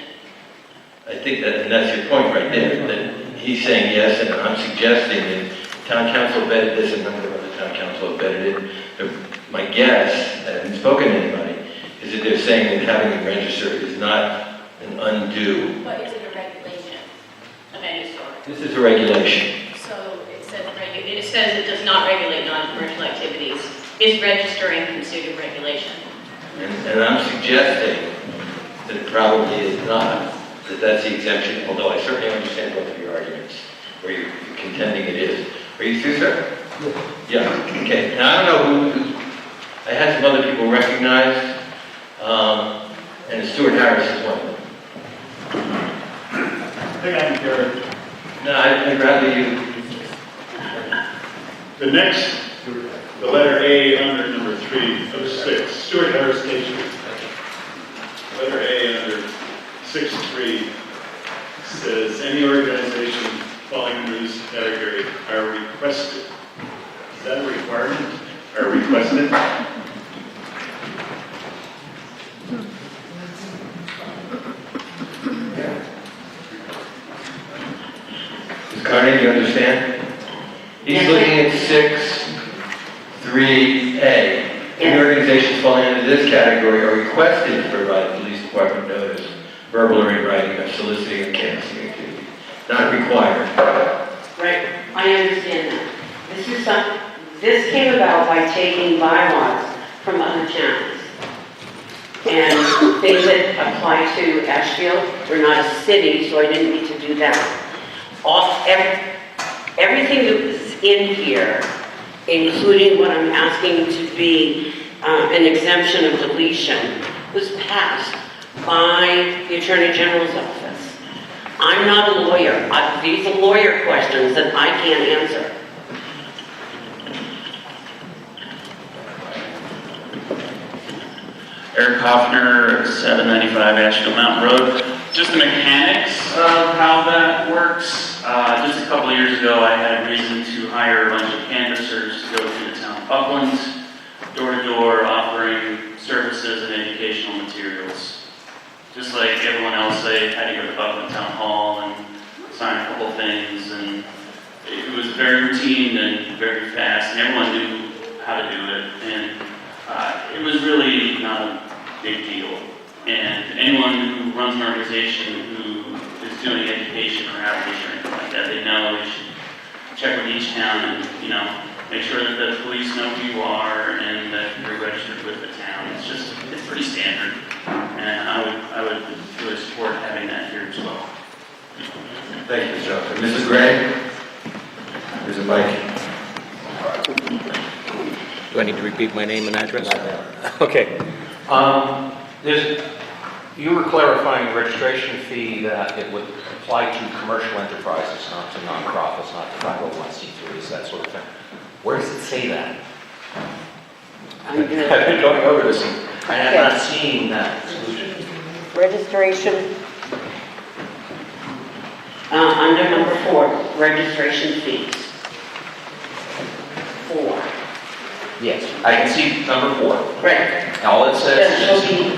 I think that, and that's your point right there, that he's saying yes, and I'm suggesting that town council vetted this, and a number of other town council have vetted it. My guess, I haven't spoken to anybody, is that they're saying that having it registered is not an undue. But is it a regulation of any sort? This is a regulation. So it says it does not regulate non-commercial activities. Is registering considered regulation? And I'm suggesting that it probably is not, that that's the exemption, although I certainly understand both of your arguments, where you're contending it is. Are you through, sir? Yeah, okay. Now, I don't know who I had some other people recognized, and Stuart Harris is one of them. I think I can hear it. No, I'd rather you. The next, the letter A under number 3 of 6, Stuart Harris, K Street. Letter A under 6.3 says, any organization falling under this category are requested. Is that a requirement? Are requested? Ms. Carney, do you understand? He's looking at 6.3A. Any organizations falling under this category are requested to provide the police department notice, verbal or in writing, of soliciting or canvassing activity. Not required. Right, I understand that. This came about by taking bylaws from other towns. And things that apply to Ashfield, we're not a city, so I didn't need to do that. Everything that was in here, including what I'm asking to be an exemption of deletion, was passed by the Attorney General's office. I'm not a lawyer. These are lawyer questions that I can't answer. Eric Hoffner, 795 Ashfield Mountain Road. Just the mechanics of how that works. Just a couple of years ago, I had reason to hire a bunch of canvassers to go through the town of Buckland, door to door, offering services and educational materials. Just like everyone else, I had to go to Buckland Town Hall and sign a couple things, and it was very routine and very fast, and everyone knew how to do it, and it was really not a big deal. And anyone who runs an organization who is doing education or outreach or anything like that, they know they should check with each town and, make sure that the police know who you are and that you're registered with the town. It's pretty standard. And I would really support having that here as well. Thank you, Mr. Johnson. Mrs. Gray? There's a mic. Do I need to repeat my name and address? Okay. You were clarifying the registration fee that it would apply to commercial enterprises, not to nonprofits, not to 501c3s, that sort of thing. Where does it say that? I've been going over this, and I have not seen that exclusion. Registration, under number 4, registration fees. 4. Yes, I can see number 4. Right. All it says That is shall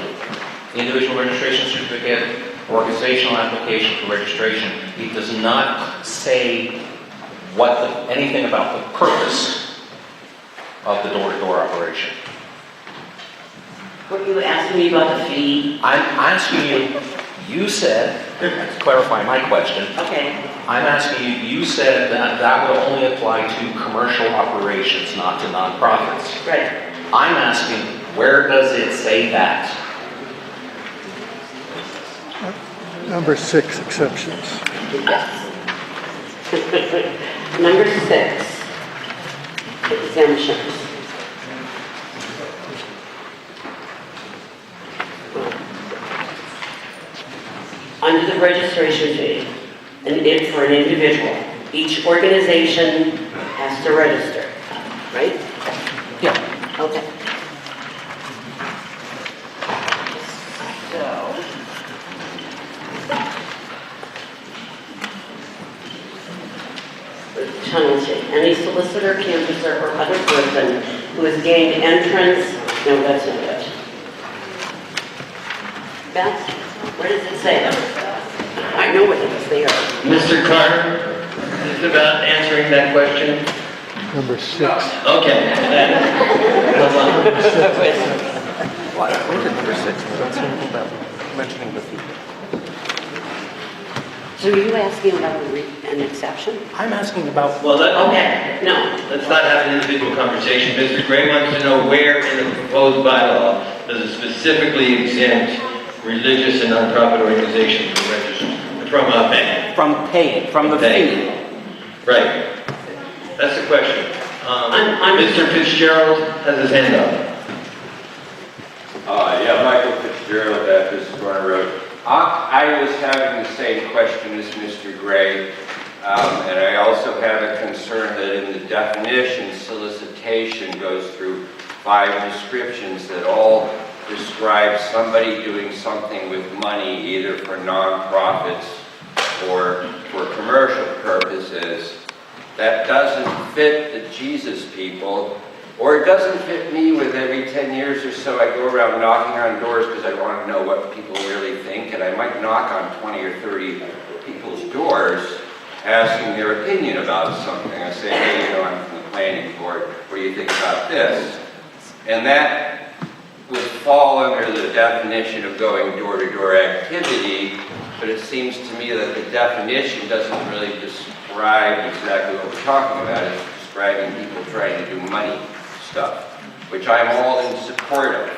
be, individual registration certificate, organizational application for registration. It does not say anything about the purpose of the door-to-door operation. what are you asking me about the fee? I'm asking you said, to clarify my question, Okay. I'm asking you said that would only apply to commercial operations, not to nonprofits. Right. I'm asking, where does it say that? Number 6, exceptions. Number 6, exemptions. Under the registration fee, for an individual, each organization has to register, right? Yeah. Okay. So, penalty. Any solicitor, canvasser, or other person who has gained entrance, no, that's not it. Beth, where does it say? I know what it's there. Mr. Carter, is it about answering that question? Number 6. Okay. Where did number 6? Don't say anything about mentioning the fee. So are you asking about an exception? I'm asking about... Well, Okay, no. let's not have an individual conversation. Mr. Gray wants to know where in the proposed bylaw does it specifically exempt religious and nonprofit organizations from registration, from paying, from the fee. Right. That's the question. Mr. Fitzgerald has his hand up. Yeah, Michael Fitzgerald, Baptist Corner Road. I was having the same question as Mr. Gray, and I also have a concern that in the definition, solicitation goes through 5 descriptions that all describe somebody doing something with money, either for nonprofits or for commercial purposes. That doesn't fit the Jesus people, or it doesn't fit me with every 10 years or so I go around knocking on doors because I want to know what people really think, and I might knock on 20 or 30 people's doors asking their opinion about something. I say, hey, I'm from the planning board, what do you think about this? And that would fall under the definition of going door-to-door activity, but it seems to me that the definition doesn't really describe exactly what we're talking about. It's describing people trying to do money stuff, which I'm all in support of.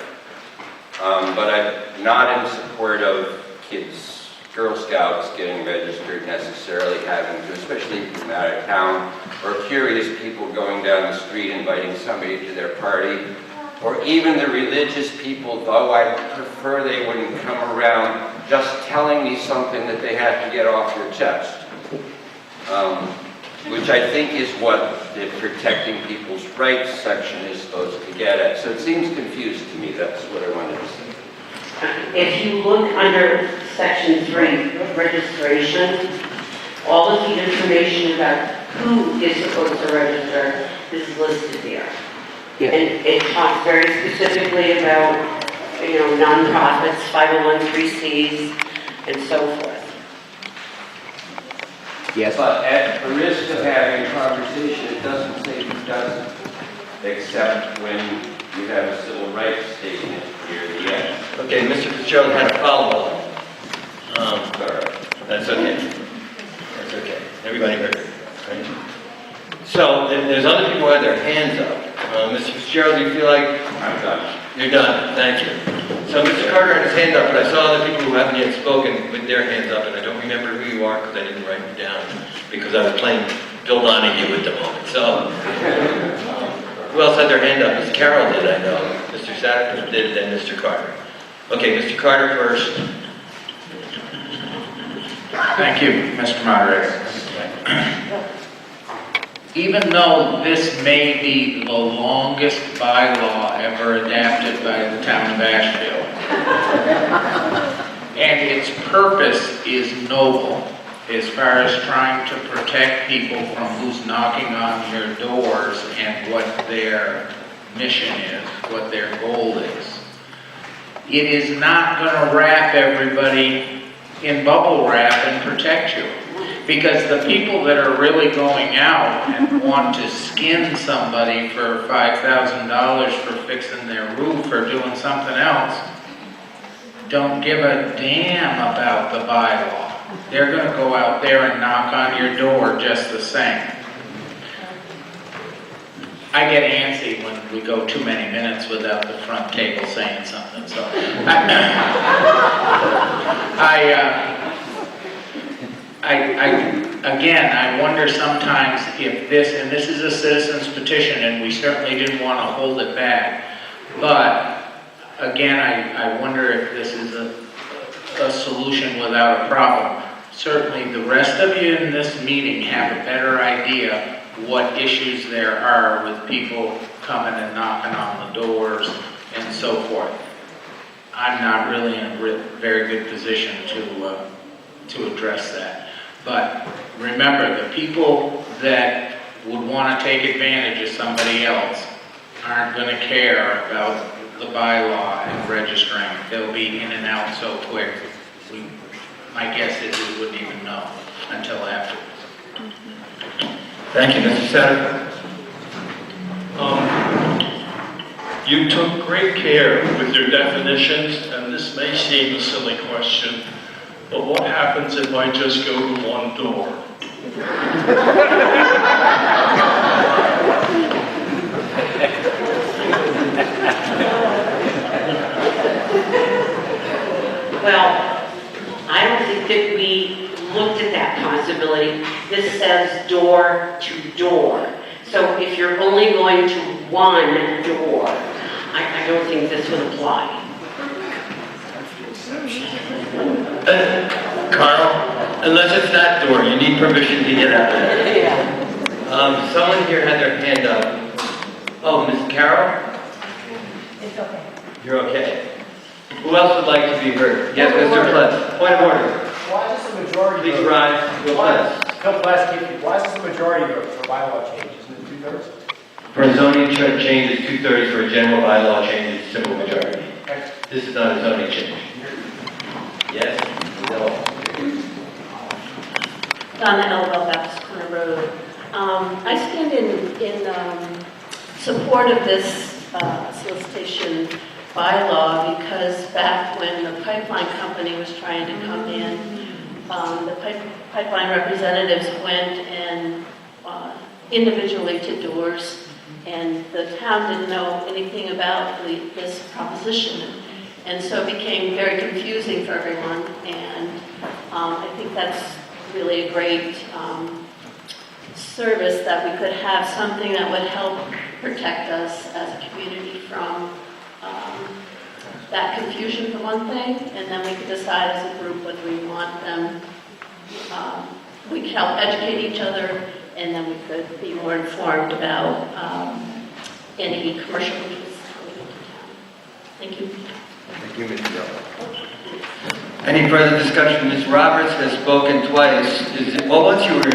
But I'm not in support of kids, Girl Scouts getting registered necessarily, having to, especially from out of town, or curious people going down the street inviting somebody to their party, or even the religious people, though I prefer they wouldn't come around just telling me something that they have to get off their chest. Which I think is what the protecting people's rights section is supposed to get at. So it seems confused to me, that's what I wanted to say. If you look under section 3, registration, all of the information about who is supposed to register is listed there. Yeah. And it talks very specifically about, nonprofits, 501(c)(3)s, and so forth. Yes. But at the risk of having a conversation, it doesn't say who doesn't, except when you have a civil rights statement near the end. Okay, Mr. Fitzgerald had a follow-up. That's okay. That's okay. Everybody heard it, right? So, there's other people who had their hands up. Mr. Fitzgerald, do you feel like... I'm done. You're done, thank you. So Mr. Carter had his hand up, but I saw other people who haven't yet spoken with their hands up, and I don't remember who you are because I didn't write you down, because I was playing Bill Donahue at the moment. So, who else had their hand up? Ms. Carroll did, I know. Mr. Satterthwaite did, then Mr. Carter. Okay, Mr. Carter first. Thank you, Mr. Moderator. Even though this may be the longest bylaw ever adapted by the town of Ashfield, and its purpose is noble as far as trying to protect people from who's knocking on your doors and what their mission is, what their goal is. It is not going to wrap everybody in bubble wrap and protect you. Because the people that are really going out and want to skin somebody for $5,000 for fixing their roof or doing something else don't give a damn about the bylaw. They're going to go out there and knock on your door just the same. I get antsy when we go too many minutes without the front table saying something, so again, I wonder sometimes if this, and this is a citizen's petition, and we certainly didn't want to hold it back, but again, I wonder if this is a solution without a problem. Certainly, the rest of you in this meeting have a better idea what issues there are with people coming and knocking on the doors and so forth. I'm not really in a very good position to address that. But remember, the people that would want to take advantage of somebody else aren't going to care about the bylaw and registering. They'll be in and out so quick. My guess is we wouldn't even know until afterwards. Thank you, Mr. Senator. You took great care with your definitions, and this may seem a silly question, but what happens if I just go to one door? Well, I don't think that we looked at that possibility. This says door to door. So if you're only going to one door, I don't think this would apply. Carl, unless it's that door, you need permission to get out of there. Yeah. Someone here had their hand up. Oh, Ms. Carroll? It's okay. You're okay. Who else would like to be heard? Yes, Mr. Pletz. Point of order. Why is this a majority Please vote? rise. Bill Pletz. Bill Pletz, why is this a majority vote for bylaw change? Isn't it 2/3? For a zoning change, it's 2/3. For a general bylaw change, it's simple majority. This is not a zoning change. Yes? No. Donna Elwell, Baptist Corner Road. I stand in support of this solicitation bylaw because back when the pipeline company was trying to come in, the pipeline representatives went and individually to doors, and the town didn't know anything about this proposition. And so it became very confusing for everyone, and I think that's really a great service that we could have something that would help protect us as a community from that confusion for one thing, and then we could decide as a group whether we want them, we could help educate each other, and then we could be more informed about any commercial interests coming into town. Thank you. Thank you, Ms. Carroll. Any further discussion? Ms. Roberts has spoken twice. Well, once you were,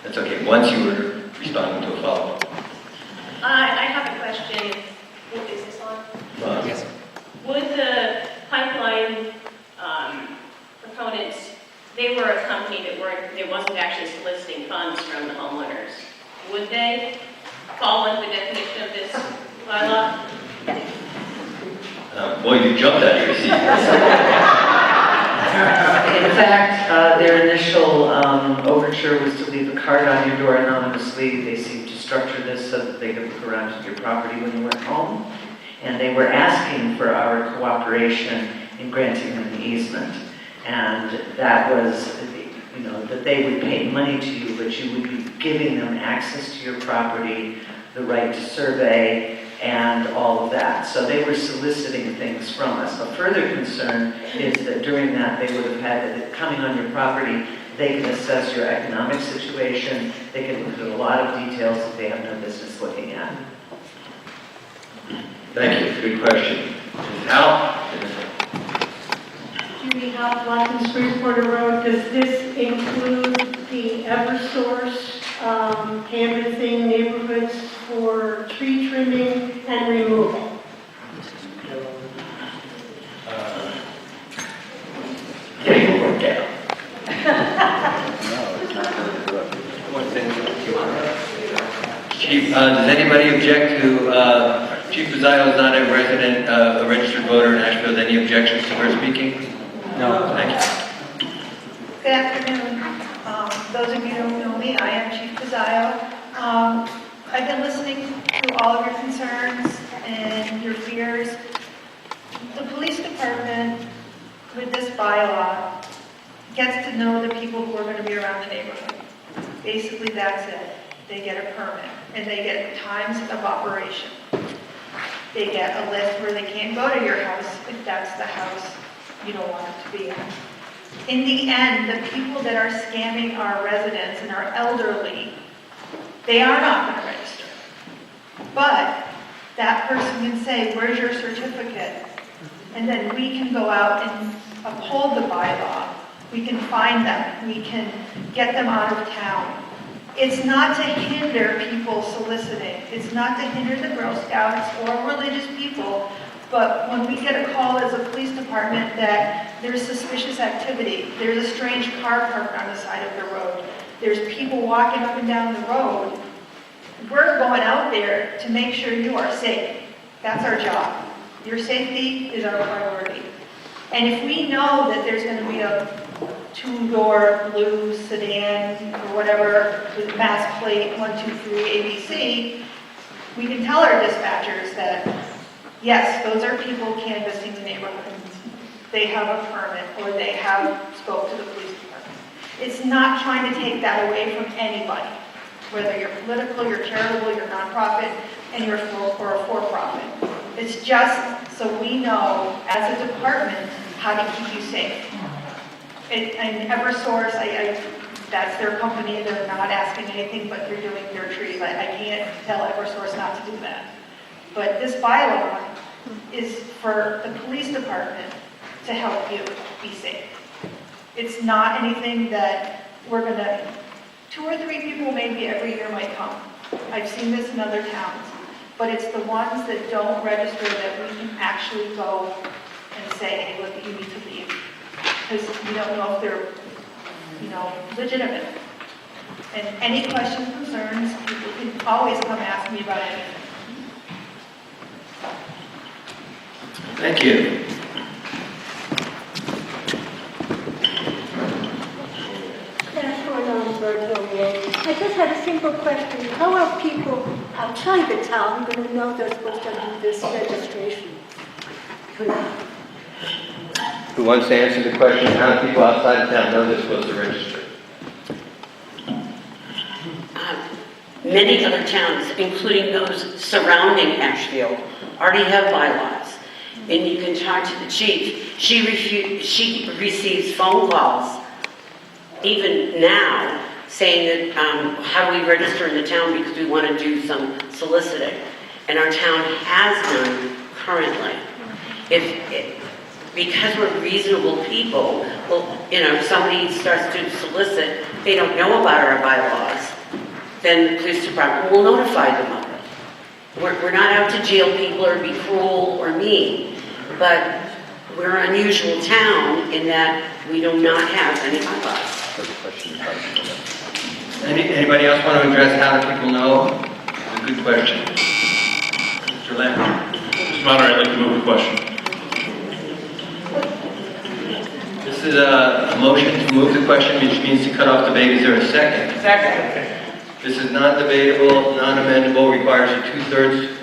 that's okay, once you were responding to a follow-up. I have a question. Is this on? Yes. Would the pipeline proponents, they were a company that wasn't actually soliciting funds from the homeowners. Would they fall into the definition of this bylaw? Boy, you jumped out of your seat. In fact, their initial overture was to leave a card on your door anonymously. They seemed to structure this so that they could look around at your property when you went home. And they were asking for our cooperation in granting them the easement. And that was, that they would pay money to you, but you would be giving them access to your property, the right to survey, and all of that. So they were soliciting things from us. A further concern is that during that they would have had, coming on your property, they can assess your economic situation, they can look at a lot of details that they have no business looking at. Thank you. Good question. Ms. Howell? Judy Howe, Watkins Spruce Corner Road. Does this include the Eversource canvassing neighborhoods for tree trimming and removal. Getting worked out. Chief, does anybody object to, Chief Pizzaio is not a resident, a registered voter in Ashfield. Any objections to her speaking? No. Thank you. Good afternoon. Those of you who don't know me, I am Chief Pizzaio. I've been listening to all of your concerns and your fears. The police department, with this bylaw, gets to know the people who are going to be around the neighborhood. Basically, that's it. They get a permit, and they get times of operation. They get a list where they can't go to your house if that's the house you don't want it to be in. In the end, the people that are scamming our residents and our elderly, they are not going to register. But that person can say, where's your certificate? And then we can go out and uphold the bylaw. We can find them. We can get them out of town. It's not to hinder people soliciting. It's not to hinder the Girl Scouts or religious people. But when we get a call as a police department that there's suspicious activity, there's a strange car parked on the side of the road, there's people walking up and down the road, we're going out there to make sure you are safe. That's our job. Your safety is our priority. And if we know that there's going to be a two-door blue sedan or whatever with mass plate 123 ABC, we can tell our dispatchers that, yes, those are people canvassing the neighborhood. They have a permit or they have spoke to the police department. It's not trying to take that away from anybody, whether you're political, you're charitable, you're nonprofit, and you're or a for-profit. It's just so we know as a department how to keep you safe. And Eversource, that's their company, they're not asking anything, but they're doing their trees. I can't tell Eversource not to do that. But this bylaw is for the police department to help you be safe. It's not anything that we're gonna, 2 or 3 people maybe every year might come. I've seen this in other towns. But it's the ones that don't register that we can actually go and say, hey, look, you need to leave. Because we don't know if they're, legitimate. And any questions, concerns, people can always come ask me about anything. Thank you. I just had a simple question. How are people outside the town going to know they're supposed to do this registration? Who wants to answer the question? How do people outside of town know they're supposed to register? Many other towns, including those surrounding Ashfield, already have bylaws. And you can talk to the chief. She receives phone calls, even now, saying that, how do we register in the town because we want to do some soliciting. And our town has done currently. Because we're reasonable people, well, if somebody starts to solicit, they don't know about our bylaws, then the police department will notify them of it. We're not out to jail people or be cruel or mean, but we're an unusual town in that we do not have any bylaws. Anybody else want to address how do people know? It's a good question. Mr. Lamb. Mr. Moderator, I'd like to move the question. This is a motion to move the question, which means to cut off debate. Is there a second? Second. This is non-debatable, non-amendable, requires a 2/3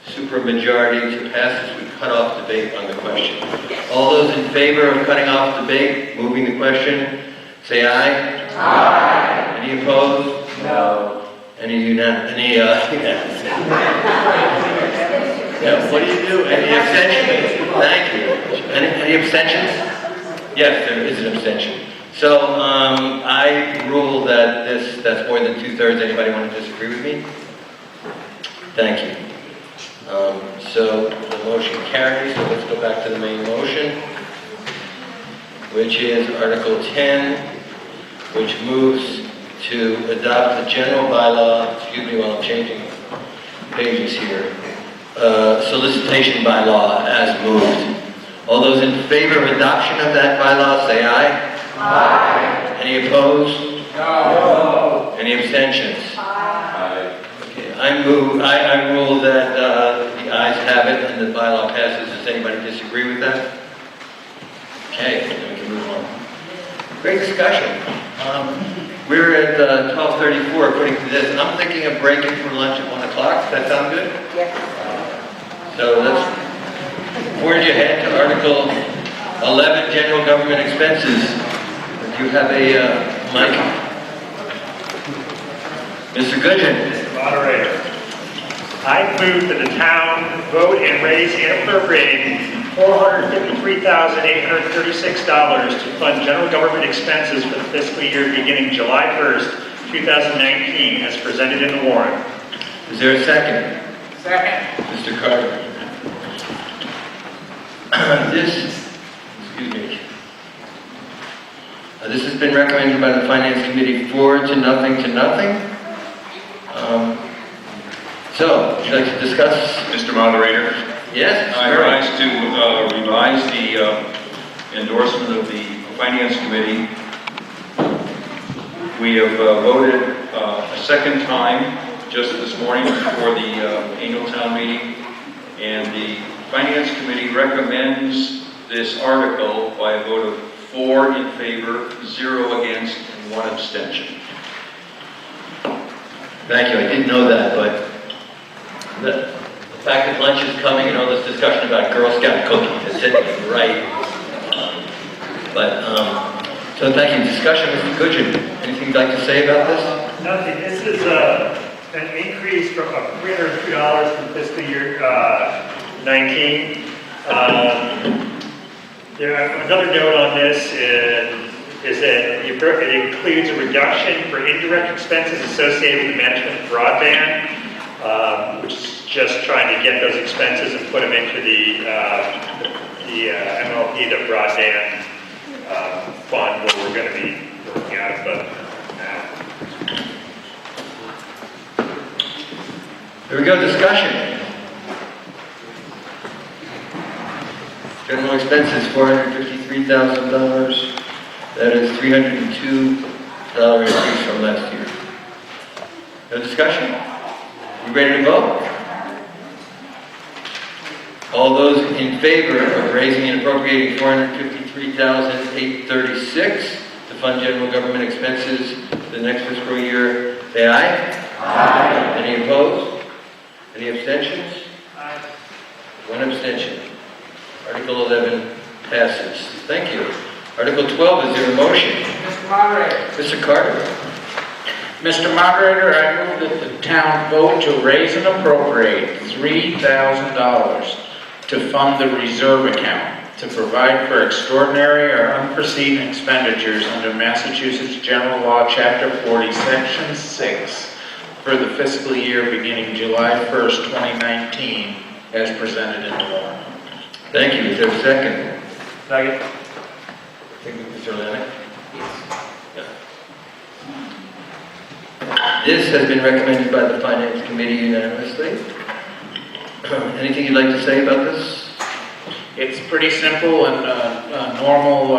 supermajority to pass this. We cut off debate on the question. All those in favor of cutting off debate, moving the question, say aye. Aye. Any opposed? No. Any unanimous? Yeah, what do you do? Any abstentions? Thank you. Any abstentions? Yes, there is an abstention. So I rule that that's more than 2/3. Anybody want to disagree with me? Thank you. So the motion carries. So let's go back to the main motion, which is Article 10, which moves to adopt the general bylaw, excuse me while I'm changing pages here. Solicitation by law as moved. All those in favor of adoption of that bylaw, say aye. Aye. Any opposed? No. Any abstentions? Aye. Okay, I rule that the ayes have it and the bylaw passes. Does anybody disagree with that? Okay, then we can move on. Great discussion. We're at 12:34 according to this. I'm thinking of breaking for lunch at 1 o'clock. Does that sound good? Yes. So let's forge ahead to Article 11, General Government Expenses. Do you have a mic? Mr. Goodman. Moderator, I move that the town vote and raise and appropriate $453,836 to fund general government expenses for the fiscal year beginning July 1st, 2019, as presented in the warrant. Is there a second? Second. Mr. Carter. This has been recommended by the Finance Committee 4 to nothing to nothing. So, would you like to discuss? Mr. Moderator? Yes? I rise to revise the endorsement of the Finance Committee. We have voted a second time just this morning for the annual town meeting, and the Finance Committee recommends this article by a vote of 4 in favor, 0 against, and 1 abstention. Thank you. I didn't know that, but the fact that lunch is coming and all this discussion about Girl Scout cookies is hitting me right. So thank you. Discussion, Mr. Goodman. Anything you'd like to say about this? Nothing. This is an increase from $302 from fiscal year 19. Another note on this is that it includes a reduction for indirect expenses associated with the management of broadband, which is just trying to get those expenses and put them into the MLP, the broadband fund, where we're going to be working out of budget now. There we go. Discussion. General expenses, $453,000. That is $302 increase from last year. No discussion? You ready to vote? All those in favor of raising and appropriating $453,836 to fund general government expenses for the next fiscal year, say aye. Aye. Any opposed? Any abstentions? Aye. 1 abstention. Article 11 passes. Thank you. Article 12, is there a motion? Mr. Moderator. Mr. Carter. Mr. Moderator, I move that the town vote to raise and appropriate $3,000 to fund the reserve account to provide for extraordinary or unforeseen expenditures under Massachusetts General Law, Chapter 40, Section 6, for the fiscal year beginning July 1st, 2019, as presented in the warrant. Thank you. Is there a second? Second. Thank you, Mr. Lennox. This has been recommended by the Finance Committee unanimously. Anything you'd like to say about this? It's pretty simple and a normal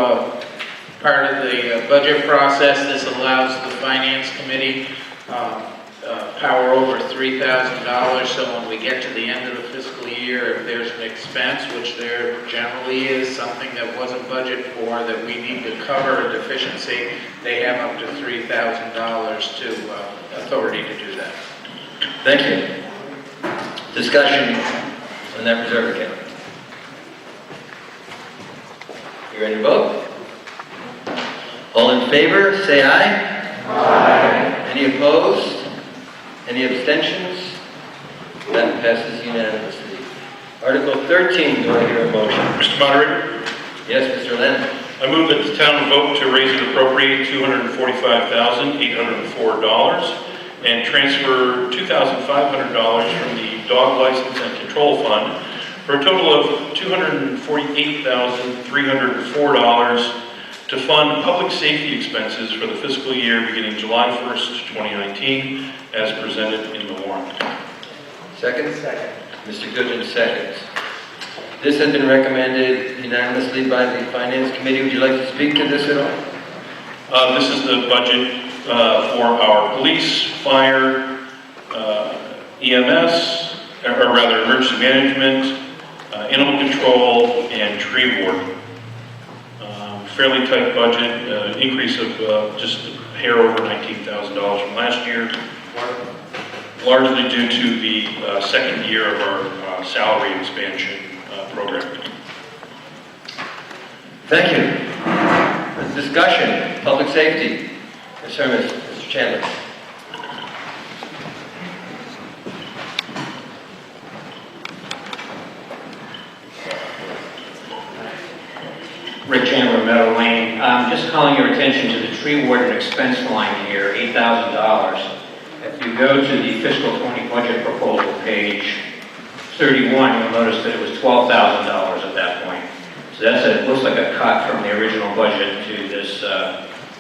part of the budget process. This allows the Finance Committee power over $3,000, so when we get to the end of the fiscal year, if there's an expense, which there generally is, something that wasn't budgeted for that we need to cover a deficiency, they have up to $3,000 to authority to do that. Thank you. Discussion on that reserve account. You ready to vote? All in favor, say aye. Aye. Any opposed? Any abstentions? That passes unanimously. Article 13, do I hear a motion? Mr. Moderator? Yes, Mr. Lennon. I move that the town vote to raise and appropriate $245,804 and transfer $2,500 from the Dog License and Control Fund for a total of $248,304 to fund public safety expenses for the fiscal year beginning July 1st, 2019, as presented in the warrant. Second? Second. Mr. Goodwin seconds. This has been recommended unanimously by the Finance Committee. Would you like to speak to this at all? This is the budget for our police, fire, EMS, or rather emergency management, animal control, and tree warden. Fairly tight budget, increase of just a hair over $19,000 from last year, largely due to the second year of our salary expansion program. Thank you. Discussion, public safety. Yes, sir, Mr. Chandler. Rick Chandler, Meadow Lane. Just calling your attention to the tree warden expense line here, $8,000. If you go to the fiscal 20 budget proposal page 31, you'll notice that it was $12,000 at that point. So it looks like a cut from the original budget to this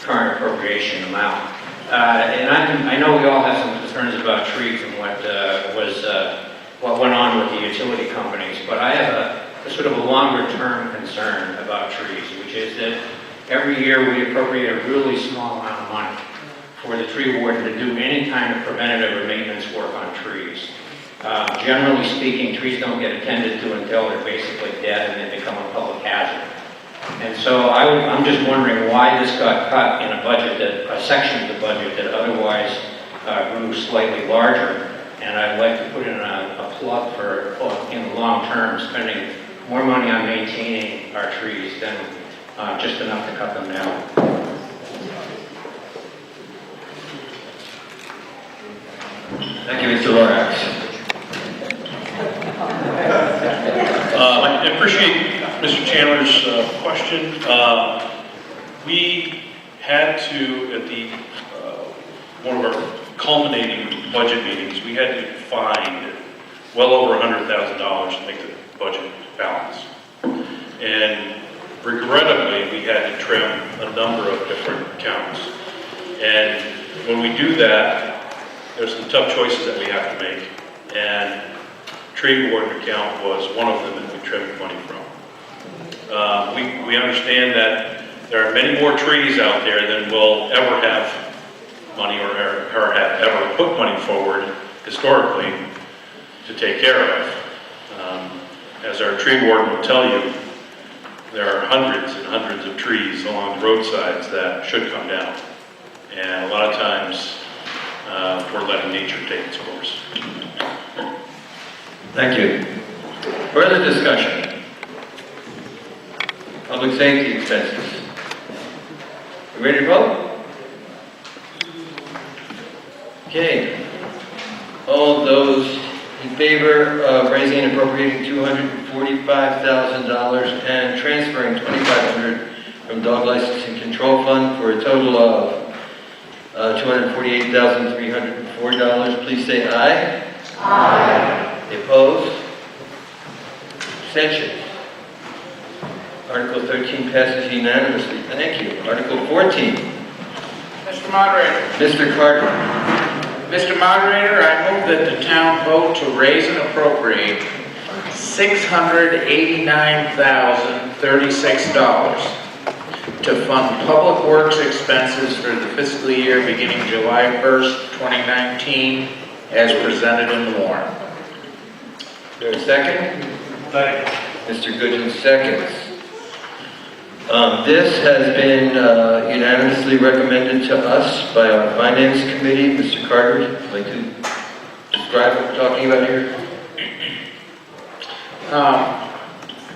current appropriation amount. And I know we all have some concerns about trees and what went on with the utility companies, but I have a sort of a longer-term concern about trees, which is that every year we appropriate a really small amount of money for the tree warden to do any kind of preventative or maintenance work on trees. Generally speaking, trees don't get attended to until they're basically dead and they become a public hazard. And so I'm just wondering why this got cut in a section of the budget that otherwise grew slightly larger. And I'd like to put in a plug for, in the long term, spending more money on maintaining our trees than just enough to cut them down. Thank you, Mr. Lorax. I appreciate Mr. Chandler's question. We had to, at the one of our culminating budget meetings, we had to find well over $100,000 to make the budget balance. And regrettably, we had to trim a number of different accounts. And when we do that, there's some tough choices that we have to make. And tree warden account was one of them that we trimmed money from. We understand that there are many more trees out there than will ever have money or have ever put money forward historically to take care of. As our tree warden will tell you, there are hundreds and hundreds of trees along the roadsides that should come down. And a lot of times, we're letting nature take its course. Thank you. Further discussion? Public safety expenses. You ready to vote? Okay. All those in favor of raising and appropriating $245,000 and transferring $2,500 from dog license and control fund for a total of $248,304, please say aye. Aye. Opposed? Abstentions? Article 13 passes unanimously. Thank you. Article 14. Mr. Moderator. Mr. Carter. Mr. Moderator, I move that the town vote to raise and appropriate $689,036 to fund public works expenses for the fiscal year beginning July 1st, 2019, as presented in the warrant. Is there a second? Second. Mr. Goodwin seconds. This has been unanimously recommended to us by our Finance Committee. Mr. Carter, would you like to describe what we're talking about here?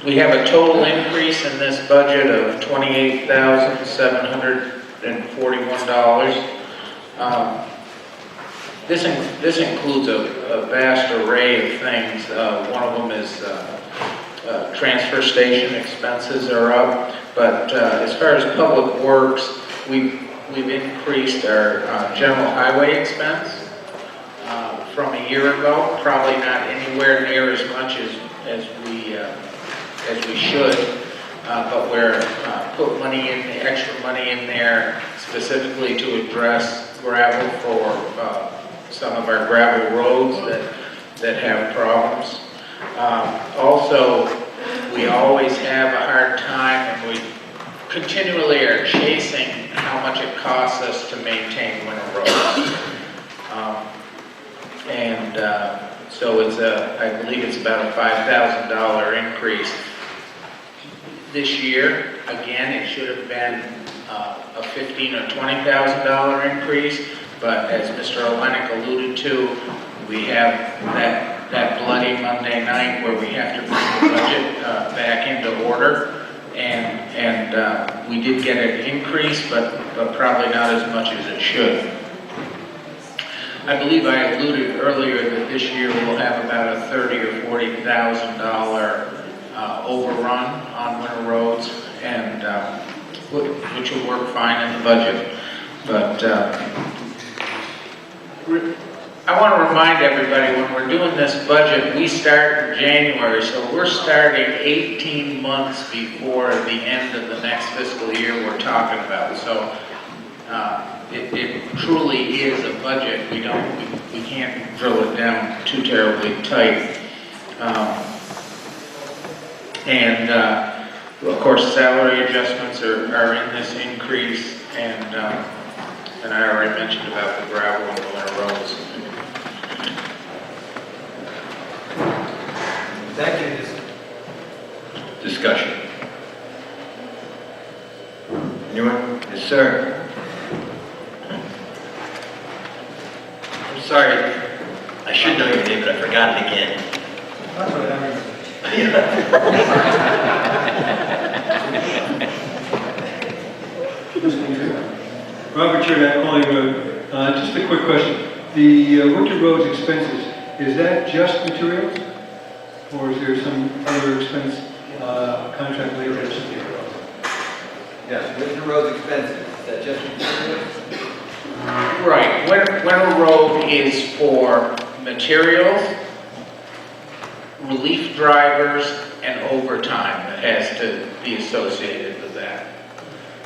We have a total increase in this budget of $28,741. This includes a vast array of things. One of them is transfer station expenses are up, but as far as public works, we've increased our general highway expense from a year ago. Probably not anywhere near as much as we should, but we're put extra money in there specifically to address gravel for some of our gravel roads that that have problems. Also, we always have a hard time, and we continually are chasing how much it costs us to maintain winter roads. So it's I believe it's about a $5,000 increase. This year, again, it should have been a $15,000 or $20,000 increase, but as Mr. Olenek alluded to, we have that bloody Monday night where we have to bring the budget back into order, and we did get an increase, but probably not as much as it should. I believe I alluded earlier that this year we'll have about a $30,000 or $40,000 overrun on winter roads, and which will work fine in the budget. But I want to remind everybody, when we're doing this budget, we start in January, so we're starting 18 months before the end of the next fiscal year we're talking about. So it truly is a budget. We can't drill it down too terribly tight. Of course, salary adjustments are in this increase, and I already mentioned about the gravel and the winter roads. Thank you. Discussion. Anyone? Yes, sir. I'm sorry. I should know your name, but I forgot it again. That's what I mean. Robert Church, Colony Road. Just a quick question. The winter roads expenses, is that just materials? Or is there some other expense, contract labor? Yes, winter roads expenses, is that just materials? Right, winter road is for materials, relief drivers, and overtime that has to be associated with that.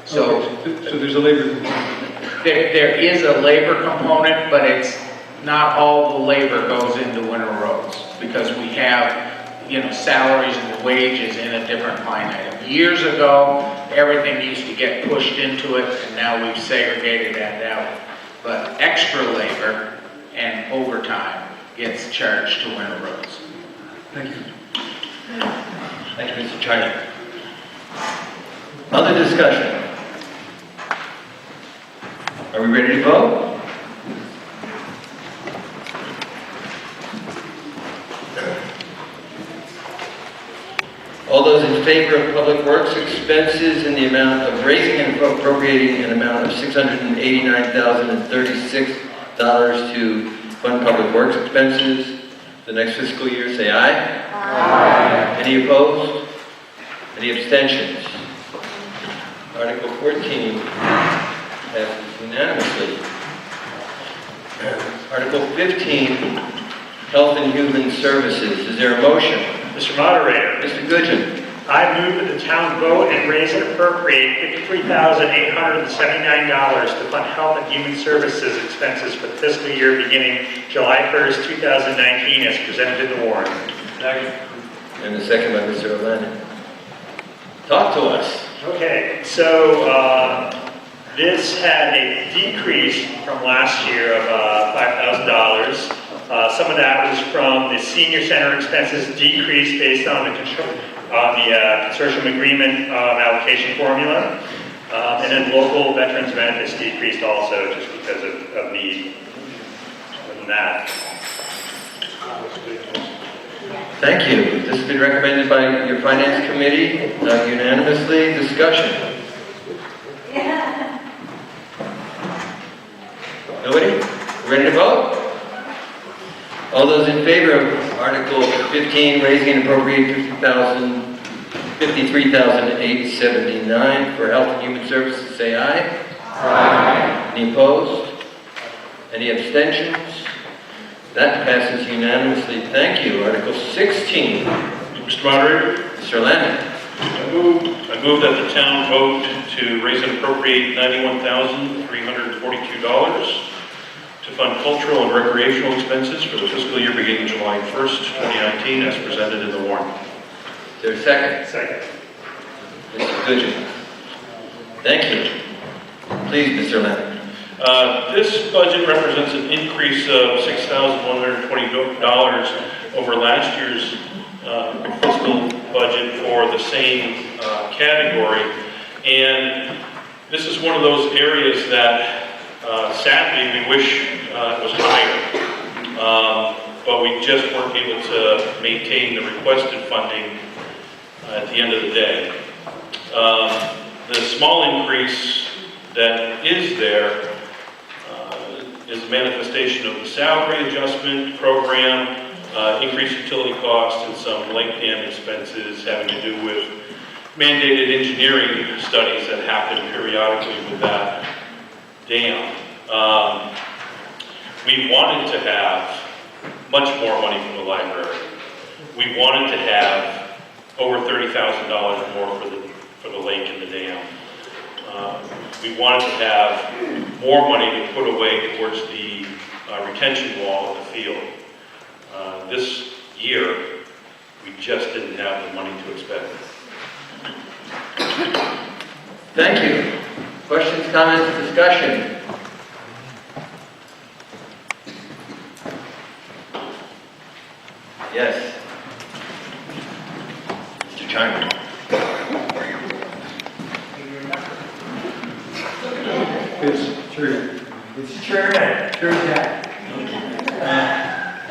So there's a labor component. There is a labor component, but it's not all the labor goes into winter roads, because we have, salaries and wages in a different line item. Years ago, everything used to get pushed into it, and now we've segregated that out. But extra labor and overtime gets charged to winter roads. Thank you. Thank you, Mr. Charlie. Other discussion? Are we ready to vote? All those in favor of Public Works expenses in the amount of raising and appropriating an amount of $689,036 to fund Public Works expenses the next fiscal year, say aye. Aye. Any opposed? Any abstentions? Article 14 passes unanimously. Article 15, Health and Human Services. Is there a motion? Mr. Moderator. Mr. Goodgen. I move that the town vote and raise and appropriate $53,879 to fund health and human services expenses for the fiscal year beginning July 1st, 2019, as presented in the warrant. Second. And the second by Mr. O'Leary. Talk to us. Okay, so this had a decrease from last year of $5,000. Some of that was from the senior center expenses decreased based on the consortium agreement allocation formula. And then local veterans benefits decreased also just because of need. Other than that. Thank you. This has been recommended by your Finance Committee unanimously. Discussion. Nobody? Ready to vote? All those in favor of Article 15, raising and appropriate $53,879 for Health and Human Services, say aye. Aye. Any opposed? Any abstentions? That passes unanimously. Thank you. Article 16. Mr. Moderator? Mr. Lanning. I move that the town vote to raise and appropriate $91,342 to fund cultural and recreational expenses for the fiscal year beginning July 1st, 2019, as presented in the warrant. Is there a second? Second. Mr. Goodgen. Thank you. Please, Mr. Leonard. This budget represents an increase of $6,120 over last year's fiscal budget for the same category. And this is one of those areas that sadly we wish was higher. But we just weren't able to maintain the requested funding at the end of the day. The small increase that is there is a manifestation of the salary adjustment program, increased utility costs, and some lake dam expenses having to do with mandated engineering studies that happen periodically with that dam. We wanted to have much more money from the library. We wanted to have over $30,000 more for the lake and the dam. We wanted to have more money to put away towards the retention wall of the field. This year, we just didn't have the money to expend. Thank you. Questions, comments, discussion? Yes. Mr. China. It's Chairman. Chairman.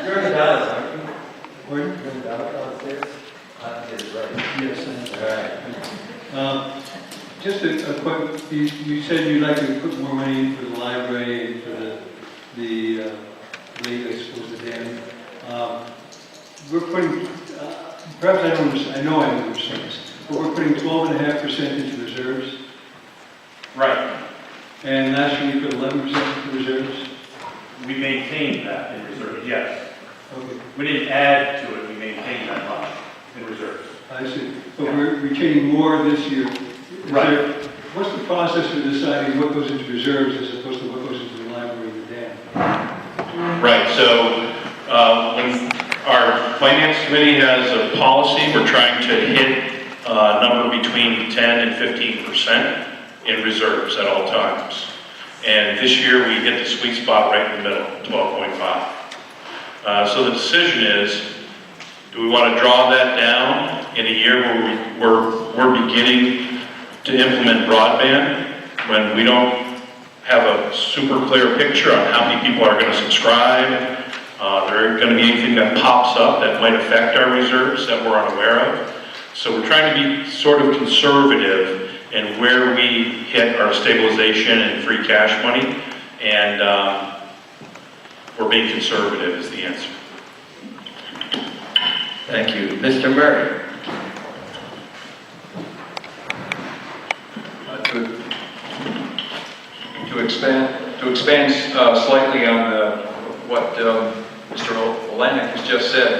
You're in Dallas, aren't you? You're in Dallas downstairs? Yes, right. Yes. All right. Just a quick, you said you'd like to put more money in for the library and for the lake, I suppose, the dam. We're putting, perhaps I don't understand, I know I don't understand this, but we're putting 12.5% into reserves. Right. And last year we put 11% into reserves. We maintained that in reserve, yes. Okay, We didn't add to it, we maintained that much in reserves. I see. But we're retaining more this year. What's the process for deciding what goes into reserves as opposed to what goes into the library and the dam? Right, so when our finance committee has a policy, we're trying to hit a number between 10 and 15% in reserves at all times. And this year we hit the sweet spot right in the middle, 12.5. So the decision is, do we want to draw that down in a year where we're beginning to implement broadband, when we don't have a super clear picture on how many people are going to subscribe? There are going to be anything that pops up that might affect our reserves that we're unaware of. So we're trying to be sort of conservative in where we hit our stabilization and free cash money, and we're being conservative is the answer. Thank you. Mr. Murray. To expand slightly on what Mr. Olenek has just said,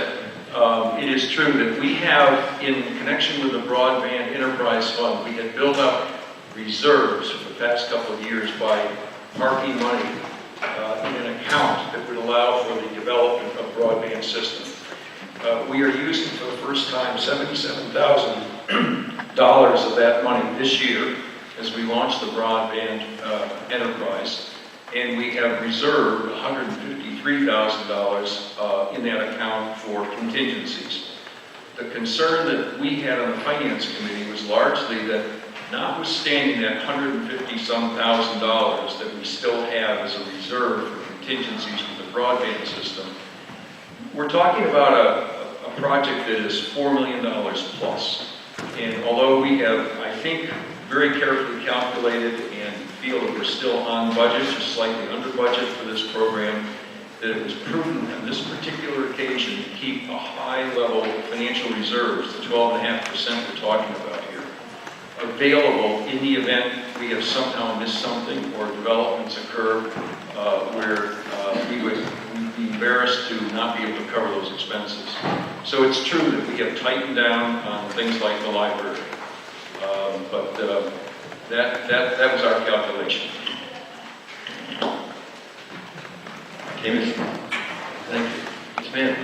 it is true that we have, in connection with the Broadband Enterprise Fund, we had built up reserves for the past couple of years by parking money in an account that would allow for the development of broadband systems. We are using for the first time $77,000 of that money this year as we launch the broadband enterprise, and we have reserved $153,000 in that account for contingencies. The concern that we had on the Finance Committee was largely that, notwithstanding that $150,000 that we still have as a reserve for contingencies for the broadband system, we're talking about a project that is $4 million plus. And although we have, I think, very carefully calculated and feel that we're still on budget or slightly under budget for this program, that it was prudent on this particular occasion to keep a high level of financial reserves, the 12.5% we're talking about here, available in the event we have somehow missed something or developments occur where we would be embarrassed to not be able to cover those expenses. So it's true that we have tightened down on things like the library. But that was our calculation. Okay, Ms. Thank you. Ms. Mann.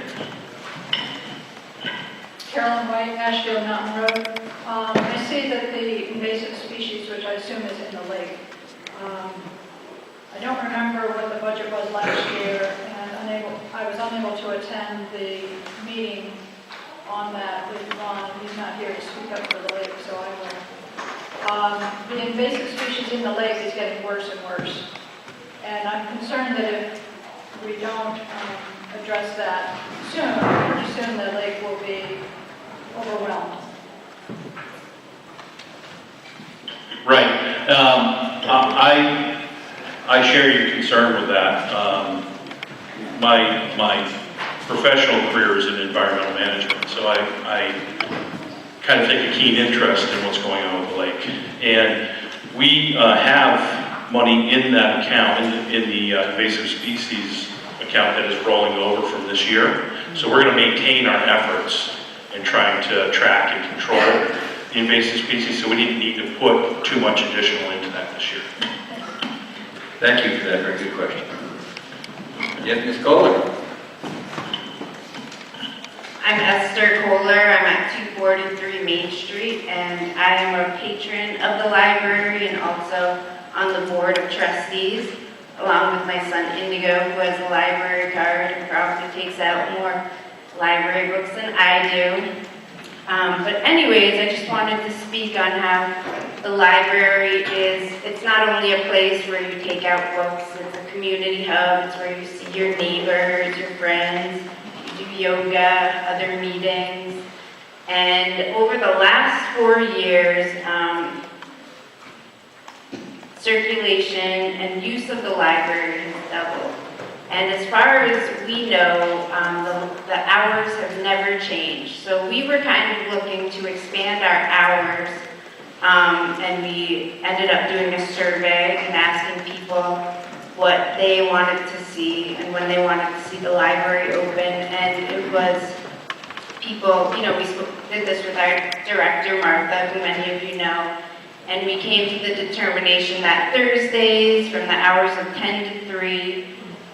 Carolyn White, Ashfield Mountain Road. I see that the invasive species, which I assume is in the lake, I don't remember what the budget was last year, and I was unable to attend the meeting on that with Ron, and he's not here to speak up for the lake, so I will. The invasive species in the lake is getting worse and worse, and I'm concerned that if we don't address that soon, pretty soon the lake will be overwhelmed. Right. I share your concern with that. My professional career is in environmental management, so I kind of take a keen interest in what's going on with the lake. And we have money in that account, in the invasive species account that is rolling over from this year. So we're going to maintain our efforts in trying to track and control the invasive species, so we didn't need to put too much additional into that this year. Thank you for that very good question. Yes, Ms. Kohler. I'm Esther Kohler. I'm at 243 Main Street, and I am a patron of the library and also on the board of trustees, along with my son Indigo, who has a library card and probably takes out more library books than I do. But anyways, I just wanted to speak on how the library it's not only a place where you take out books, it's a community hub, it's where you see your neighbors, your friends, you do yoga, other meetings. And over the last 4 years, circulation and use of the library has doubled. And as far as we know, the hours have never changed. So we were kind of looking to expand our hours, and we ended up doing a survey and asking people what they wanted to see and when they wanted to see the library open. And it was people, we did this with our director, Martha, who many of you know, and we came to the determination that Thursdays from the hours of 10 to 3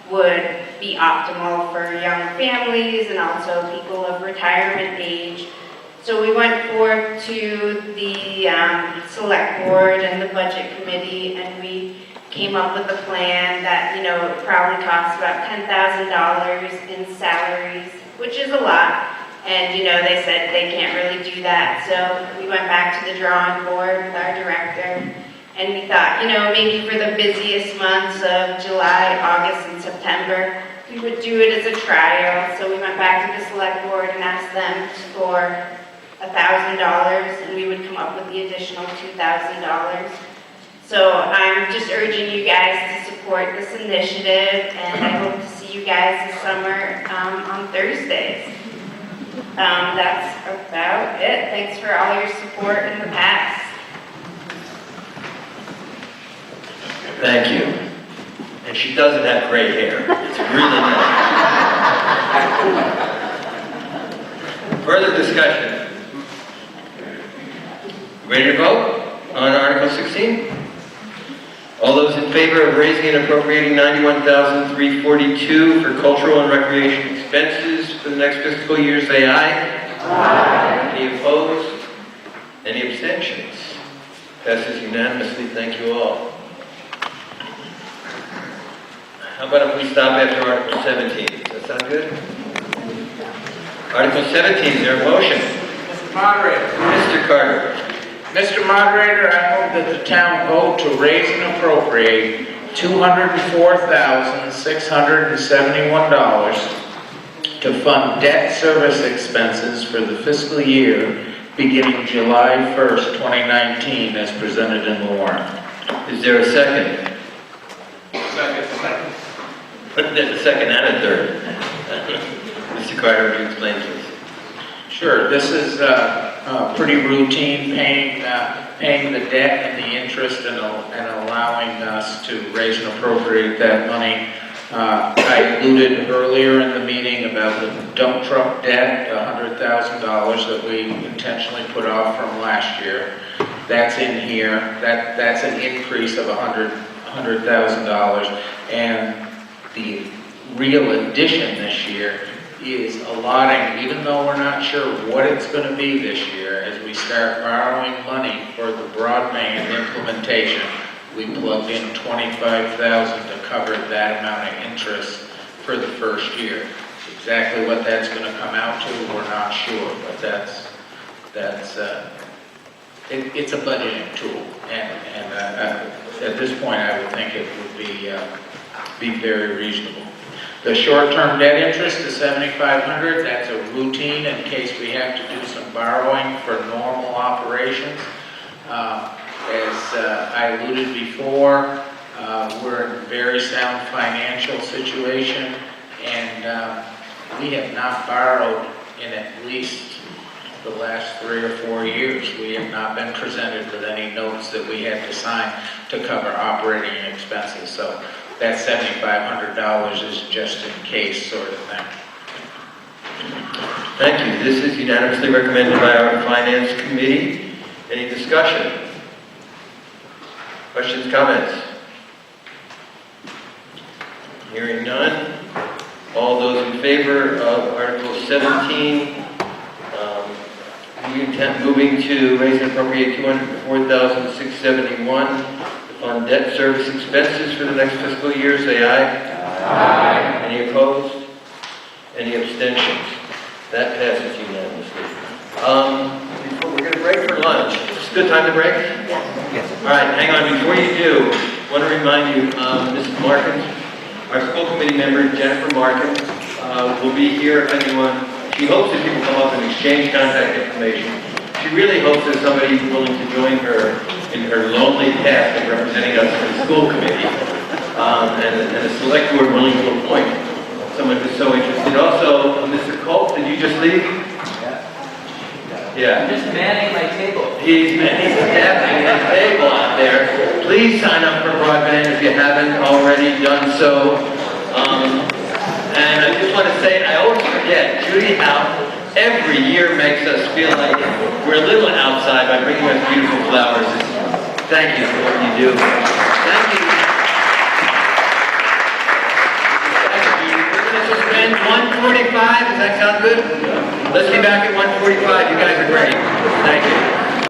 would be optimal for young families and also people of retirement age. So we went forth to the select board and the budget committee, and we came up with a plan that, it probably costs about $10,000 in salaries, which is a lot. And, they said they can't really do that. So we went back to the drawing board with our director. And we thought, maybe for the busiest months of July, August, and September, we would do it as a trial. So we went back to the select board and asked them for $1,000, and we would come up with the additional $2,000. So I'm just urging you guys to support this initiative, and I hope to see you guys this summer on Thursdays. That's about it. Thanks for all your support in the past. Thank you. And she doesn't have gray hair. It's really nice. Further discussion? Ready to vote on Article 16? All those in favor of raising and appropriating $91,342 for cultural and recreation expenses for the next fiscal year, say aye. Aye. Any opposed? Any abstentions? Passes unanimously. Thank you all. How about if we stop after Article 17? Does that sound good? Article 17, is there a motion? Mr. Moderator. Mr. Carter. Mr. Moderator, I move that the town vote to raise and appropriate $204,671 to fund debt service expenses for the fiscal year beginning July 1st, 2019, as presented in the warrant. Is there a second? Second. There's a second and a third. Mr. Carter, would you explain, please? Sure. This is pretty routine, paying the debt and the interest and allowing us to raise and appropriate that money. I alluded earlier in the meeting about the dump truck debt, $100,000 that we intentionally put off from last year. That's in here. That's an increase of $100,000, and the real addition this year is allotting, even though we're not sure what it's going to be this year, as we start borrowing money for the broadband implementation, we plugged in $25,000 to cover that amount of interest for the first year. Exactly what that's going to come out to, we're not sure, but it's a budgeting tool, and at this point, I would think it would be very reasonable. The short-term debt interest is $7,500. That's a routine in case we have to do some borrowing for normal operations. As I alluded before, we're in a very sound financial situation, and we have not borrowed in at least the last 3 or 4 years. We have not been presented with any notes that we had to sign to cover operating expenses. So that $7,500 is just in case sort of thing. Thank you. This is unanimously recommended by our Finance Committee. Any discussion? Questions, comments? Hearing none. All those in favor of Article 17, moving to raise and appropriate $204,671 on debt service expenses for the next fiscal year, say aye. Aye. Any opposed? Any abstentions? That passes unanimously. We're going to break for lunch. Is this a good time to break? Yes. All right, hang on. Before you do, I want to remind you, Mrs. Markins, our school committee member, Jennifer Markins, will be here if anyone. She hopes that people come up and exchange contact information. She really hopes there's somebody willing to join her in her lonely task of representing us in the school committee, and a select board willing to appoint someone who's so interested. Also, Mr. Colt, did you just leave? Yeah. I'm just manning my table. He's tapping his table out there. Please sign up for broadband if you haven't already done so. And I just want to say, I always forget, Judy Howe every year makes us feel like we're a little outside by bringing us beautiful flowers. Thank you for what you do. Thank you. We're going to suspend 1:45. Does that sound good? Let's be back at 1:45. You guys are great.